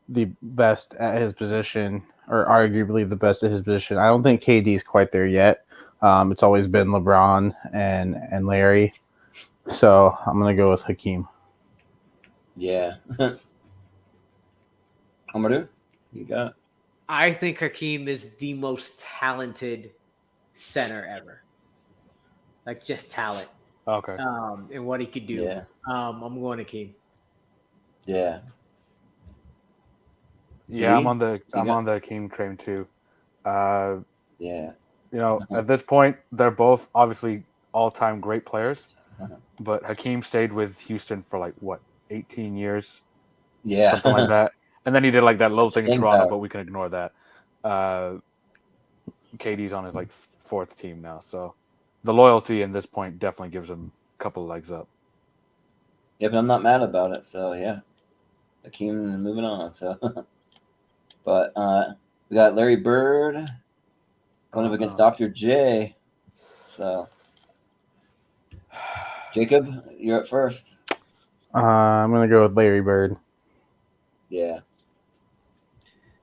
the best at his position, or arguably the best at his position. I don't think KD is quite there yet. It's always been LeBron and Larry. So I'm gonna go with Hakeem. Yeah. Amadou, you got it? I think Hakeem is the most talented center ever. Like just talent. Okay. And what he could do. Yeah. I'm going Hakeem. Yeah. Yeah, I'm Lee, on the you got- Hakeem train too. Yeah. At this point, they're both obviously all-time great players, Uh-huh. but Hakeem stayed with Houston for 18 years, Yeah. something like that, and then he did that little thing in Staying Toronto, power. but we can ignore that. KD's on his fourth team now, so the loyalty in this point definitely gives him a couple of legs up. Yeah, but I'm not mad about it. So yeah, Hakeem moving on. So, but we got Larry Bird going up against Dr. J. So, Jacob, you're up first. I'm gonna go with Larry Bird. Yeah,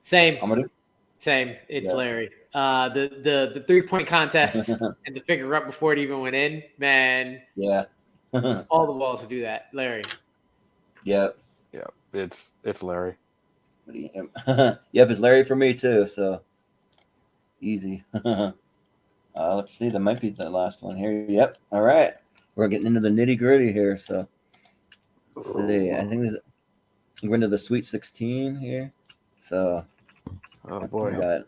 Same. Amadou. Same. It's Yeah. Larry. The 3-point contest and the figure up before it even went in, man. Yeah. All the balls to do that. Larry. Yep. Yeah, it's Larry. Yep, it's Larry for me too. So easy. Let's see. That might be the last one here. Yep. All right. We're getting into the nitty gritty here. So let's see. I think we're into the Sweet 16 here. So Oh we boy. got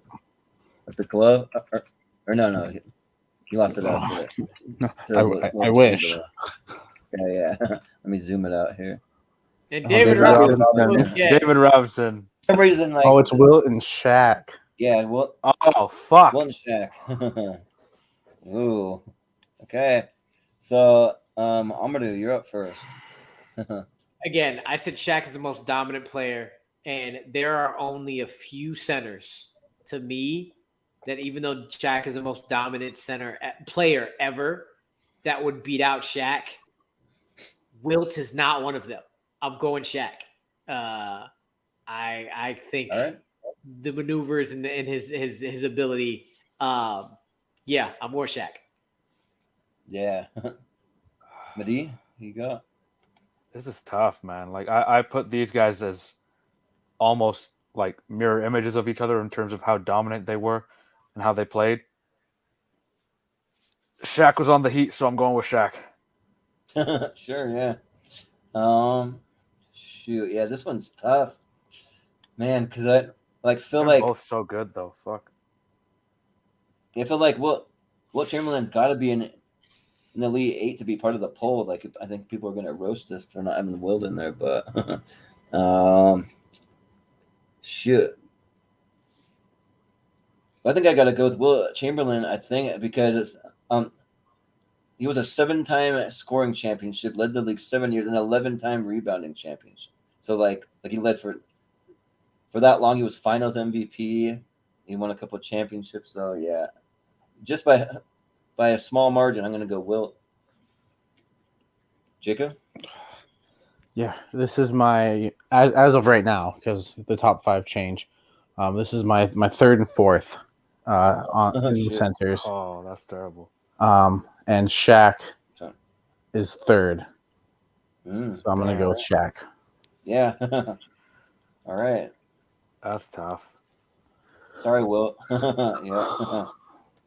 the glove. Or no. You lost it out to the. I wish. Yeah. Let me zoom it out here. And Oh, David David Robinson. Robinson. Yeah. David Robinson. For some reason, Oh, it's Wilt and Shaq. Yeah, well, Oh fuck. one Shack. Ooh. Okay. So, Amadou, you're up first. Again, I said Shaq is the most dominant player, and there are only a few centers to me that, even though Shaq is the most dominant player ever, that would beat out Shaq. Wilt is not one of them. I'm going Shaq. I think All right. the maneuvers and his ability. Yeah, I'm more Shaq. Yeah. Madi, you go. This is tough, man. I put these guys as almost mirror images of each other in terms of how dominant they were and how they played. Shaq was on the Heat, so I'm going with Shaq. Sure, yeah. Shoot, yeah, this one's tough, man. Because I feel They're like both so good though. Fuck. I feel like Wilt Chamberlain's got to be in the Elite Eight to be part of the poll. I think people are going to roast us for not having Wilt in there, but shoot. I think I got to go with Wilt Chamberlain. I think because he was a 7-time scoring championship, led the league 7 years, and 11-time rebounding championship. So he led for that long. He was Finals MVP. He won a couple of championships. So yeah, just by a small margin, I'm going to go Wilt. Jacob? Yeah, this is my as of right now, because the top 5 change. This is my third and fourth in the Shit. centers. Oh, that's terrible. And Shaq Sorry. is third. Mm, So I'm gonna go with Shaq. yeah. All right. That's tough. Sorry, Wilt. Yeah.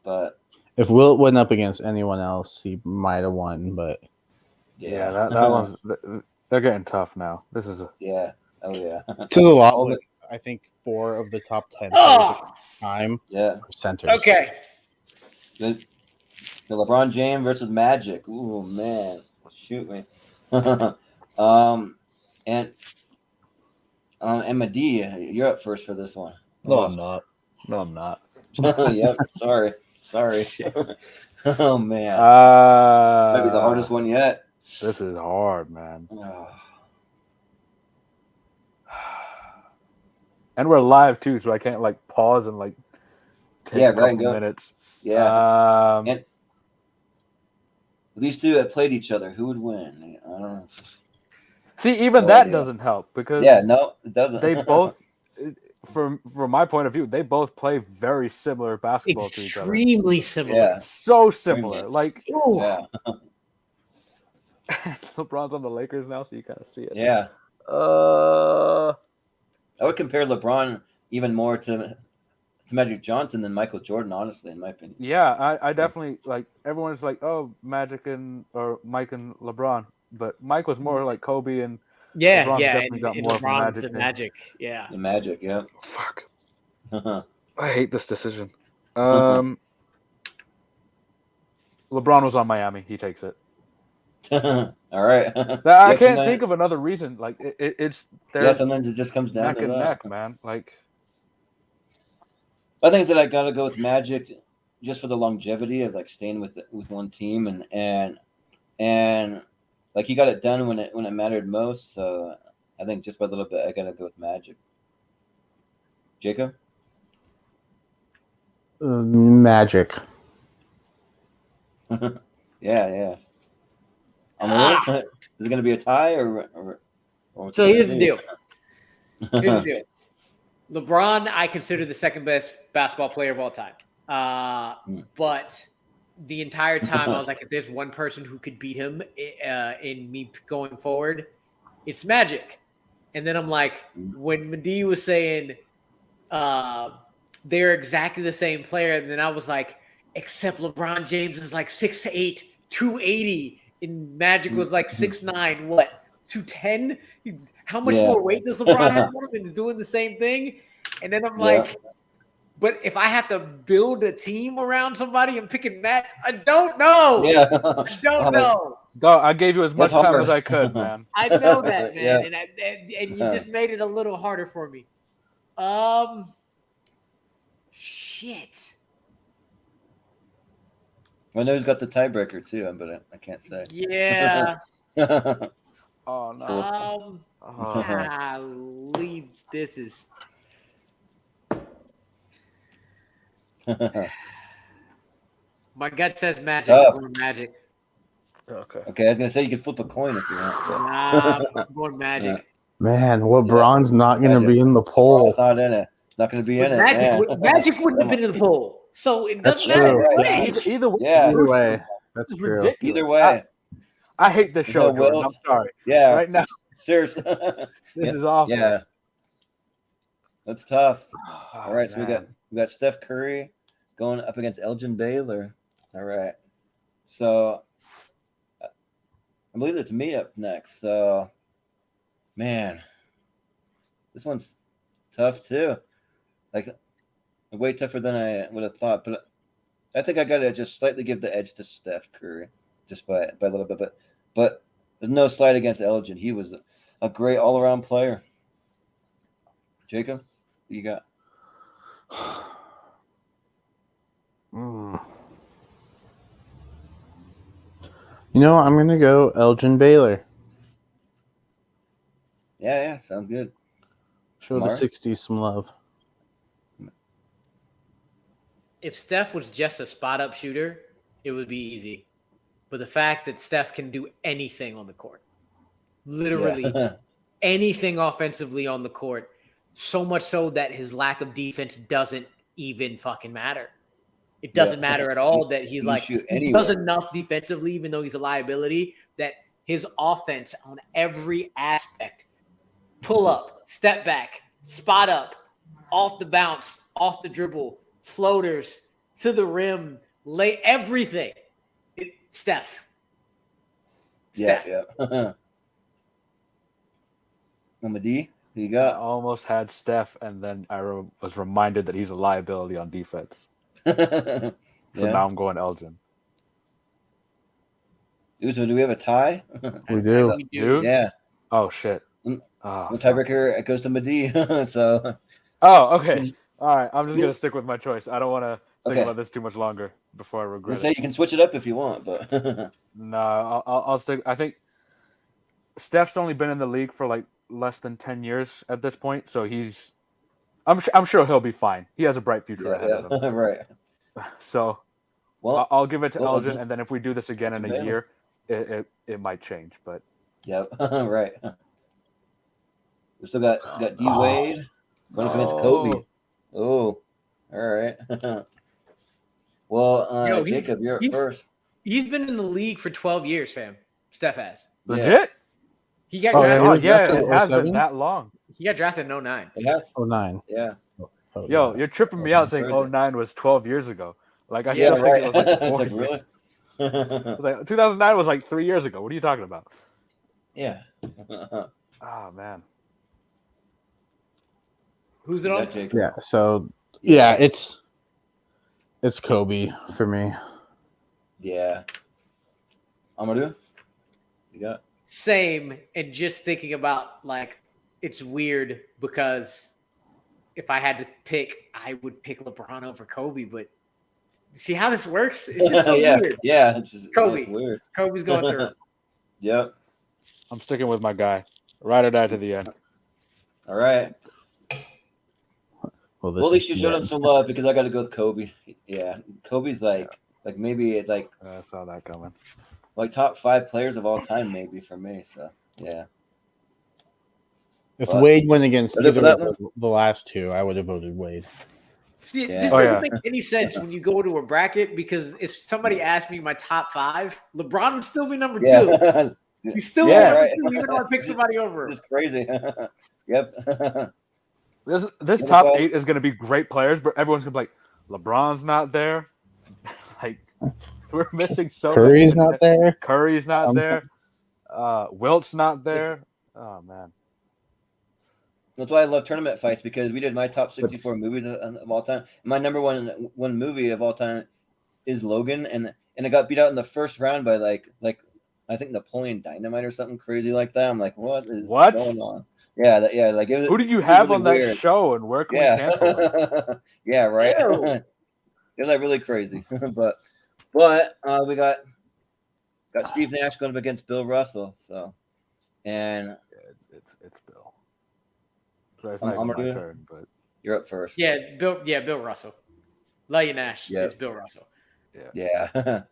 But If Wilt went up against anyone else, he might have won, but Yeah, that one's. They're getting tough now. This is. Yeah. Oh yeah. to the lot. All the- I think 4 of the top 10 players at the time Yeah. are centers. Okay. The LeBron James versus Magic. Ooh man, shoot me. And Madi, you're up first for this one. No, I'm not. No, I'm not. Yep. Sorry. Oh man, maybe the hardest one yet. This is hard, man. Oh, And we're live too, so I can't pause and take Yeah, a right, couple go. minutes. yeah. And these two have played each other. Who would win? I don't know. See, even No that idea. doesn't help because Yeah, no, it doesn't. they both, from my point of view, they both play very similar basketball to each other. Extremely similar. Yeah. So similar. Like Ooh. Yeah, LeBron's on the Lakers now, so you kind of see it. yeah. Uh, I would compare LeBron even more to Magic Johnson than Michael Jordan, honestly, in my opinion. yeah, I definitely like. Everyone's like, oh, Magic or Mike and LeBron, but Mike was more like Kobe, and Yeah, LeBron's yeah. definitely got And more from LeBron's Magic the thing. Magic. Yeah. The Magic, yeah. Fuck, All I hate this decision. LeBron was on Miami. He takes it. right. I can't think of another reason. Like it's Yeah, they're sometimes it just comes down neck to and that. neck, man. Like I think that I gotta go with Magic, just for the longevity of like staying with one team and like he got it done when it mattered most. So I think just by a little bit, I gotta go with Magic. Jacob. Magic. Yeah. Is it going to be a tie or what's So it gonna here's the be? deal. Here's the deal. LeBron, I consider the second best basketball player of all time. But the entire time, I was like, if there's one person who could beat him in me going forward, it's Magic. And then I'm like, when Mehdi was saying they're exactly the same player, and then I was like, except LeBron James is like 6'8", 280, and Magic was like 6'9", what, 210? How much more weight does LeBron have on him and is doing the same thing? And then I'm like, but if I have to build a team around somebody, I'm picking Matt. I don't know. Yeah. I don't know. dog, I gave you as much That's time hard. as I could, man. I know that, man. Yeah. And you just made it a little harder for me. Shit. I know who's got the tiebreaker too, but I can't say. Yeah. Oh no. Golly, this is. My gut says Magic. Tough. I'm going Magic. Okay. Okay, I was gonna say you can flip a coin if you want. But Nah, I'm going Magic. Man, LeBron's not going to Magic. be in the oh, poll. it's not in it. It's not gonna be But in it. Yeah. Magic wouldn't have been in the poll, so it That's doesn't matter. true. Right. Either way, Yeah. Either way, that's it's true. ridiculous. Either way. I hate this show, No Jordan. will. I'm sorry. Yeah. Right now, Seriously. this is awful. Yeah. That's tough. Oh, All right, so we man. got Steph Curry going up against Elgin Baylor. All right. So I believe it's me up next. So man, this one's tough too. Like way tougher than I would have thought. But I think I gotta just slightly give the edge to Steph Curry, just by a little bit. But there's no slight against Elgin. He was a great all around player. Jacob, what you got? You know, I'm going to go Elgin Baylor. Yeah, sounds good. Show Mark? the 60s some love. If Steph was just a spot-up shooter, it would be easy. But the fact that Steph can do anything on the court, literally Yeah. anything offensively on the court, so much so that his lack of defense doesn't even fucking matter. It doesn't matter at all that he's He like, shoot he anywhere. does enough defensively, even though he's a liability, that his offense on every aspect, pull up, step back, spot up, off the bounce, off the dribble, floaters, to the rim, lay everything. Steph. Steph. Yeah. Number D, who you I got? almost had Steph, and then I was reminded that he's a liability on defense. So now I'm going Elgin. So do we have a tie? We do. We Dude? Yeah. Oh shit. Mm. Oh, The tiebreaker, it goes to Mehdi. So oh, okay. All right. I'm just gonna stick with my choice. I don't want to think Okay. about this too much longer before I let's regret say it. you can switch it up if you want, but No, I'll stick. I think Steph's only been in the league for like less than 10 years at this point, so I'm sure he'll be fine. He has a bright future ahead of him. yeah. Right. So Well, I'll give it to well, Elgin, and then if we do this again in a Elgin. year, it might change. But yeah. Right. We still got D Wade going up against Kobe. Oh, all right. Well, Yo, Jacob, you're up he's- first. He's been in the league for 12 years, fam. Steph has. Legit? He got Oh, drafted. he Oh was yeah, drafted it has 07? been that long. He got drafted in 09. It has. 09. Yeah. Oh, Yo, yeah. you're tripping me out saying Crazy. 09 was 12 years ago. Like I Yeah, still think it was like 4 it's like years. really. It was like 2009 was like 3 years ago. What are you talking about? Yeah. Oh man. Who's it You on? got Jacob. Yeah. So yeah, it's Kobe for me. Yeah. Amadou, you got. Same. And just thinking about like, it's weird because if I had to pick, I would pick LeBron over Kobe. But see how this works? It's just so yeah. weird. Yeah. It's just, Kobe. It's weird. Kobe's going through. Yep. I'm sticking with my guy. Ride or die to the end. All right. Well, Well, at least you showed him some love because I got to go with Kobe. Yeah. Kobe's like maybe it's like I saw that coming. top 5 players of all time, maybe for me. So yeah. If But- Wade went against Ready for either that of the last two, I would have voted Wade. See, Yeah. this Oh, doesn't yeah. make any sense when you go to a bracket because if somebody asked me my top 5, LeBron would still be number 2. Yeah. He's still Yeah, number right. 2, even though I picked somebody over him. It's crazy. Yep. This Yeah, top well- 8 is going to be great players, but everyone's going to be like, LeBron's not there. Like, we're missing so Curry's many. not there. Curry's not Um, there. Wilt's not there. Oh man. That's why I love tournament fights because we did my top 64 movies of all time. My number one movie of all time is Logan, and it got beat out in the first round by like I think Napoleon Dynamite or something crazy like that. I'm like, what is What? going on? Yeah, like it was. Who did you it was have really on that weird. show, and where can we cancel it? Yeah, right. Ew. It was like really crazy, but we got Steve Nash going up against Bill Russell. So, and Yeah, it's Bill. So it's I'm not even gonna my do it. turn, but you're up first. Yeah, Bill Russell. Love you, Nash. Yeah. It's Bill Russell. Yeah. It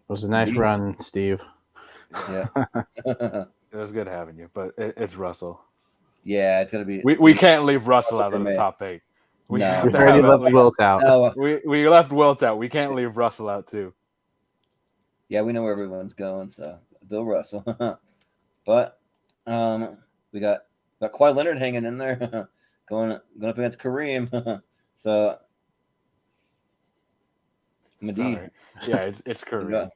was a nice Indeed. run, Steve. Yeah. it was good having you. But it's Russell. Yeah, it's gonna be. We can't leave Russell out for of the me. top 8. We No. have We to already have at left least- Wilt out. Oh, we left Wilt out. We can't leave Russell out too. yeah, we know where everyone's going. So Bill Russell, but we got Kawhi Leonard hanging in there, going up against Kareem. So Medee. Sorry. Yeah, it's Curry. Yeah,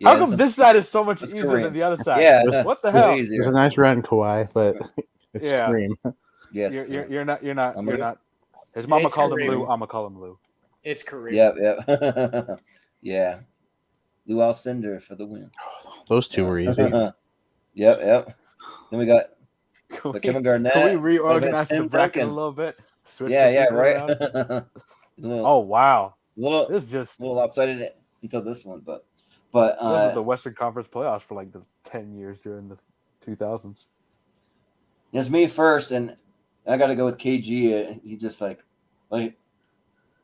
How come this side is so much it's easier Kareem. than the other side? Yeah, What the it's hell? It was a easier. nice run, Kawhi, but it's Yeah. Kareem. Yeah, it's You're Kareem. not. Amadou? His mama It's called him Kareem. Lou. I'ma call him Lou. It's Kareem. Yep. Yeah. Lou Alcindor for the win. Those two were easy. Yep. Then we got Can we, Kevin Garnett. can we reorganize Tim the bracket Duncan. a little bit? Switch Yeah, the yeah, people right. around? little, Oh wow, little, this is just little lopsided until this one, but this is the Western Conference playoffs for like the 10 years during the 2000s. it's me first, and I got to go with KG. He just like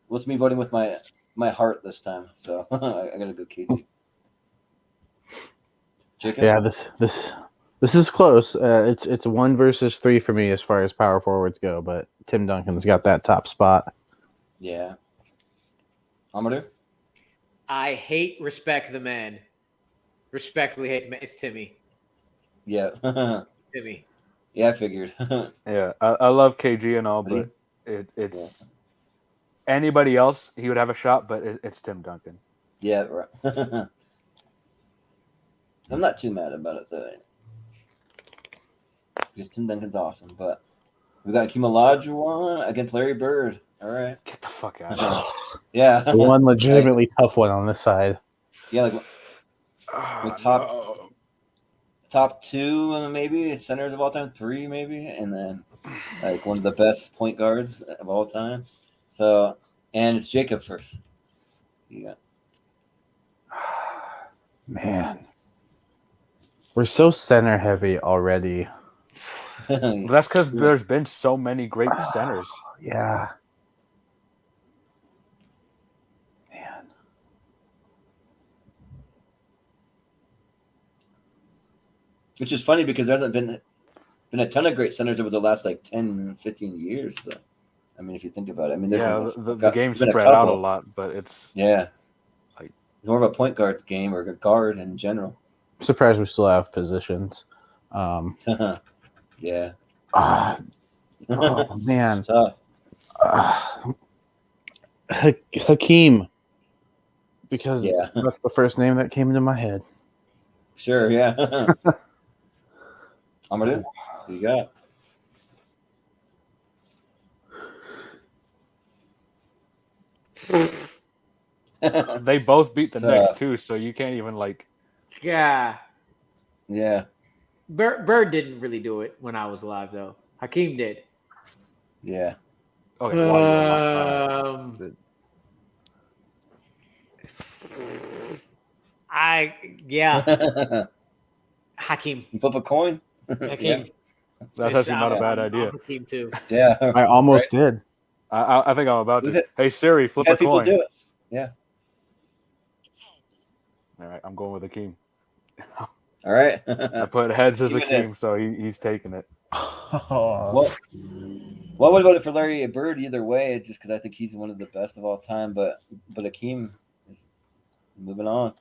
what's me voting with my heart this time, so I got to go KG. Jacob? Yeah, this is close. It's 1 versus 3 for me as far as power forwards go, but Tim Duncan's got that top spot. Yeah. Amadou? I respect the man. Respectfully hate the man. It's Timmy. Yeah. Timmy. Yeah, I figured. Yeah, I love KG and all, Really? but it's anybody else he would have a shot, but it's Tim Duncan. Yeah, right. I'm not too mad about it though. Because Tim Duncan's awesome, but we got Hakeem Olajuwon against Larry Bird. All right. Get the fuck out of Yeah. The one legitimately tough one on this side. Yeah, like here. With top 2 maybe centers of all time, 3 maybe, and then like one of the best point guards of all time. So, and it's Jacob first. Yeah. Man. We're so center heavy already. Well, that's because there's been so many great centers. Yeah. Man. Which is funny because there hasn't been been a ton of great centers over the last like 10, 15 years. Though, I mean, if you think about it, I mean, there's Yeah, been the game's there's been spread out a couple. lot, but it's Yeah, Like- it's more of a point guard's game or a guard in general. I'm surprised we still have positions. Yeah. Oh man, It's tough. Hakeem, because Yeah. that's the first name that came into my head. Sure. Yeah. Amadou, who you got? they both beat the So- Knicks too, so you can't even like. Yeah. Yeah. Bird didn't really do it when I was alive, though. Hakeem did. Yeah. Oh, yeah, while you were alive. you Hakeem. flip a coin. Hakeem. That's It's- actually not a bad I'm idea. Hakeem too. Yeah. I almost did. I think I'm about We've to. had- Hey Siri, flip a Had people coin. do it. Yeah. All right, I'm going with Akeem. All right. I put heads as Give it Akeem, this. so he's taking it. Well, I would have voted for Larry Bird either way, just because I think he's one of the best of all time. But Akeem is moving on.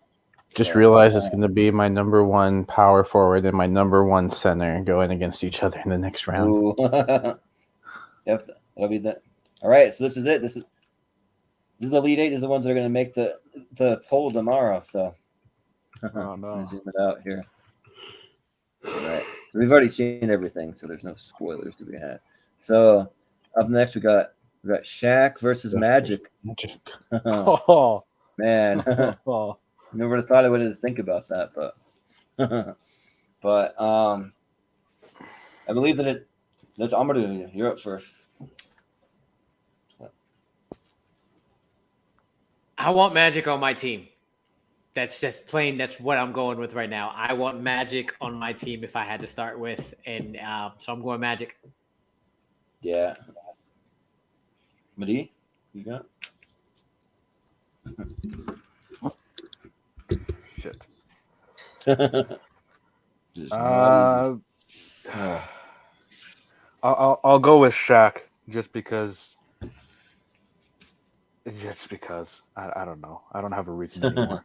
Just So, realized it's going to be my number one power forward and my number one center going against each other in the next round. Ooh. Yep, that'll be that. All right, so this is it. This is the Elite Eight. Is the ones that are going to make the poll tomorrow. So Oh I'm no. gonna zoom it out here. All right, we've already seen everything, so there's no spoilers to be had. So up next we got Shaq versus Magic. Magic. Oh, Man, oh. never would have thought I would have think about that, but I believe that's Amadou. You're up first. I want Magic on my team. That's just plain. That's what I'm going with right now. I want Magic on my team if I had to start with, and so I'm going Magic. Yeah. Madi, you got? Shit. Just not easy. I'll go with Shaq just because. I don't know. I don't have a reason anymore.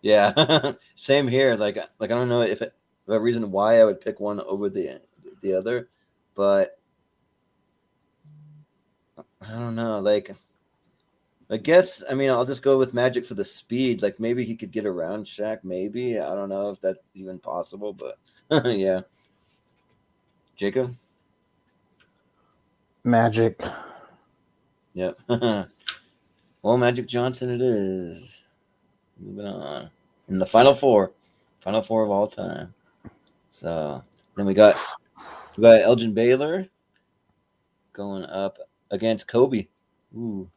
Yeah, same here. Like I don't know if I have a reason why I would pick one over the other, but I don't know. Like, I guess I'll just go with Magic for the speed. Like maybe he could get around Shaq. Maybe I don't know if that's even possible, but yeah. Jacob. Magic. Yep. Well, Magic Johnson it is. Moving on. In the Final Four of all time. So then we got Elgin Baylor going up against Kobe. Ooh.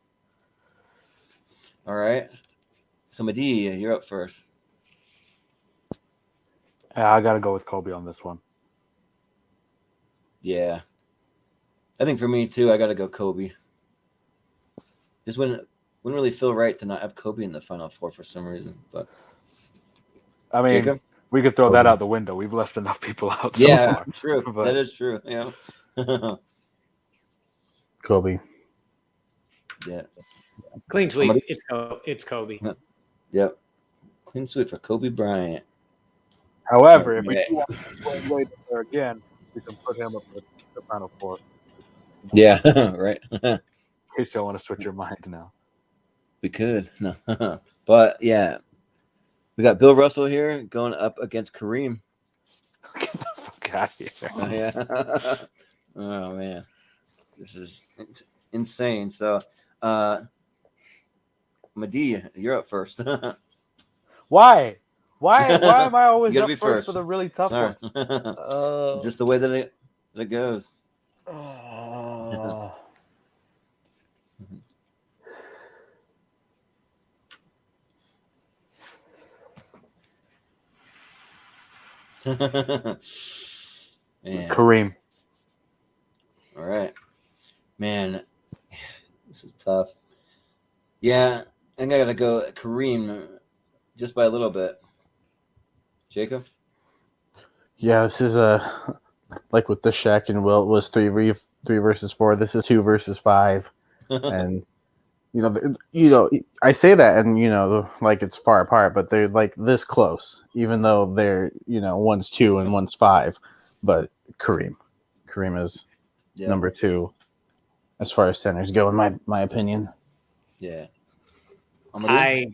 All right. So Madi, you're up first. Yeah, I gotta go with Kobe on this one. Yeah. I think for me too, I gotta go Kobe. Just wouldn't really feel right to not have Kobe in the Final Four for some reason. But I mean, Jacob? we could throw that out the window. We've left enough people out so Yeah, far. true. But- That is true. Yeah. Kobe. Yeah. Clean sweep. Somebody- It's Kobe. Yep. Clean sweep for Kobe Bryant. However, if we Yeah. do want to play Wade there again, we can put him up in the Final Four. Yeah, right. In case you want to switch your mind now. We could. No. But yeah. We got Bill Russell here going up against Kareem. Get the fuck out of here. Oh, yeah. Oh man. This is insane. So Madi, you're up first. Why? Why am I always You gotta up be first first. for the really tough Sorry. ones? It's just the way that it goes. Man. Kareem. All right. Man, this is tough. Yeah, I think I gotta go Kareem just by a little bit. Jacob? Yeah, this is a like with the Shaq and Wilt was 3 versus 4. This is 2 versus 5, and I say that, and like it's far apart, but they're like this close, even though they're one's 2 and one's 5. But Kareem is Yeah. number 2 as far as centers go, in my opinion. Yeah. Amadou?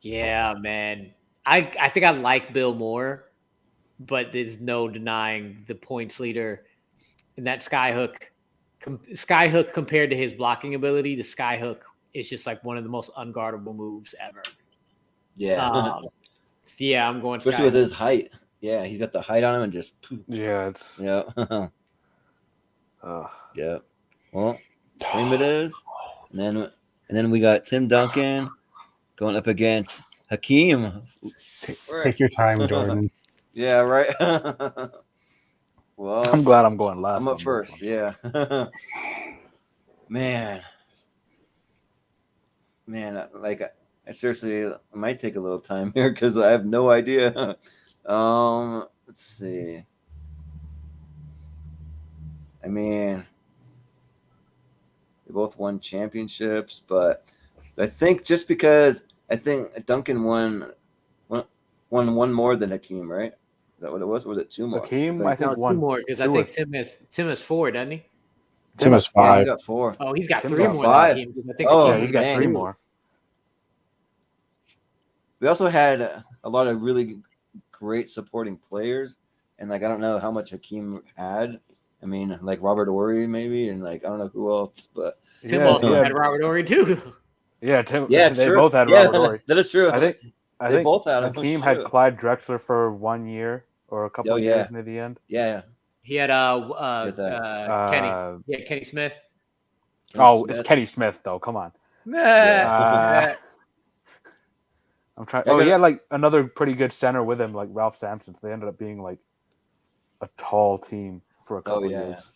Yeah, man. I think I like Bill more, but there's no denying the points leader in that skyhook. Skyhook compared to his blocking ability, the skyhook is just like one of the most unguardable moves ever. Yeah. So yeah, I'm going Especially with Skyhook. his height. Yeah, he's got the height on him and just poof. Yeah, it's Yeah. uh, Yeah. Well, Kareem it is. And then we got Tim Duncan going up against Hakeem. Take your time, Jordan. Yeah, right. Well, I'm glad I'm going last. I'm on up this first. one. Yeah. Man, I seriously might take a little time here because I have no idea. Let's see. I mean, they both won championships, but I think just because I think Duncan won one more than Hakeem, right? Is that what it was? Or was it 2 more? Hakeem, Like, I think No, one. 2 more because I two think or- Tim has 4, doesn't he? Tim is yeah, 5. he got 4. Oh, he's got Tim's 3 got more 5. than Hakeem. 'Cause I think Oh, Yeah, Hakeem he's got dang. 3 more. We also had a lot of really great supporting players, and like I don't know how much Hakeem had. I mean, like Robert Ory maybe, and like I don't know who else, but Tim Yeah, also yeah, had Robert Ory too. yeah. Tim. yeah, They true. both had Yeah, Robert Ory. that is true. I think They both had him. Hakeem Shoot. had Clyde Drexler for 1 year or a couple Oh, of yeah. years near the end. Yeah, He had Kenny. Uh, Yeah, Kenny Smith. oh, Smith. it's Kenny Smith though. Come on. Yeah. I'm trying. I Oh, he gotta- had like another pretty good center with him, like Ralph Sampson. So they ended up being like a tall team for a couple yeah. years.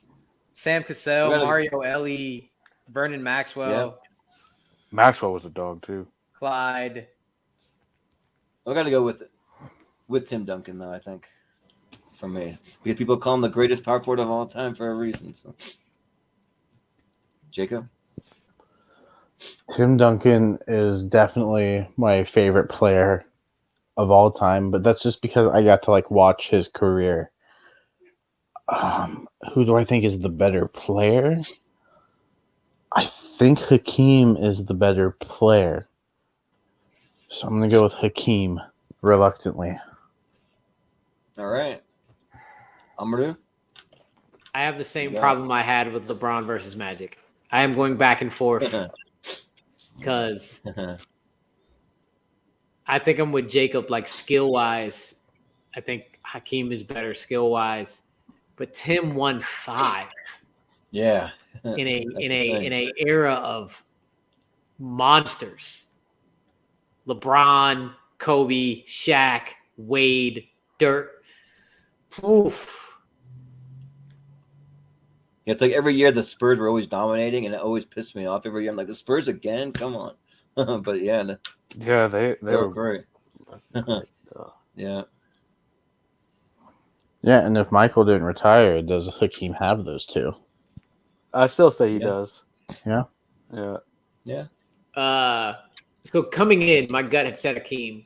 Sam Cassell, We gotta- Mario Ellie, Vernon Maxwell, Maxwell was a dog too. Clyde. I got to go with Tim Duncan though. I think for me because people call him the greatest power forward of all time for a reason. So. Jacob. Tim Duncan is definitely my favorite player of all time, but that's just because I got to like watch his career. Who do I think is the better player? I think Hakeem is the better player. So I'm going to go with Hakeem reluctantly. All right. Amadou. I have the same Yeah. problem I had with LeBron versus Magic. I am going back and forth because I think I'm with Jacob. Like skill wise, I think Hakeem is better skill wise, but Tim won 5 Yeah. in a That's in the a thing. in a era of monsters. LeBron, Kobe, Shaq, Wade, Dirk. Oof. It's like every year the Spurs were always dominating, and it always pissed me off every year. I'm like, the Spurs again? Come on. But yeah, Yeah, they they were were great. great. Yeah. Yeah, and if Michael didn't retire, does Hakeem have those two? I still say he Yeah. does. Yeah. Yeah. Yeah. So coming in, my gut had said Hakeem.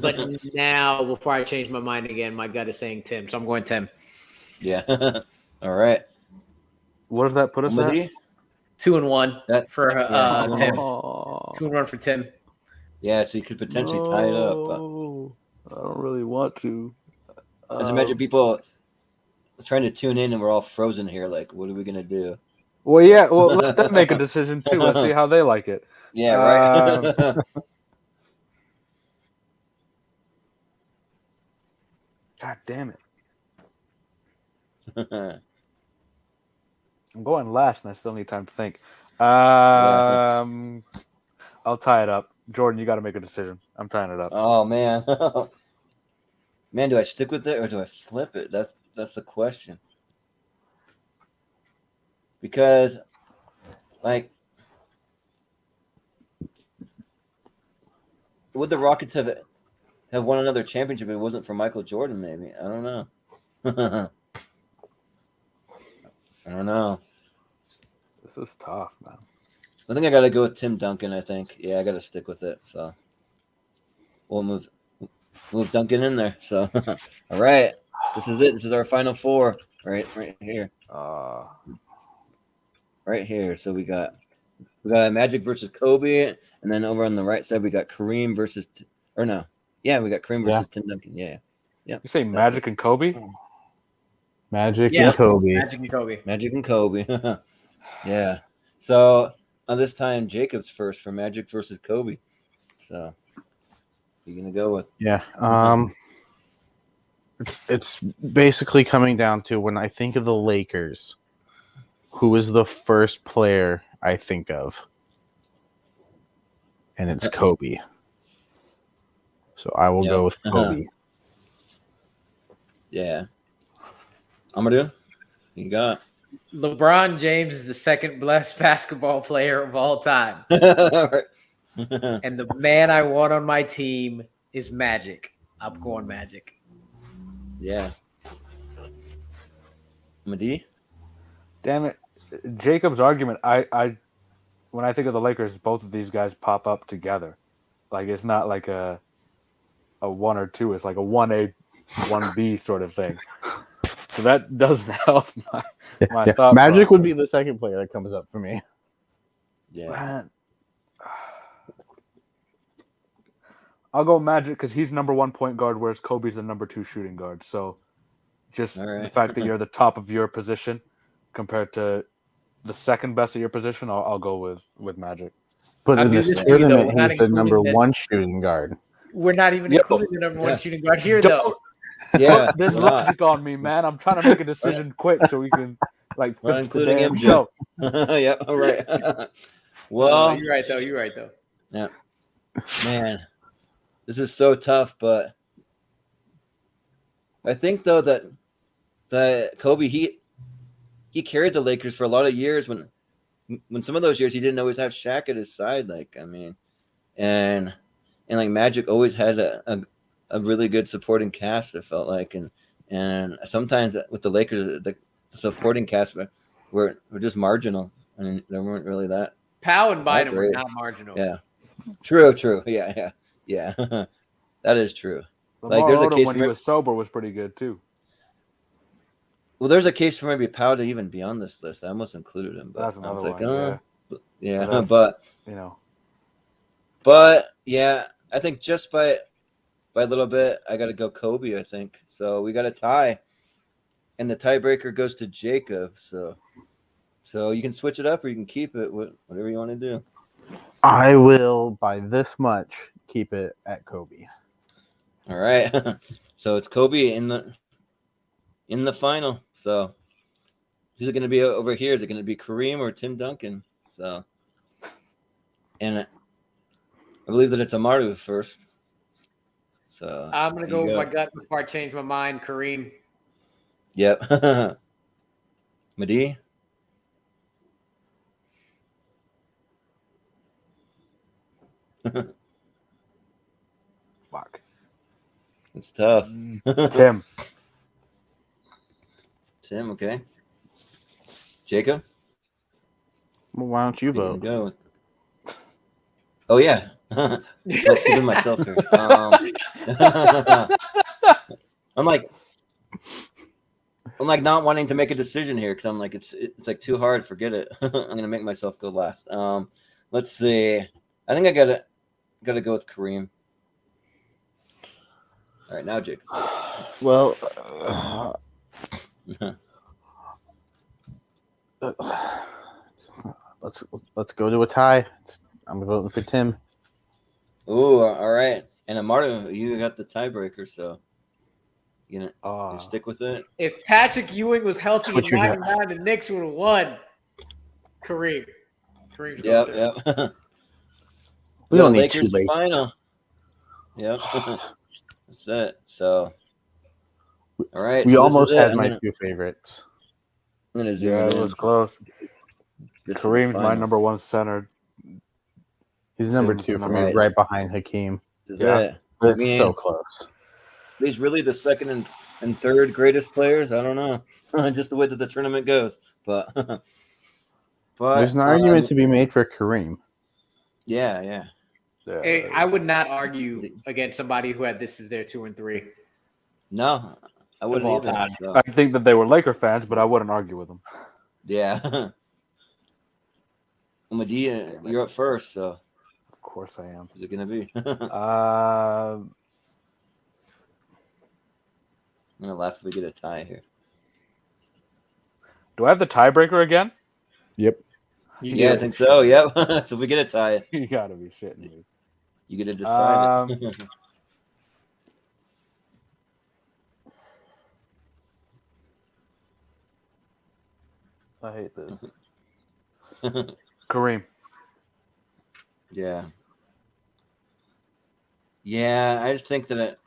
But now, before I change my mind again, my gut is saying Tim. So I'm going Tim. Yeah. All right. What does that put us at? Amadou? 2-1 That- for yeah, Tim. Oh, 2-1 for Tim. Yeah, so you could potentially tie it up. But no. I don't really want to. just imagine people trying to tune in and we're all frozen here. Like, what are we going to do? Well, yeah. Well, let them make a decision too. Let's see how they like it. Yeah, right. God damn it! I'm going last, and I still need time to think. I'll tie it up. Jordan, you got to make a decision. I'm tying it up. Oh man. Man, do I stick with it or do I flip it? That's the question. Because like would the Rockets have won another championship if it wasn't for Michael Jordan? Maybe, I don't know. I don't know. This is tough, man. I think I got to go with Tim Duncan. I think, yeah, I got to stick with it. So we'll move Duncan in there. So, all right, this is it. This is our final four, right here, right here. So we got Magic versus Kobe, and then over on the right side we got Kareem versus, we got Kareem versus Tim Duncan. Yeah. You say Magic and Kobe? Magic and Kobe. Magic and Kobe. Magic and Kobe. Yeah. So this time Jacob's first for Magic versus Kobe. So you're gonna go with? Yeah. It's basically coming down to when I think of the Lakers, who is the first player I think of? And it's Kobe. So I will go with Kobe. Yeah. Amadou, you got LeBron James is the second best basketball player of all time. it. And the man I want on my team is Magic. I'm going Magic. Yeah. Madi? Damn it. Jacob's argument, I when I think of the Lakers, both of these guys pop up together. Like it's not like a 1 or 2, it's like a 1A, 1B sort of thing. So that doesn't help my thought. Magic would be the second player that comes up for me. Yeah. Man. I'll go Magic because he's number 1 point guard, whereas Kobe's the number 2 shooting guard. So just the fact that you're the top of your position compared to the second best of your position, I'll go with Magic. But in this tournament, he's the number including 1 shooting guard. We're not even including the number 1 shooting guard here, though. Yeah. There's logic on me, man. I'm trying to make a decision quick so we can finish the including damn MJ. show. Yeah, all right. Well, you're right, though. Yeah. Man, this is so tough, but I think though that Kobe he carried the Lakers for a lot of years when some of those years he didn't always have Shaq at his side. Like, I mean, and like Magic always had a really good supporting cast, it felt like, and sometimes with the Lakers the supporting cast were just marginal. I mean, they weren't really that. Powell and Bynum were not marginal. Yeah. True. Yeah. That is true. Lamar Like, there's a Odom case when he was sober was pretty good too. Well, there's a case for maybe Powell to even be on this list. I almost included him, but That's I was another like, one. yeah, But but yeah, I think just by a little bit, I got to go Kobe. I think so. We got a tie, and the tiebreaker goes to Jacob. So you can switch it up or you can keep it. Whatever you want to do. I will, by this much, keep it at Kobe. All right. So it's Kobe in the final. So who's it going to be over here? Is it going to be Kareem or Tim Duncan? So, and I believe that it's Amaru first. So I'm going to go with my gut before I change my mind. Kareem. Yep. Madi? fuck. It's tough. Tim. Tim, okay. Jacob? Well, why don't you vote? Go. Oh, yeah. I'm skipping myself here. I'm like not wanting to make a decision here because I'm like it's like too hard. Forget it. I'm gonna make myself go last. Let's see. I think I gotta go with Kareem. All right, now Jacob. Well, let's go to a tie. I'm voting for Tim. Ooh, all right. And Martin, you got the tiebreaker, so you stick with it. If Patrick Ewing was healthy in 99, the Knicks would have won. Kareem. Yep. We don't need Lakers two late. final. Yep. That's it. So, all right. We so almost had my 2 two favorites. I'm gonna zoom Yeah, in. it was close. This is Kareem's my final. number 1 center. He's number Tim's 2 for number me, eight. right behind Hakeem. is Yeah. it. It's mean- so close. He's really the second and third greatest players. I don't know, just the way that the tournament goes. But There's an argument to be made for Kareem. yeah, yeah. Yeah, I would not argue against somebody who had this as their 2 and 3. No, I wouldn't all either. time. So, I think that they were Laker fans, but I wouldn't argue with them. yeah. Medea, you're up first, so Of course, I am. who's it gonna be? I'm gonna laugh if we get a tie here. Do I have the tiebreaker again? Yep. Yeah, I think so. Yep. So if we get a tie, You gotta be shitting me. you get to decide it. I hate this. Kareem. Yeah. Yeah, I just think that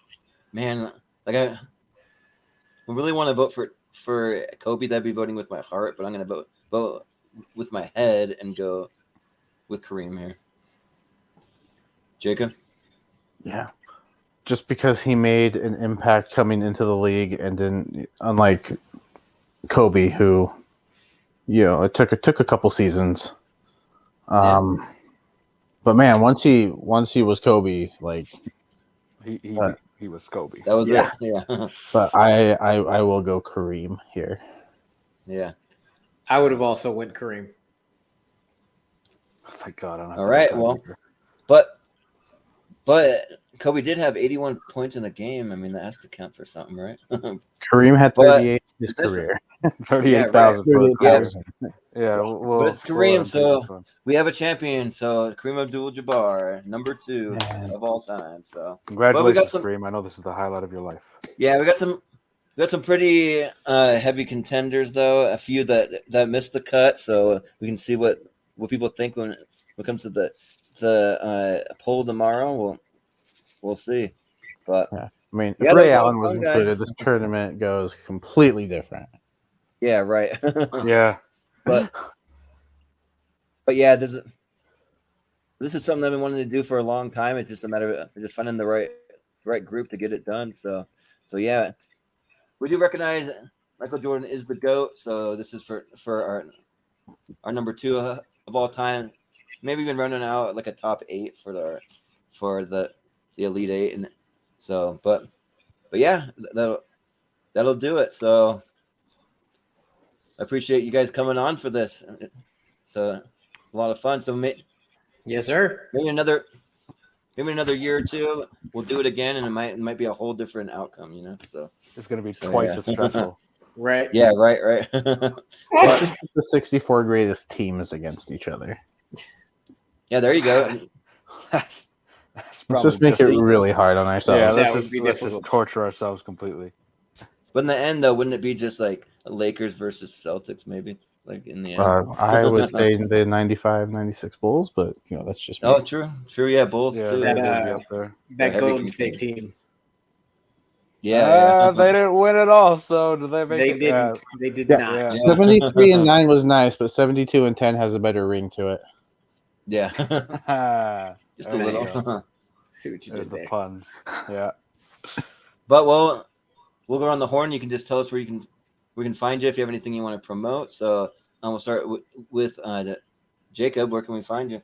I really want to vote for Kobe. That'd be voting with my heart, but I'm gonna vote with my head and go with Kareem here. Jacob? Yeah. Just because he made an impact coming into the league, and then unlike Kobe, who, it took a couple seasons. But man, once he was Kobe, like He was Kobe. That was Yeah. it. Yeah. but I will go Kareem here. Yeah. I would have also went Kareem. Thank God. I don't have All to right, go well, tiebreaker. But Kobe did have 81 points in the game. I mean, that has to count for something, right? Kareem had But 38 in his this- career. 38,000 for his Yeah. career. Yeah, we'll, But it's we'll Kareem, let him take so- this one. We have a champion, so Kareem Abdul-Jabbar, number 2 Man. of all time. So Congratulations, some- Kareem. I know this is the highlight of your life. yeah, we got some pretty heavy contenders though. A few that missed the cut, so we can see what people think when it comes to the poll tomorrow. We'll see. But I mean, Yeah, if that Ray was Allen fun, was guys. included, this tournament goes completely different. yeah, right. Yeah. But yeah, this is something I've been wanting to do for a long time. It's just a matter of just finding the right group to get it done. So yeah, we do recognize Michael Jordan is the GOAT. So this is for our number 2 of all time. Maybe even running out like a top 8 for the Elite 8. And so, but yeah, that'll do it. So I appreciate you guys coming on for this. So a lot of fun. So Yes, sir. maybe another year or two, we'll do it again, and it might be a whole different outcome. So It's going to be So, twice yeah. as stressful. Right. yeah, right. The 64 greatest teams against each other. Yeah, there you go. That's Let's probably just make it just- really hard on Yeah, ourselves. That let's would be just difficult. torture ourselves completely. But in the end, though, wouldn't it be just like Lakers versus Celtics, maybe? Like in the end. I would say the 95, 96 Bulls, but that's just me. Oh, true. Yeah, Bulls Yeah, too. they That, would be up there. That Heavy Golden contender. State team. Yeah. They didn't win it all, so do they make They it? didn't. They did Yeah. not. Yeah. 73 and 9 was nice, but 72 and 10 has a better ring to it. Yeah. Yeah. Just a There you little. go. See what you There's did the there. puns. Yeah. But we'll go around the horn. You can just tell us where we can find you if you have anything you want to promote. So we'll start with Jacob. Where can we find you?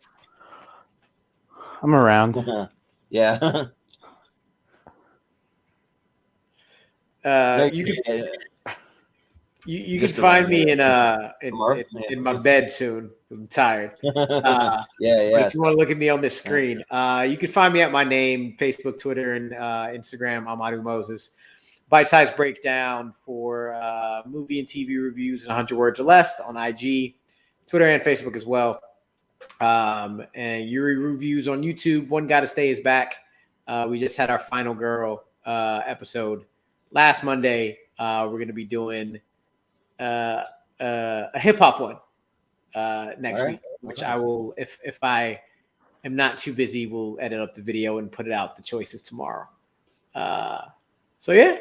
I'm around. Yeah. You can you can Just find around me there. in my bed soon. I'm tired. But yeah. if you want to look at me on this screen, you can find me at my name, Facebook, Twitter, and Instagram, Amadou Moses. Bite-sized breakdown for movie and TV reviews in 100 words or less on IG, Twitter, and Facebook as well. And Yuri reviews on YouTube. One Gotta Stay is back. We just had our Final Girl episode last Monday. We're going to be doing a hip-hop one next All right. week, which I will, if I am not too busy, we'll edit up the video and put it out. The choices tomorrow. So yeah,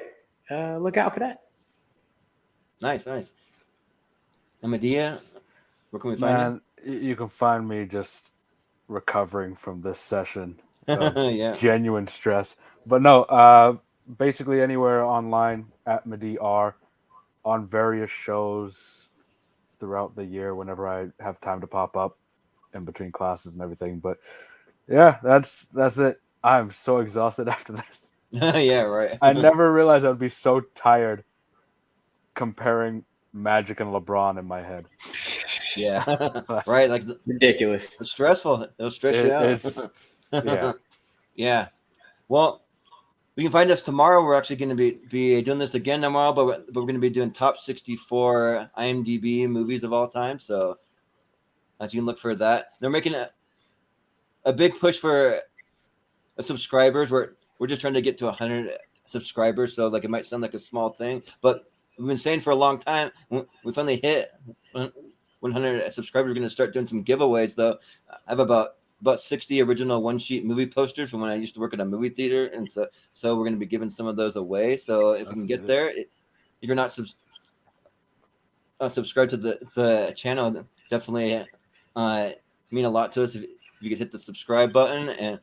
look out for that. Nice. And Medea, where can we find Man, you can find me just recovering from this session Yeah. genuine stress. But no, basically anywhere online at MediR on various shows throughout the year whenever I have time to pop up in between classes and everything. But yeah, that's it. I'm so exhausted after this. Yeah, right. I never realized I'd be so tired comparing Magic and LeBron in my head. Yeah. Right. Like Ridiculous. it's stressful. It'll stress you out. It's yeah. Yeah. Well, you can find us tomorrow. We're actually going to be doing this again tomorrow, but we're going to be doing top 64 IMDb movies of all time. So as you can look for that, they're making a big push for subscribers. We're just trying to get to 100 subscribers. So like it might sound like a small thing, but we've been saying for a long time. When we finally hit 100 subscribers, we're going to start doing some giveaways. Though I have about 60 original one-sheet movie posters from when I used to work at a movie theater, and so we're going to be giving some of those away. So if we can get there, if you're not subscribed to the channel, definitely mean a lot to us if you could hit the subscribe button.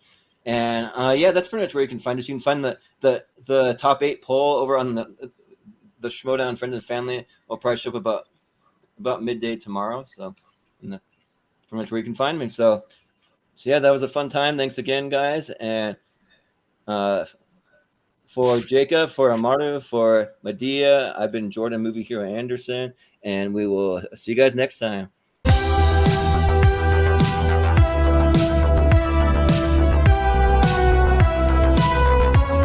And yeah, that's pretty much where you can find us. You can find the top 8 poll over on the Schmodown Friends and Family. Will probably show up about midday tomorrow. So that's pretty much where you can find me. So yeah, that was a fun time. Thanks again, guys. And for Jacob, for Amaru, for Medea, I've been Jordan Movie Hero Anderson, and we will see you guys next time.